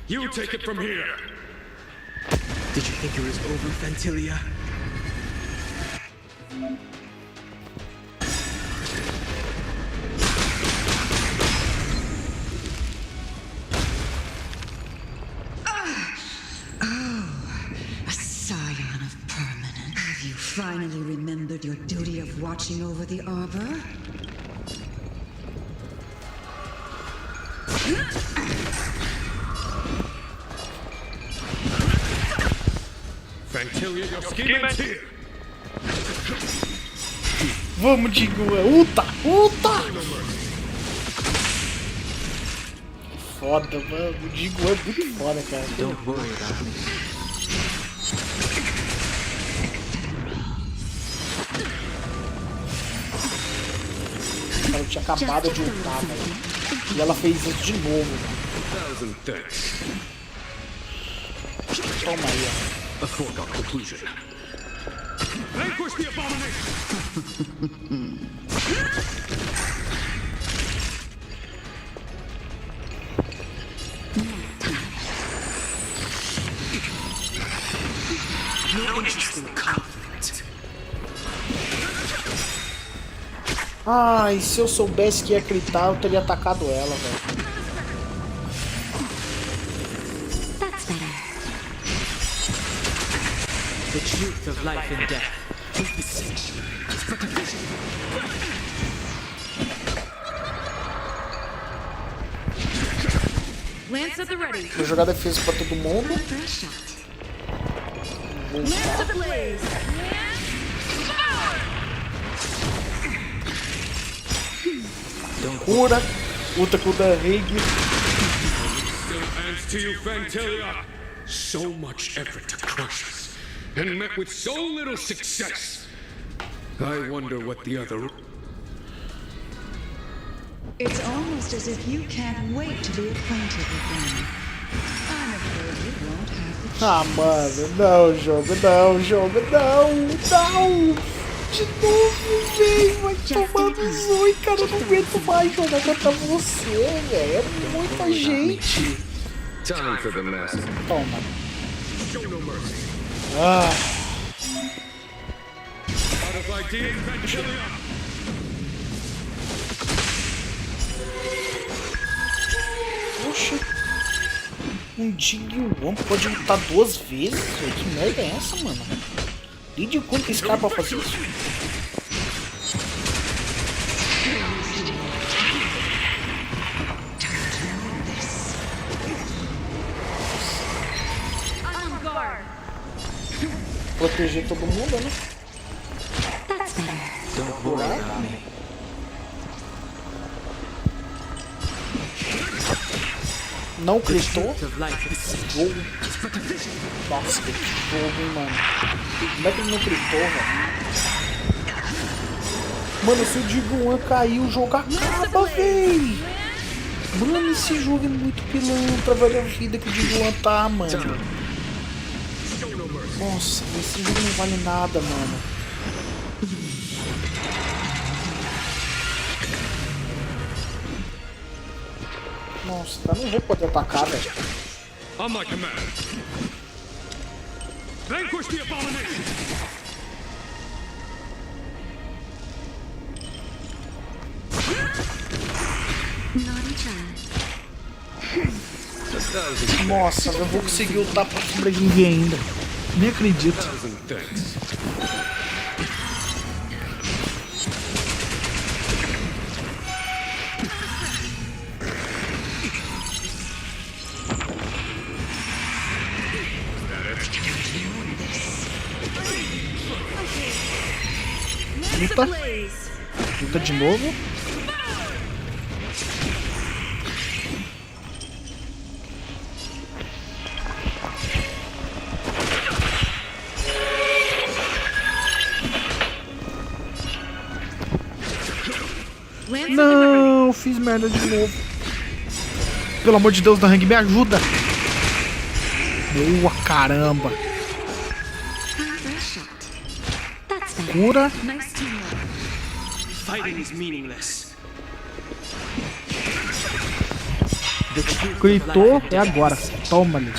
You take it from here. Did you think it was over, Fantilia? A scion of permanence. Have you finally remembered your duty of watching over the arbor? Fantilia, your scheme ends here. Vamos, Digo. Uta! Uta! Foda, mano. O Digo é muito foda, cara. Don't worry about me. Cara, eu tinha acabado de ultar, velho. E ela fez isso de novo, mano. Toma aí, ó. A foregone conclusion. Vanquish the abomination! No interest in conflict. Ai, se eu soubesse que ia gritar, eu teria atacado ela, velho. That's better. The truth of life and death. Lance at the ready. Vou jogar defesa pra todo mundo. Lance at the blaze. Cura. Luta com o Blanhang. Still hands to you, Fantilia. So much effort to crush us, and met with so little success. I wonder what the other... It's almost as if you can't wait to be acquainted with them. I'm afraid you won't have the Ah, mano, não, jogo, não, jogo, não, não! De novo, velho, vai tomar no zóio, cara, eu não aguento mais jogar contra você, velho, é muita gente. Time for the mess. Toma. Show no mercy. Ah. Out of ideas, Fantilia. Poxa. Um Digimon pode lutar 2 vezes, velho, que merda é essa, mano? E de quanto esse cara pode fazer isso? Proteger todo mundo, né? That's better. Don't worry about me. Não clitou? Jogo. Nossa, que jogo, hein, mano. Como é que ele não clitou, velho? Mano, se o Digimon cair, o jogo acaba, véi. Mano, esse jogo é muito pilantra, velho. A vida que o Digimon tá, mano. Nossa, esse jogo não vale nada, mano. Nossa, eu não vou poder atacar, velho. On my command. Vanquish the abomination. Naughty child. Nossa, eu vou conseguir lutar pra sobreviver ainda. Nem acredito. Luta. Luta de novo. fiz merda de novo. Pelo amor de Deus, da Hang, me ajuda. Boa, caramba. Cura. Gritou, é agora. Toma ali.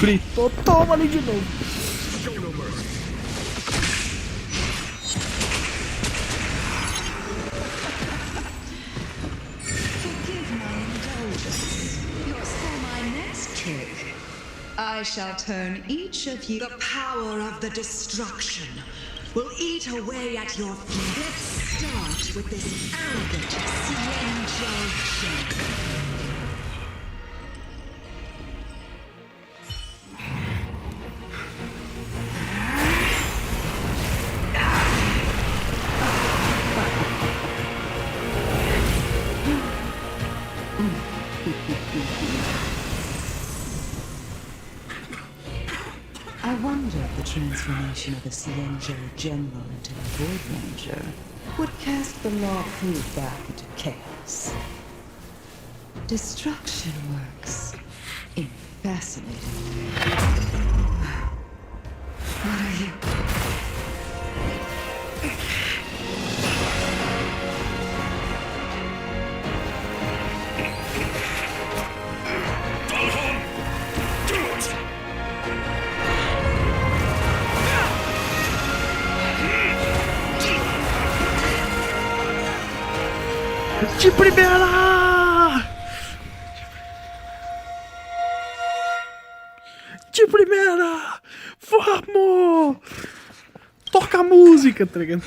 Gritou, toma ali de novo. I shall turn each of you. The power of the destruction will eat away at your feet. Let's start with this arrogant Xianzhou. I wonder if the transformation of a Xianzhou general into a Void Ranger would cast the law food back into chaos. Destruction works in fascinating ways. What are you? De primeira! De primeira! Vamos! Toca a música, tá ligado?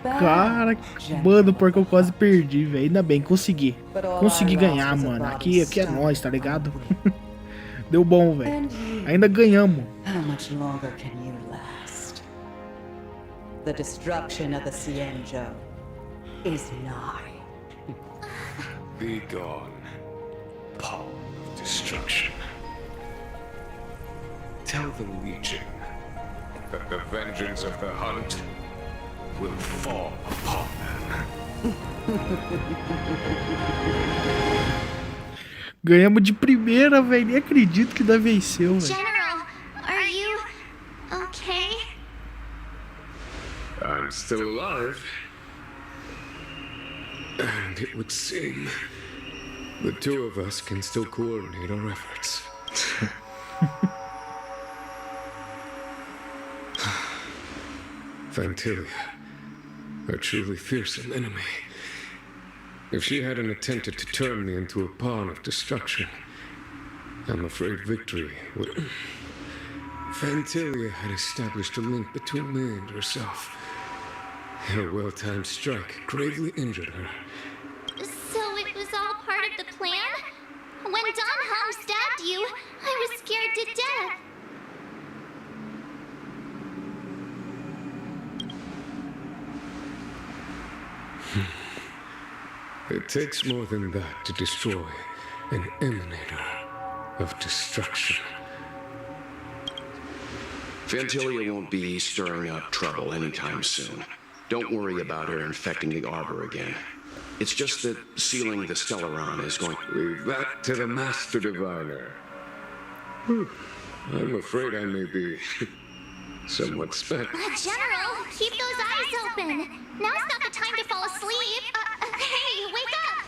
Cara, mano, porque eu quase perdi, velho. Ainda bem, consegui. Consegui ganhar, mano. Aqui é nóis, tá ligado? Deu bom, velho. Ainda ganhamos. How much longer can you last? The destruction of the Xianzhou is nigh. Be gone, paw of destruction. Tell the Legion that the vengeance of the hunt will fall upon them. Ganhamos de primeira, velho. Nem acredito que ainda venceu, velho. General, are you okay? I'm still alive. And it would seem the two of us can still coordinate our efforts. Fantilia, a truly fearsome enemy. If she hadn't attempted to turn me into a pawn of destruction, I'm afraid victory would... Fantilia had established a link between me and herself. Her well-timed strike gravely injured her. So it was all part of the plan? When Don Hum stabbed you, I was scared to death. It takes more than that to destroy an emanator of destruction. Fantilia won't be stirring up trouble anytime soon. Don't worry about her infecting the Arbor again. It's just that sealing the Stellaron is going... Leave that to the Master Diviner. I'm afraid I may be somewhat spent. General, keep those eyes open. Now's not the time to fall asleep. Hey, wake up!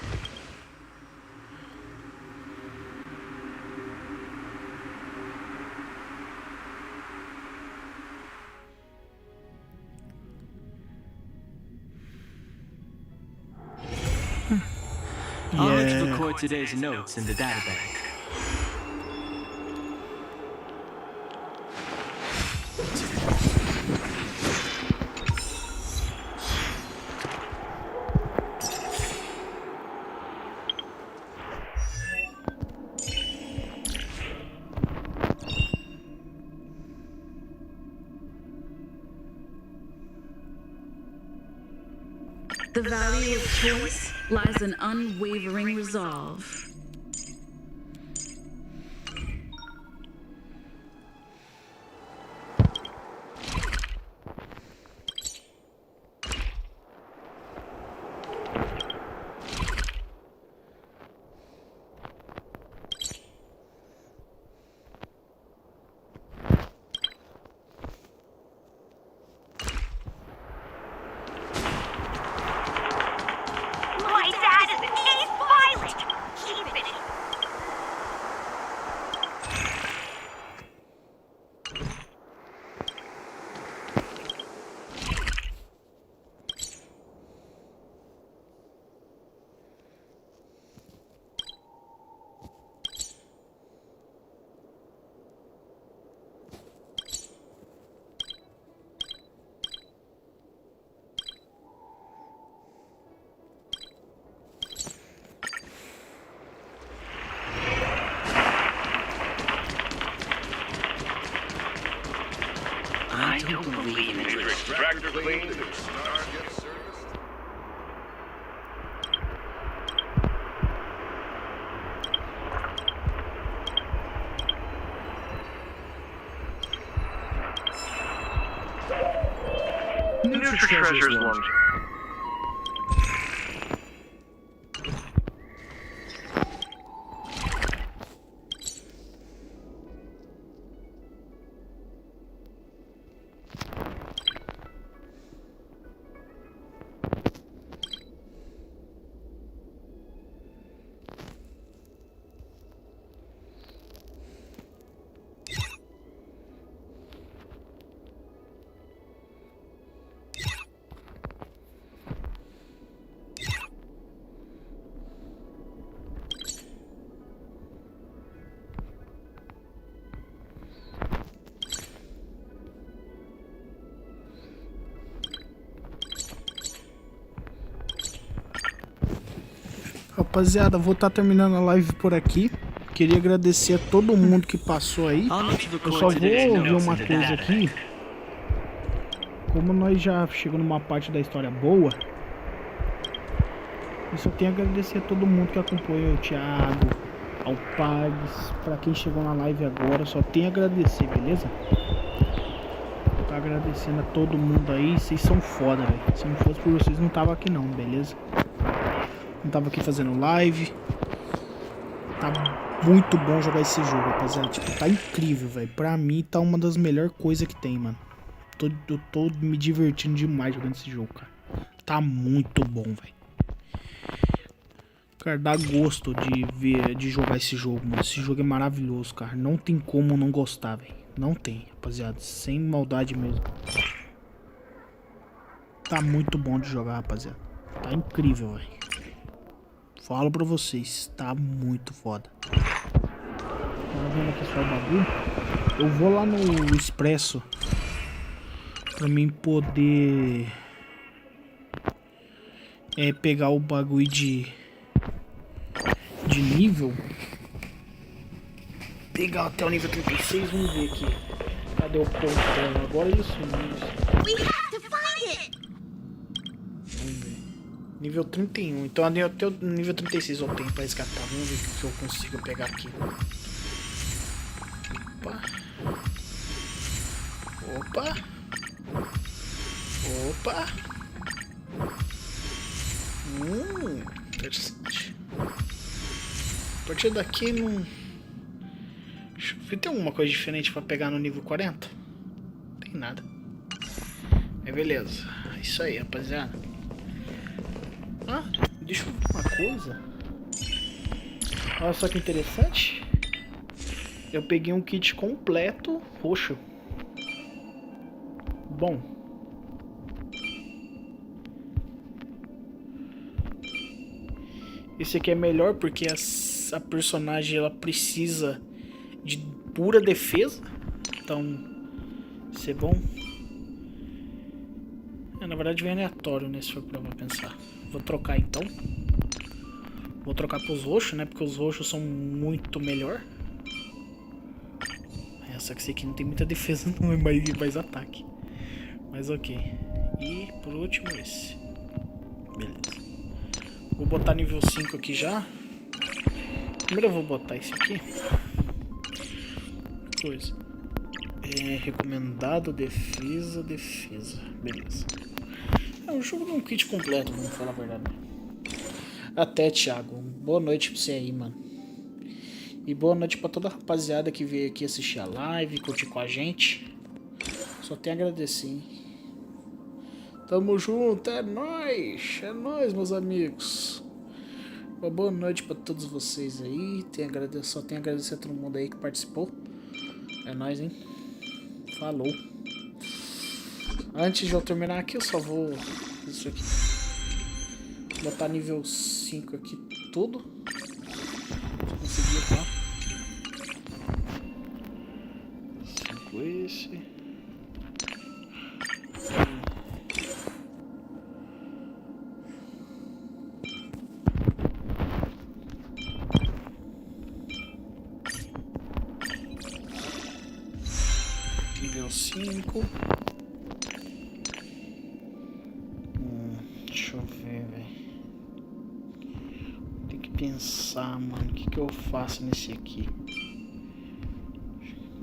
I'll record today's notes in the databank. The value of choice lies in unwavering resolve. neutral treasures one. Rapaziada, vou estar terminando a live por aqui. Queria agradecer a todo mundo que passou aí. Eu só vou ver uma coisa aqui. Como nós já chegamos numa parte da história boa, eu só tenho a agradecer a todo mundo que acompanhou, o Thiago, ao Pags, pra quem chegou na live agora, só tenho a agradecer, beleza? Tô agradecendo a todo mundo aí, vocês são foda, velho. Se não fosse por vocês, não tava aqui não, beleza? Não tava aqui fazendo live. Tá muito bom jogar esse jogo, rapaziada. Tipo, tá incrível, velho. Pra mim, tá uma das melhores coisas que tem, mano. Eu tô me divertindo demais jogando esse jogo, cara. Tá muito bom, velho. Cara, dá gosto de jogar esse jogo, mano. Esse jogo é maravilhoso, cara. Não tem como não gostar, velho. Não tem, rapaziada. Sem maldade mesmo. Tá muito bom de jogar, rapaziada. Tá incrível, velho. Falo pra vocês, tá muito foda. Tá vendo aqui só o bagulho? Eu vou lá no Expresso pra mim poder pegar o bagulho de nível. Pegar até o nível 36, vamos ver aqui. Cadê o ponto? Agora isso. Vamos ver. Nível 31, então até o nível 36 eu tenho pra resgatar. Vamos ver o que eu consigo pegar aqui. Opa. Opa. Opa. Interessante. A partir daqui não... Deixa eu ver, tem alguma coisa diferente pra pegar no nível 40? Não tem nada. Mas beleza. É isso aí, rapaziada. Ah, deixa eu ver uma coisa. Olha só que interessante. Eu peguei um kit completo roxo. Bom. Esse aqui é melhor porque a personagem ela precisa de pura defesa. Então, isso é bom. Na verdade vem aleatório, né, se for pra pensar. Vou trocar então. Vou trocar pros roxos, né? Porque os roxos são muito melhor. Só que esse aqui não tem muita defesa, não é mais ataque. Mas ok. E por último esse. Beleza. Vou botar nível 5 aqui já. Primeiro eu vou botar esse aqui. Coisa. Recomendado defesa. Beleza. O jogo não é um kit completo, vamos falar a verdade. Até, Thiago. Boa noite pra você aí, mano. E boa noite pra toda a rapaziada que veio aqui assistir a live, curtir com a gente. Só tenho a agradecer, hein? Tamo junto, é nóis, meus amigos. Uma boa noite pra todos vocês aí. Só tenho a agradecer a todo mundo aí que participou. É nóis, hein? Falou. Antes de eu terminar aqui, eu só vou... Isso aqui. Botar nível 5 aqui tudo. Se conseguir, tá? 5 esse. Nível 5. Deixa eu ver, velho. Tem que pensar, mano. O que eu faço nesse aqui?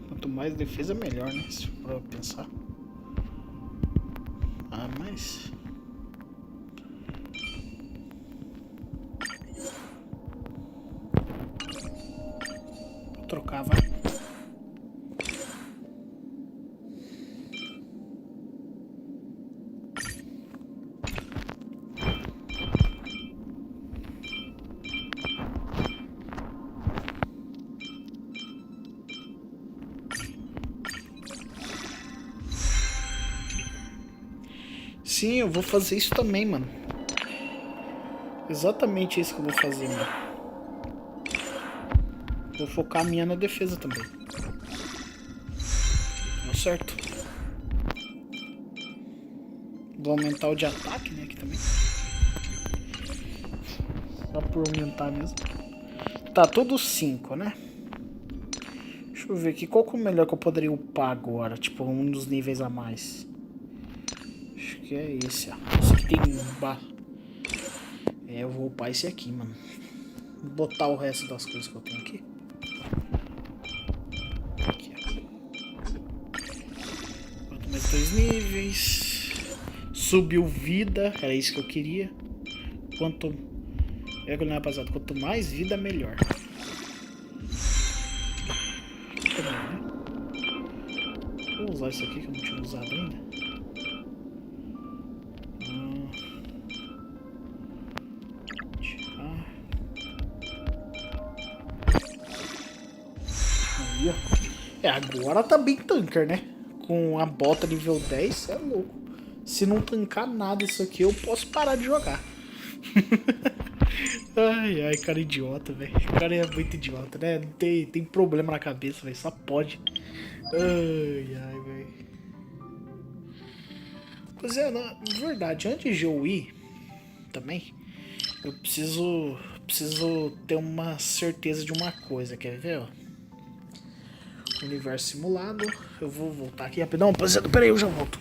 Quanto mais defesa, melhor, né? Se for pra pensar. Ah, mas mais. Vou trocar, vai. Sim, eu vou fazer isso também, mano. Exatamente isso que eu vou fazer, mano. Vou focar a minha na defesa também. Deu certo. Vou aumentar o de ataque, né, aqui também. Só por aumentar mesmo. Tá, todos 5, né? Deixa eu ver aqui, qual que é o melhor que eu poderia upar agora? Tipo, um dos níveis a mais. Acho que é esse, ó. Esse aqui tem eu vou upar esse aqui, mano. Vou botar o resto das coisas que eu tenho aqui. Aqui, ó. Bota mais 2 níveis. Subiu vida, era isso que eu queria. Quanto mais vida, melhor. Vou usar isso aqui que eu não tinha usado ainda. Agora tá bem tanker, né? Com a bota nível 10, cê é louco. Se não tancar nada isso aqui, eu posso parar de jogar. Ai, cara idiota, velho. O cara é muito idiota, né? Não tem problema na cabeça, velho. Só pode. Ai, velho. Pois é, na verdade, antes de eu ir também, eu preciso ter uma certeza de uma coisa, quer ver, ó? Universo simulado. Eu vou voltar aqui rapidão. Rapaziada, pera aí, eu já volto.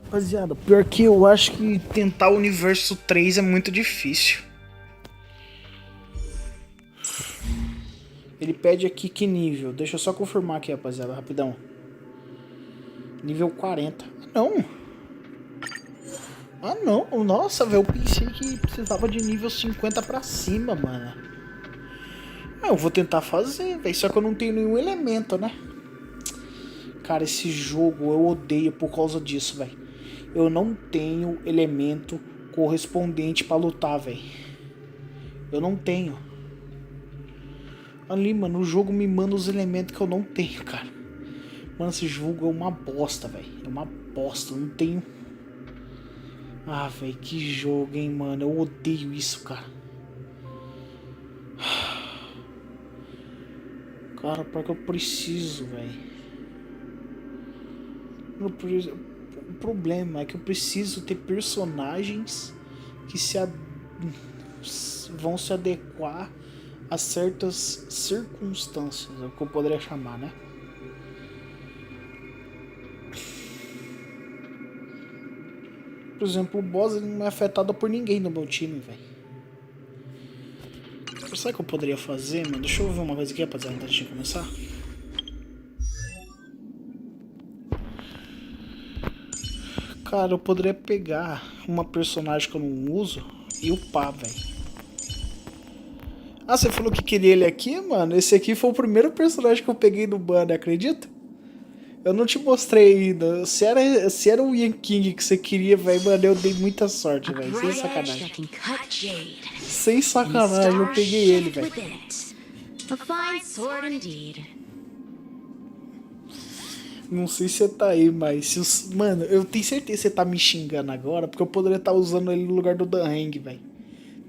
Rapaziada, pior que eu acho que tentar o universo 3 é muito difícil. Ele pede aqui que nível. Deixa eu só confirmar aqui, rapaziada, rapidão. Nível 40. Ah, não. Nossa, velho, eu pensei que precisava de nível 50 pra cima, mano. Eu vou tentar fazer, velho. Só que eu não tenho nenhum elemento, né? Cara, esse jogo eu odeio por causa disso, velho. Eu não tenho elemento correspondente pra lutar, velho. Eu não tenho. Ali, mano, o jogo me manda os elementos que eu não tenho, cara. Mano, esse jogo é uma bosta, velho. É uma bosta, eu não tenho... Ah, velho, que jogo, hein, mano. Eu odeio isso, cara. Cara, porque eu preciso, velho. O problema é que eu preciso ter personagens que vão se adequar a certas circunstâncias, é o que eu poderia chamar, né? Por exemplo, o boss ele não é afetado por ninguém no meu time, velho. Sabe o que eu poderia fazer, mano? Deixa eu ver uma coisa aqui, rapaziada, antes de começar. Cara, eu poderia pegar uma personagem que eu não uso e upar, velho. Ah, você falou que queria ele aqui, mano? Esse aqui foi o primeiro personagem que eu peguei no banner, acredita? Eu não te mostrei ainda. Se era o Yan King que você queria, velho, mano, eu dei muita sorte, velho. Sem sacanagem. Sem sacanagem, eu peguei ele, velho. A fine sword indeed. Não sei se você tá aí, mas se os... Mano, eu tenho certeza que você tá me xingando agora, porque eu poderia estar usando ele no lugar do Dan Heng, velho.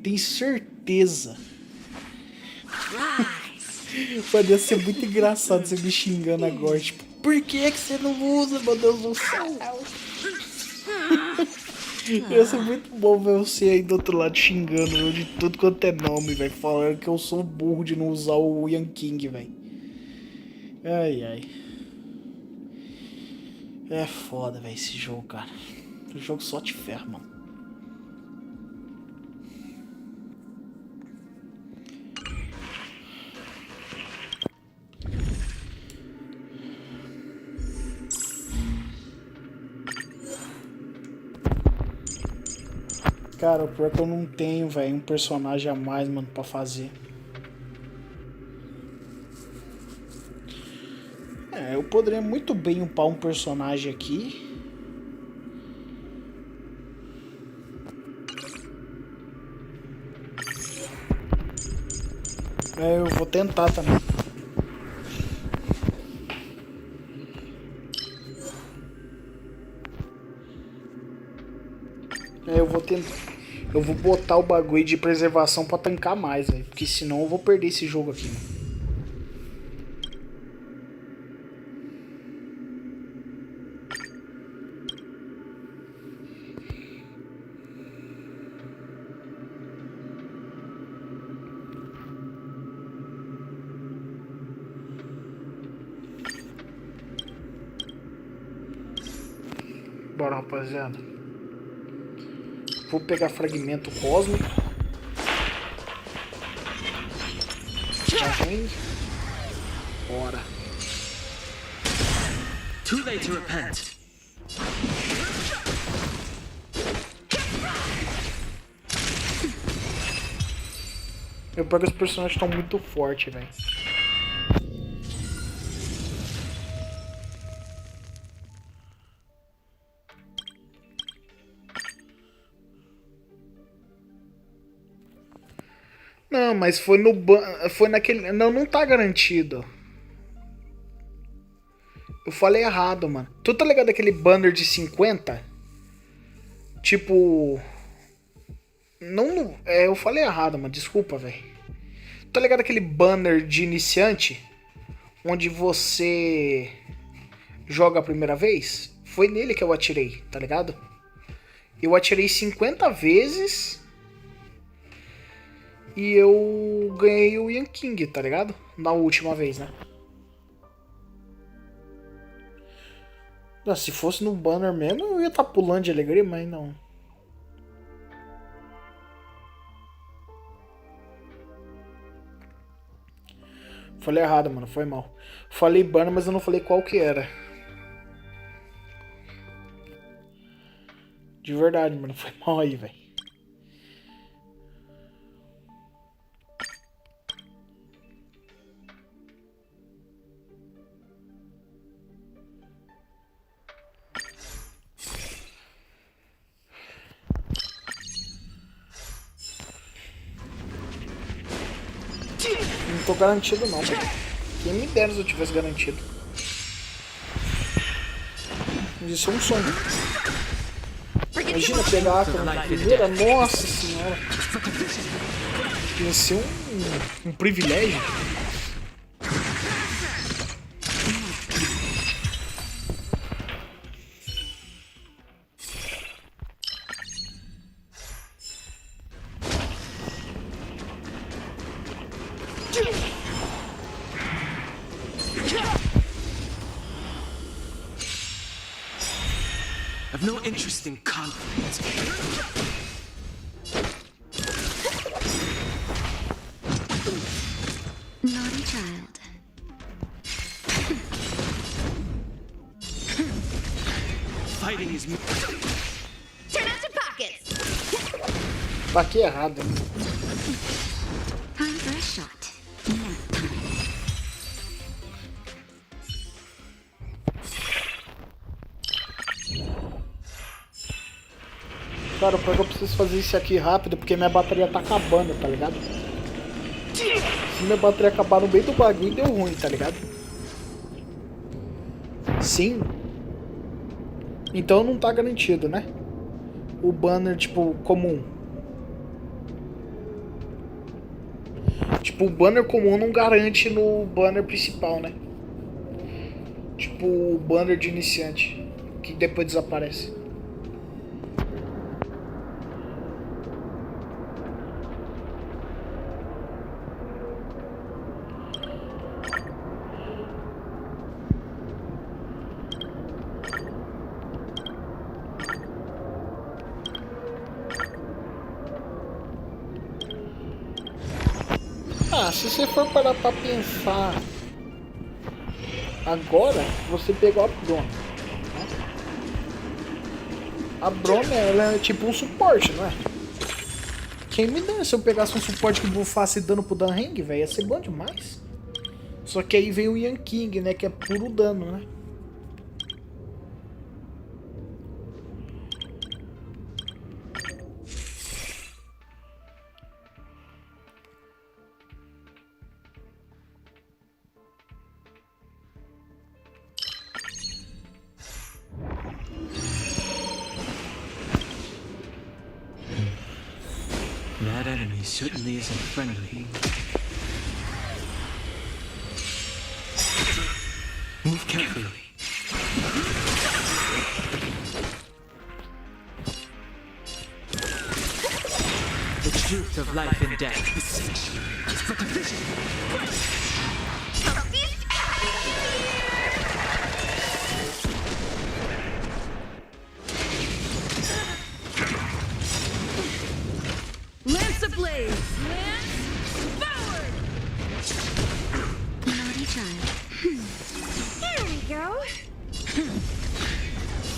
Tenho certeza. Poderia ser muito engraçado você me xingando agora. Tipo, por que você não usa, meu Deus do céu? Ia ser muito bom ver você aí do outro lado xingando eu de tudo quanto é nome, velho. Falando que eu sou burro de não usar o Yan King, velho. Ai, ai. É foda, velho, esse jogo, cara. O jogo só te ferra, mano. Cara, o pior é que eu não tenho, velho, um personagem a mais, mano, pra fazer. Eu poderia muito bem upar um personagem aqui. Eu vou tentar também. Eu vou tentar. Eu vou botar o bagulho de preservação pra tancar mais, velho. Porque senão eu vou perder esse jogo aqui, mano. Bora, rapaziada. Vou pegar fragmento cósmico. Já vem. Bora. Too late to repent. Eu pego os personagens que estão muito fortes, velho. Não, mas foi no foi naquele... Não tá garantido. Eu falei errado, mano. Tu tá ligado aquele banner de 50? Tipo... Não... eu falei errado, mano. Desculpa, velho. Tá ligado aquele banner de iniciante? Onde você... joga a primeira vez? Foi nele que eu atirei, tá ligado? Eu atirei 50 vezes... E eu ganhei o Yan King, tá ligado? Na última vez, né? Se fosse no banner mesmo, eu ia estar pulando de alegria, mas não. Falei errado, mano. Foi mal. Falei banner, mas eu não falei qual que era. De verdade, mano. Foi mal aí, velho. Não tô garantido não, velho. Quem me dera se eu tivesse garantido. Isso é um sonho. Imagina pegar aquela na primeira, nossa senhora. Ia ser um privilégio. I've no interest in conflict. Naughty child. Fighting is... Turn out your pockets! Baquei errado. Time for a shot. Nap time. Cara, eu preciso fazer isso aqui rápido porque minha bateria tá acabando, tá ligado? Se minha bateria acabar no meio do bagulho, deu ruim, tá ligado? Sim. Então não tá garantido, né? O banner, tipo, comum. Tipo, o banner comum não garante no banner principal, né? Tipo, o banner de iniciante, que depois desaparece. Ah, se você for parar pra pensar, agora você pegou a Brona. Né? A Brona, ela é tipo um suporte, não é? Quem me dera se eu pegasse um suporte que bufasse dano pro Dan Heng, velho, ia ser bom demais. Só que aí vem o Yan King, né, que é puro dano, né? That enemy certainly isn't friendly. Move carefully. The truth of life and death is but a vision. Lance ablaze! Lance forward! Naughty child. There we go.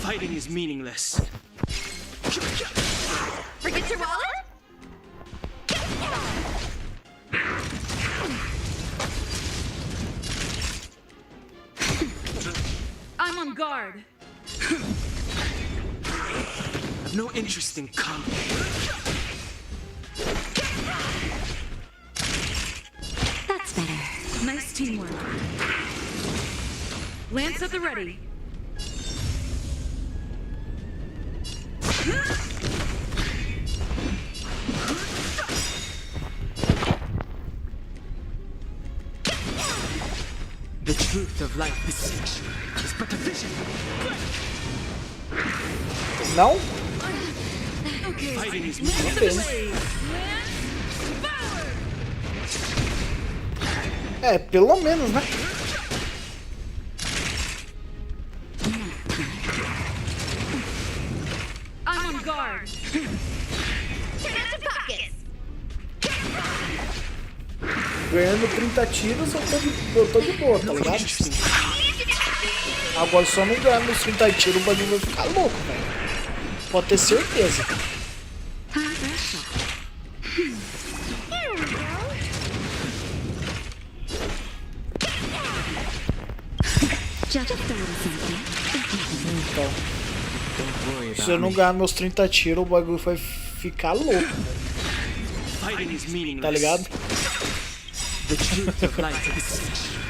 Fighting is meaningless. Forget your wallet? I'm on guard. I've no interest in combat. That's better. Nice teamwork. Lance at the ready. The truth of life is but a vision. Não? Okay. Fighting is Lance meaningless. ablaze! Lance forward! É, pelo menos, né? I'm on guard. Turn out your pockets. Ganhando 30 tiros, eu tô de boa, tá ligado? Agora só não ganhar nos 30 tiros, o bagulho vai ficar louco, velho. Pode ter certeza. Here we go. Então, se eu não ganhar meus 30 tiros, o bagulho vai ficar louco, velho. Fighting is meaningless. Tá ligado? The truth of life is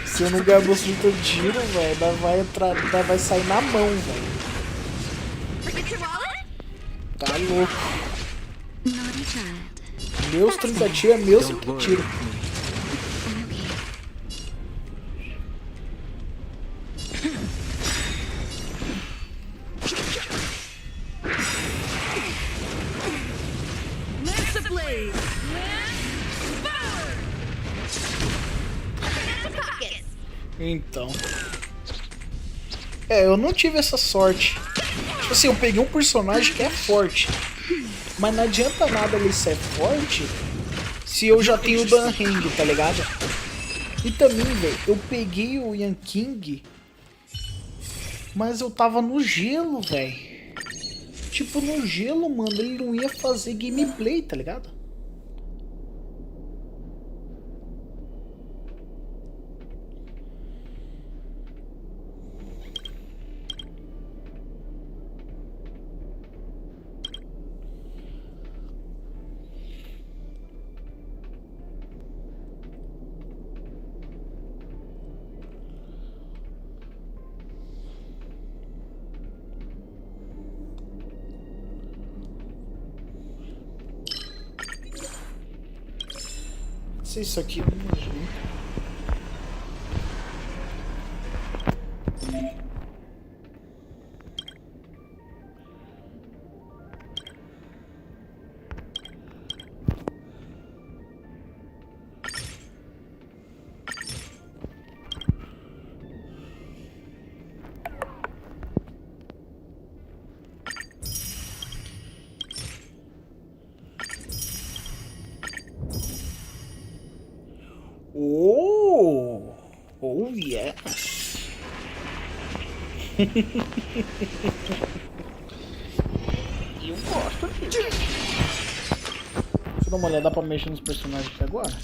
Se eu não ganhar meus 30 tiros, velho, ainda vai sair na mão, velho. Forget your wallet? Tá louco. Naughty child. Meus 30 tiros é meus 30 tiros. Lance ablaze! Lance forward! Turn out your pockets. Então. É, eu não tive essa sorte. Tipo assim, eu peguei um personagem que é forte. Mas não adianta nada ele ser forte se eu já tenho o Dan Heng, tá ligado? E também, velho, eu peguei o Yan King, mas eu tava no gelo, velho. Tipo, no gelo, mano, ele não ia fazer gameplay, tá ligado? Se isso aqui não imagino. Oh yes. Eu gosto disso. Deixa eu dar uma olhada, dá pra mexer nos personagens aqui agora?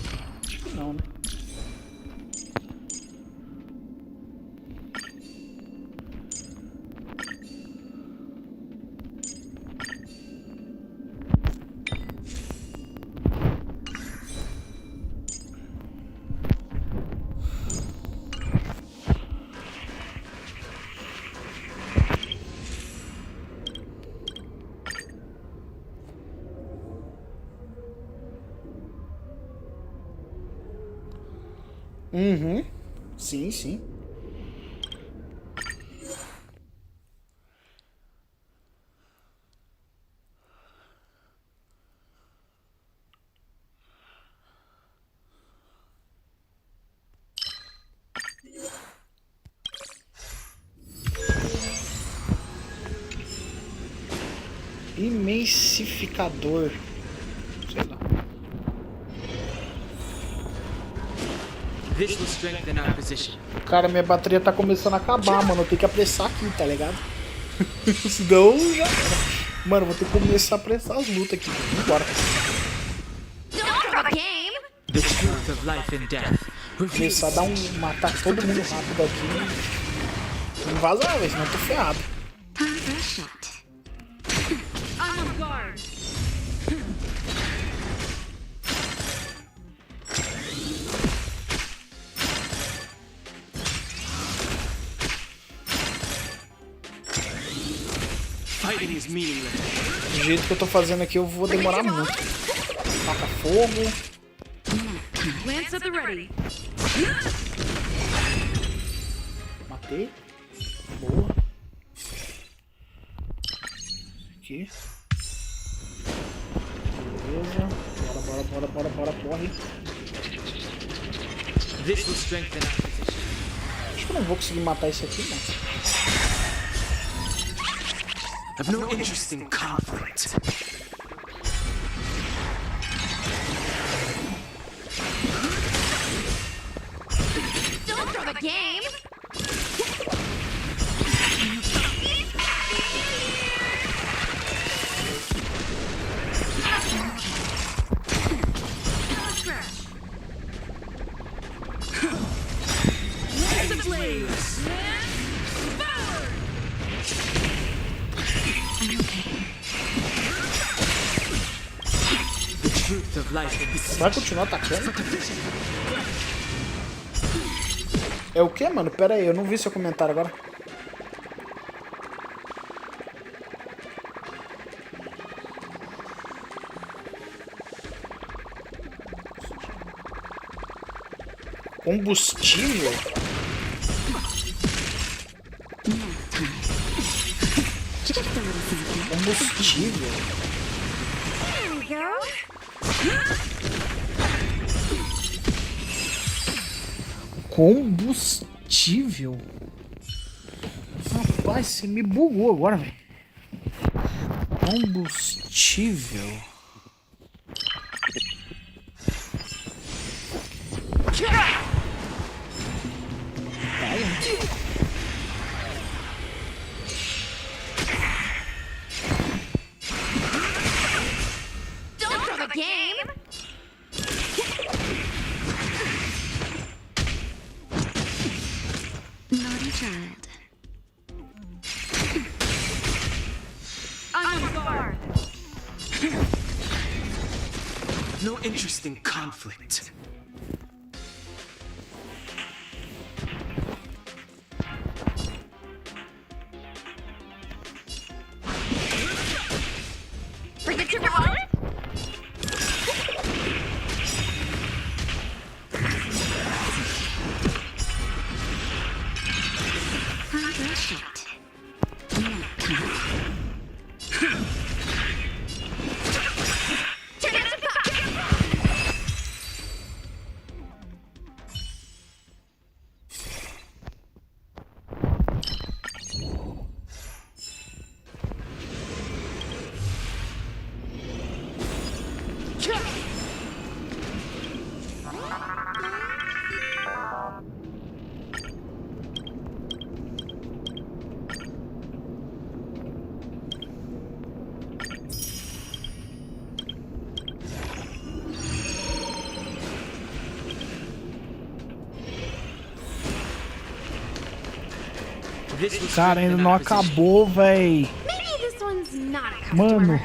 Acho que não, né? Uhum. Sim, sim. Imensificador. Sei lá. Cara, minha bateria tá começando a acabar, mano. Eu tenho que apressar aqui, tá ligado? Senão já era. Mano, vou ter que começar a apressar as lutas aqui. Bora. Começar a dar matar todo mundo rápido aqui. Não vazar, velho, senão eu tô ferrado. Do jeito que eu tô fazendo aqui, eu vou demorar muito. Taca fogo. Matei. Boa. Aqui. Beleza. Bora, corre. Acho que eu não vou conseguir matar esse aqui, não. I've no interest in conflict. Don't throw the game! Vai continuar atacando? É o que, mano? Pera aí, eu não vi seu comentário agora. Combustível? Combustível? Combustível? Rapaz, você me bugou agora, velho. Combustível? Don't throw the game! Naughty child. On guard! No interest in conflict. Forget your wallet? Cara, ainda não acabou, véi. Mano,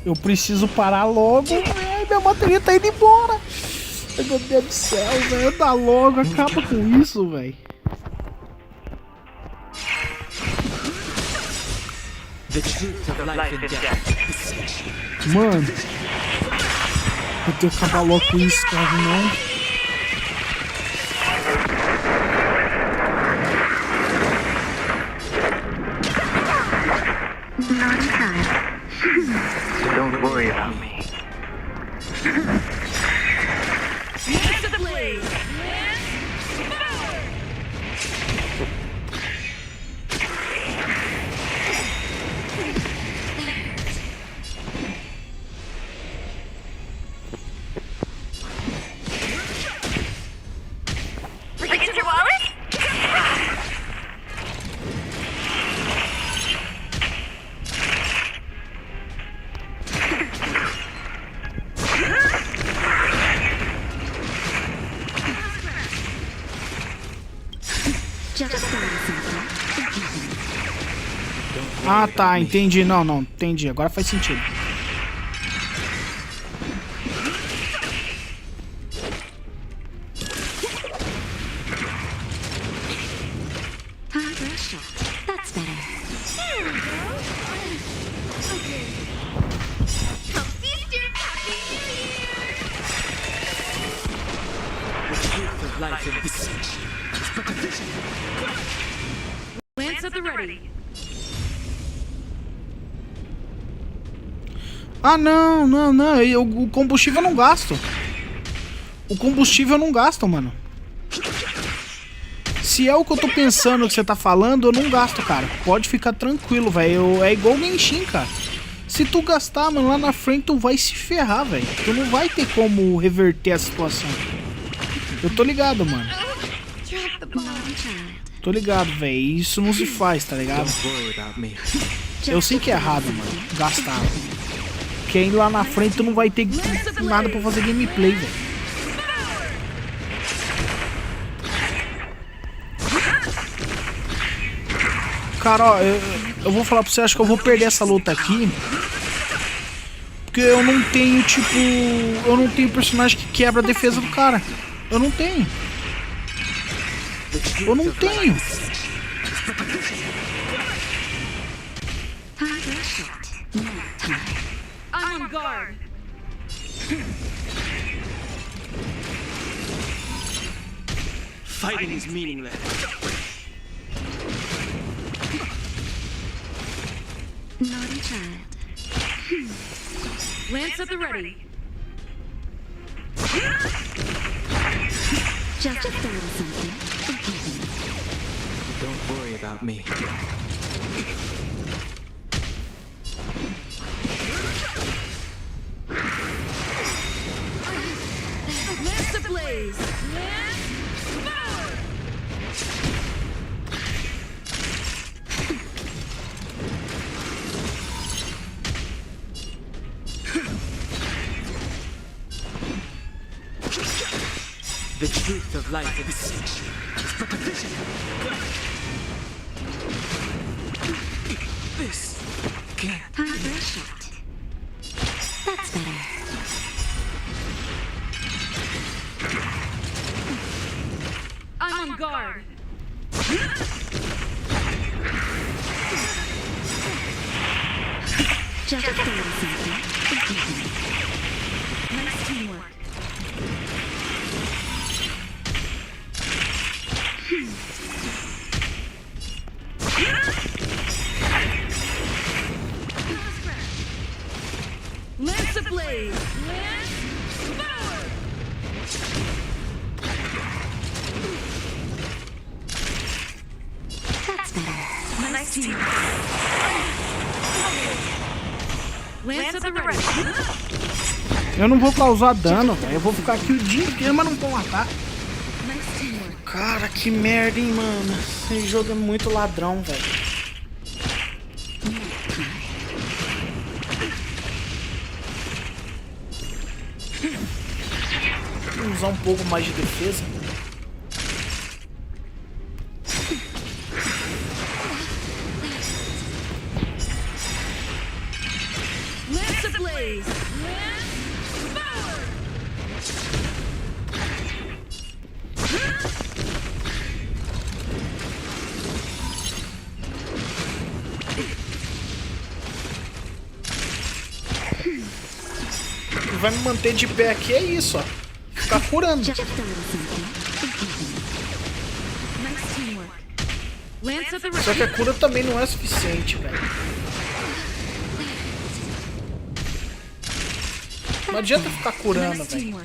eu preciso parar logo. Ai, minha bateria tá indo embora. Ai, meu Deus do céu, velho. Anda logo, acaba com isso, velho. Mano, eu tenho que acabar logo com isso, cara, não. Don't worry about me. Forget your wallet? Ah, tá, entendi. Não, entendi. Agora faz sentido. That's better. Lance at the ready. Ah, não. O combustível eu não gasto. O combustível eu não gasto, mano. Se é o que eu tô pensando que você tá falando, eu não gasto, cara. Pode ficar tranquilo, velho. É igual o Genshin, cara. Se tu gastar, mano, lá na frente tu vai se ferrar, velho. Tu não vai ter como reverter a situação. Eu tô ligado, mano. Tô ligado, velho. Isso não se faz, tá ligado? Eu sei que é errado, mano. Gastar. Porque aí lá na frente tu não vai ter nada pra fazer gameplay, velho. Cara, ó, eu vou falar pra você, acho que eu vou perder essa luta aqui. Porque eu não tenho, tipo... Eu não tenho personagem que quebra a defesa do cara. Eu não tenho. Eu não tenho. I'm on guard. Fighting is meaningless. Naughty child. Lance at the ready. Just a little something. Don't worry about me. Lance ablaze. Lance forward. The truth of life is this can't. Hardware shot. That's better. I'm on guard. Just a little something. Nice teamwork. Lance ablaze. Lance forward. That's better. Nice team. Lance at the ready. Eu não vou causar dano, velho. Eu vou ficar aqui o dia inteiro, mas não vou matar. Nice teamwork. Cara, que merda, hein, mano. Esse jogo é muito ladrão, velho. Vou usar um pouco mais de defesa. vai me manter de pé aqui é isso, ó. Ficar curando. Só que a cura também não é suficiente, velho. Não adianta ficar curando, velho.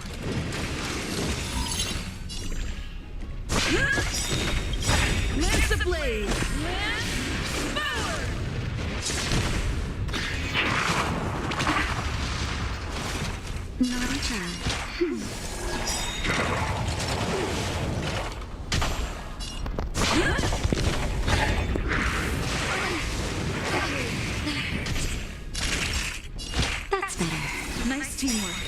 That's better. Nice teamwork.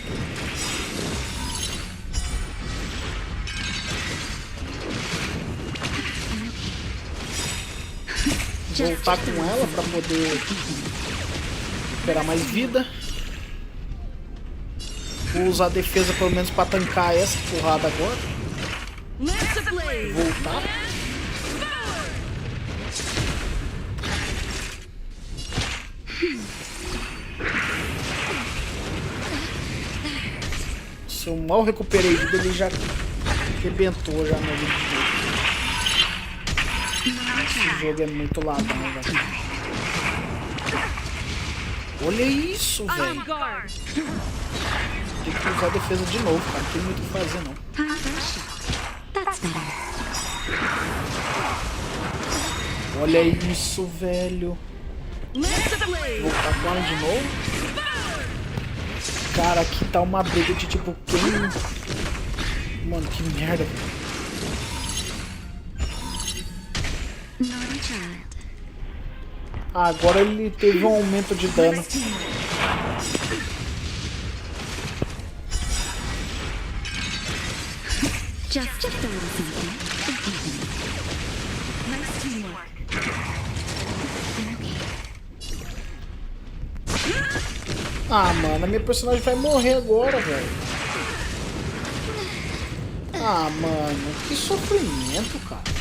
Voltar com ela pra poder recuperar mais vida. Vou usar a defesa pelo menos pra tancar essa porrada agora. Voltar. Se eu mal recuperei vida, ele já arrebentou já no vídeo. Esse jogo é muito ladrão, velho. Olha isso, velho. Tem que usar a defesa de novo, cara. Não tem muito o que fazer, não. Olha isso, velho. Voltar com ela de novo. Cara, aqui tá uma briga de tipo quem... Mano, que merda, velho. Ah, agora ele teve um aumento de dano. Ah, mano, a minha personagem vai morrer agora, velho. Ah, mano, que sofrimento, cara.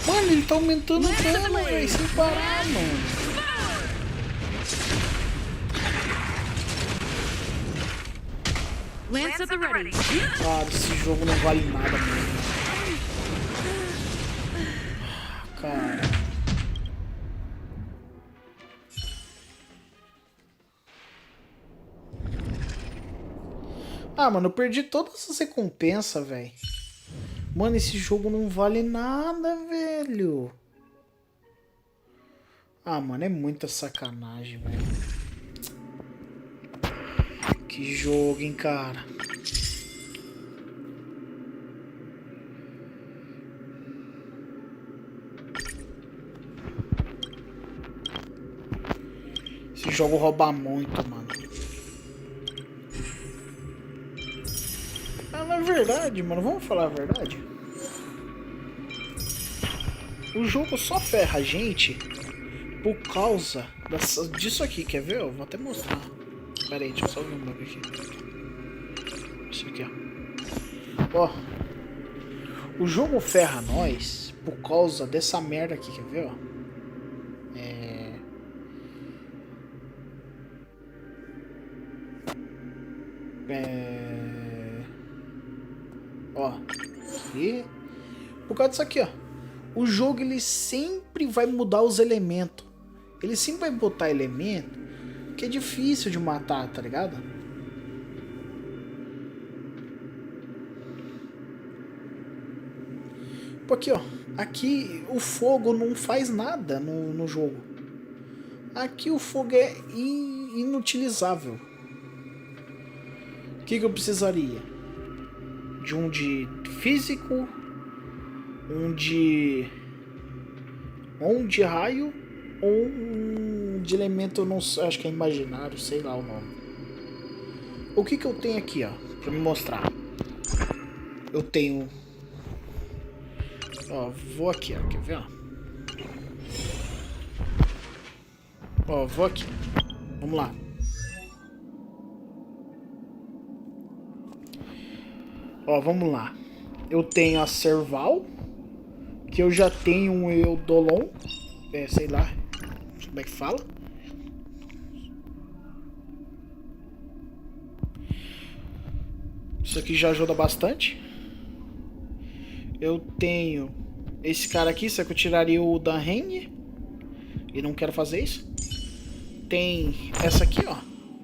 Mano, ele tá aumentando o dano, velho, sem parar, mano. Lance at the ready. Cara, esse jogo não vale nada mesmo. Cara. Ah, mano, eu perdi todas essas recompensas, velho. Mano, esse jogo não vale nada, velho. Ah, mano, é muita sacanagem, velho. Que jogo, hein, cara. Esse jogo rouba muito, mano. Ah, na verdade, mano, vamos falar a verdade. O jogo só ferra a gente por causa disso aqui, quer ver? Eu vou até mostrar. Pera aí, deixa eu só ver um bagulho aqui. Isso aqui, ó. Ó. O jogo ferra nós por causa dessa merda aqui, quer ver, ó? Ó. E por causa disso aqui, ó. O jogo, ele sempre vai mudar os elementos. Ele sempre vai botar elemento que é difícil de matar, tá ligado? Porque, ó, aqui o fogo não faz nada no jogo. Aqui o fogo é inutilizável. O que eu precisaria? De um de físico, um de raio, ou um de elemento, eu não sei, acho que é imaginário, sei lá o nome. O que eu tenho aqui, ó, pra me mostrar? Eu tenho... Ó, vou aqui, ó, quer ver, ó? Ó, vou aqui. Vamos lá. Ó, vamos lá. Eu tenho a Serval, que eu já tenho um Eudolon, sei lá, como é que fala? Isso aqui já ajuda bastante. Eu tenho esse cara aqui, só que eu tiraria o da Ren. E não quero fazer isso. Tem essa aqui, ó,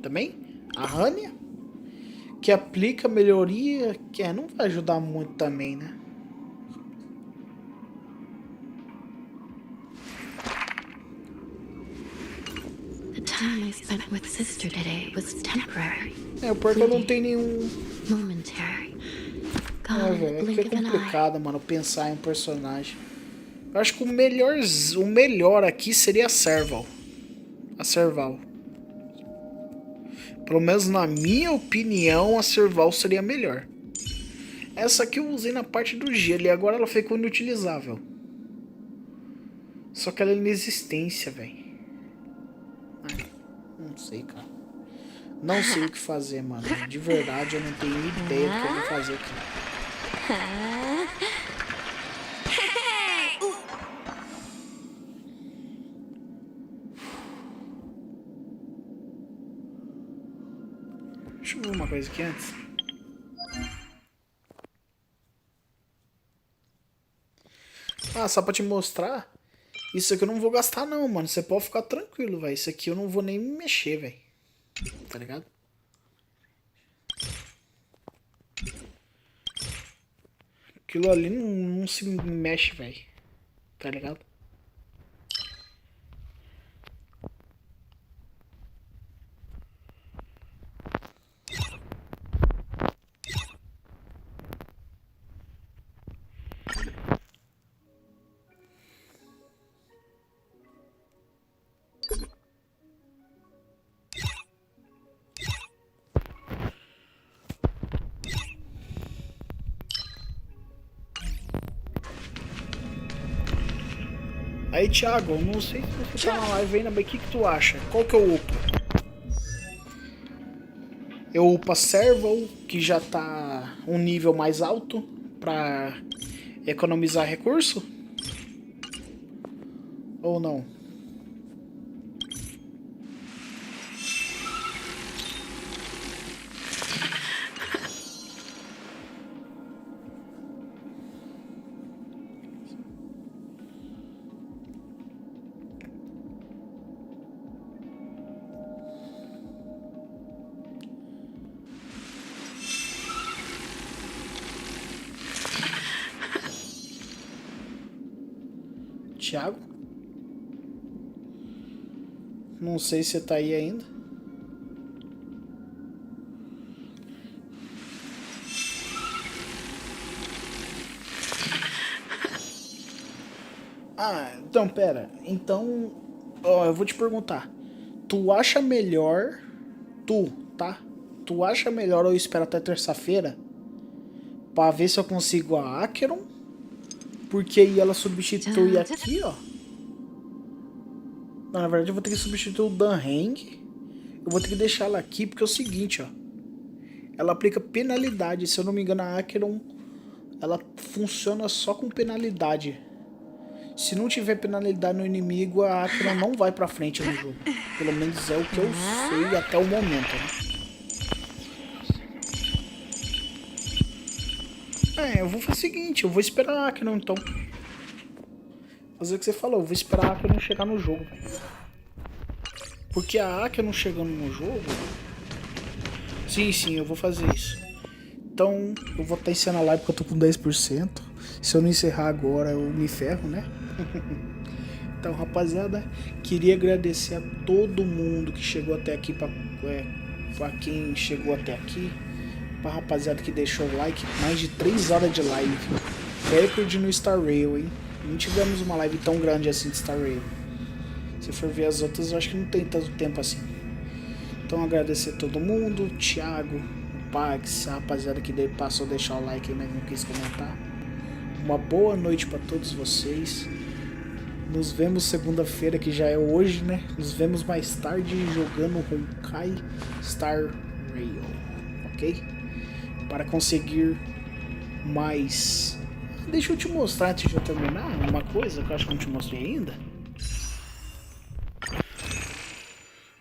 também, a Rania, que aplica melhoria, que não vai ajudar muito também, né? The time I spent with sister today was temporary. O pior que eu não tenho nenhum... Momentary. velho, é que é complicado, mano, pensar em um personagem. Eu acho que o melhor aqui seria a Serval. A Serval. Pelo menos na minha opinião, a Serval seria melhor. Essa aqui eu usei na parte do gelo e agora ela ficou inutilizável. Só que ela é inexistência, velho. Não sei, cara. Não sei o que fazer, mano. De verdade, eu não tenho ideia do que eu vou fazer aqui. Deixa eu ver uma coisa aqui antes. Só pra te mostrar. Isso aqui eu não vou gastar não, mano. Você pode ficar tranquilo, velho. Isso aqui eu não vou nem me mexer, velho. Tá ligado? Aquilo ali não se mexe, velho. Tá ligado? Aí, Thiago, eu não sei se você tá na live ainda, mas o que tu acha? Qual que eu upo? Eu upo a Serval, que já tá um nível mais alto, pra economizar recurso? Ou não? Thiago? Não sei se você tá aí ainda. Então, pera. Então, eu vou te perguntar. Tu acha melhor... tá? Tu acha melhor eu esperar até terça-feira pra ver se eu consigo a Acheron? Porque aí ela substitui aqui, ó. Não, na verdade eu vou ter que substituir o Dan Heng. Eu vou ter que deixar ela aqui porque é o seguinte, ó. Ela aplica penalidade. Se eu não me engano, a Acheron, ela funciona só com penalidade. Se não tiver penalidade no inimigo, a Acheron não vai pra frente no jogo. Pelo menos é o que eu sei até o momento, né? Eu vou fazer o seguinte, eu vou esperar a Acheron então. Fazer o que você falou, eu vou esperar a Acheron chegar no jogo. Porque a Acheron chegando no jogo... Sim, eu vou fazer isso. Então, eu vou estar encerrando a live porque eu tô com 10%. Se eu não encerrar agora, eu me ferro, né? Então, rapaziada, queria agradecer a todo mundo que chegou até aqui, pra quem chegou até aqui. Pra rapaziada que deixou o like, mais de 3 horas de live. Recorde no Star Rail, hein? Não tivemos uma live tão grande assim de Star Rail. Se for ver as outras, eu acho que não tem tanto tempo assim. Então agradecer a todo mundo, o Thiago, o Pax, a rapaziada que passou a deixar o like aí, mas não quis comentar. Uma boa noite pra todos vocês. Nos vemos segunda-feira, que já é hoje, né? Nos vemos mais tarde jogando Honkai Star Rail, ok? Para conseguir mais... Deixa eu te mostrar antes de eu terminar uma coisa que eu acho que não te mostrei ainda.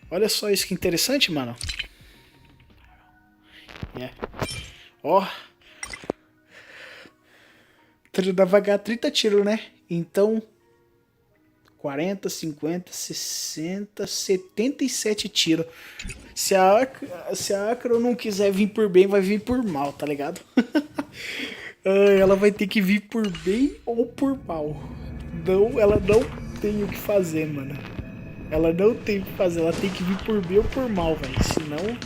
Olha só isso que interessante, mano. Ó. Vai ganhar 30 tiros, né? Então... 40, 50, 60, 77 tiros. Se a Acro não quiser vir por bem, vai vir por mal, tá ligado? Ela vai ter que vir por bem ou por mal. Não, ela não tem o que fazer, mano. Ela não tem o que fazer. Ela tem que vir por bem ou por mal, velho. Senão...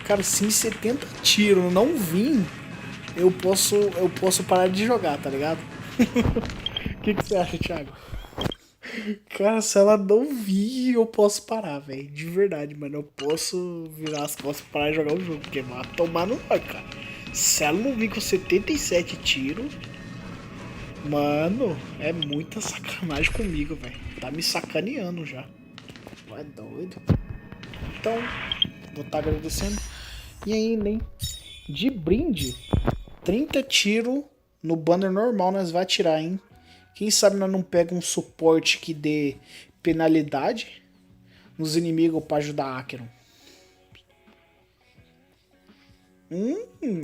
Cara, se em 70 tiros não vir, eu posso parar de jogar, tá ligado? O que você acha, Thiago? Cara, se ela não vir, eu posso parar, velho. De verdade, mano. Eu posso virar as costas e parar de jogar o jogo. Porque vai tomar no ar, cara. Se ela não vir com 77 tiros... Mano, é muita sacanagem comigo, velho. Tá me sacaneando já. Vai doido. Então, vou estar agradecendo. E ainda, hein? De brinde, 30 tiros no banner normal nós vai atirar, hein? Quem sabe nós não pega um suporte que dê penalidade nos inimigos pra ajudar a Acheron.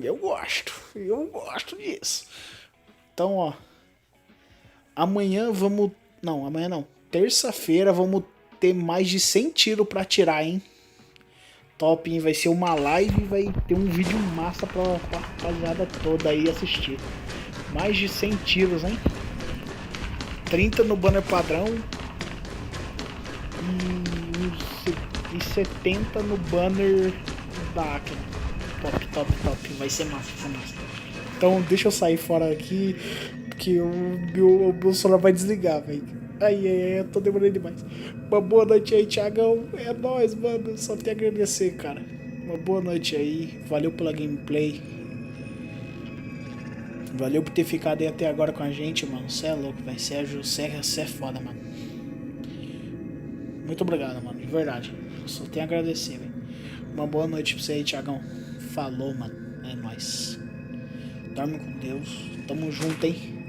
Eu gosto disso. Então, ó. Amanhã vamos... Não, amanhã não. Terça-feira vamos ter mais de 100 tiros pra atirar, hein? Top, hein? Vai ser uma live e vai ter um vídeo massa pra rapaziada toda aí assistir. Mais de 100 tiros, hein? 30 no banner padrão e 70 no banner da Acheron. Top. Vai ser massa. Então deixa eu sair fora aqui, porque o meu celular vai desligar, velho. Ai, eu tô demorando demais. Uma boa noite aí, Thiagão. É nóis, mano. Só tenho a agradecer, cara. Uma boa noite aí. Valeu pela gameplay. Valeu por ter ficado aí até agora com a gente, mano. Você é louco, velho. Sérgio, você é foda, mano. Muito obrigado, mano. De verdade. Só tenho a agradecer, velho. Uma boa noite pra você aí, Thiagão. Falou, mano. É nóis. Dorme com Deus. Tamo junto, hein.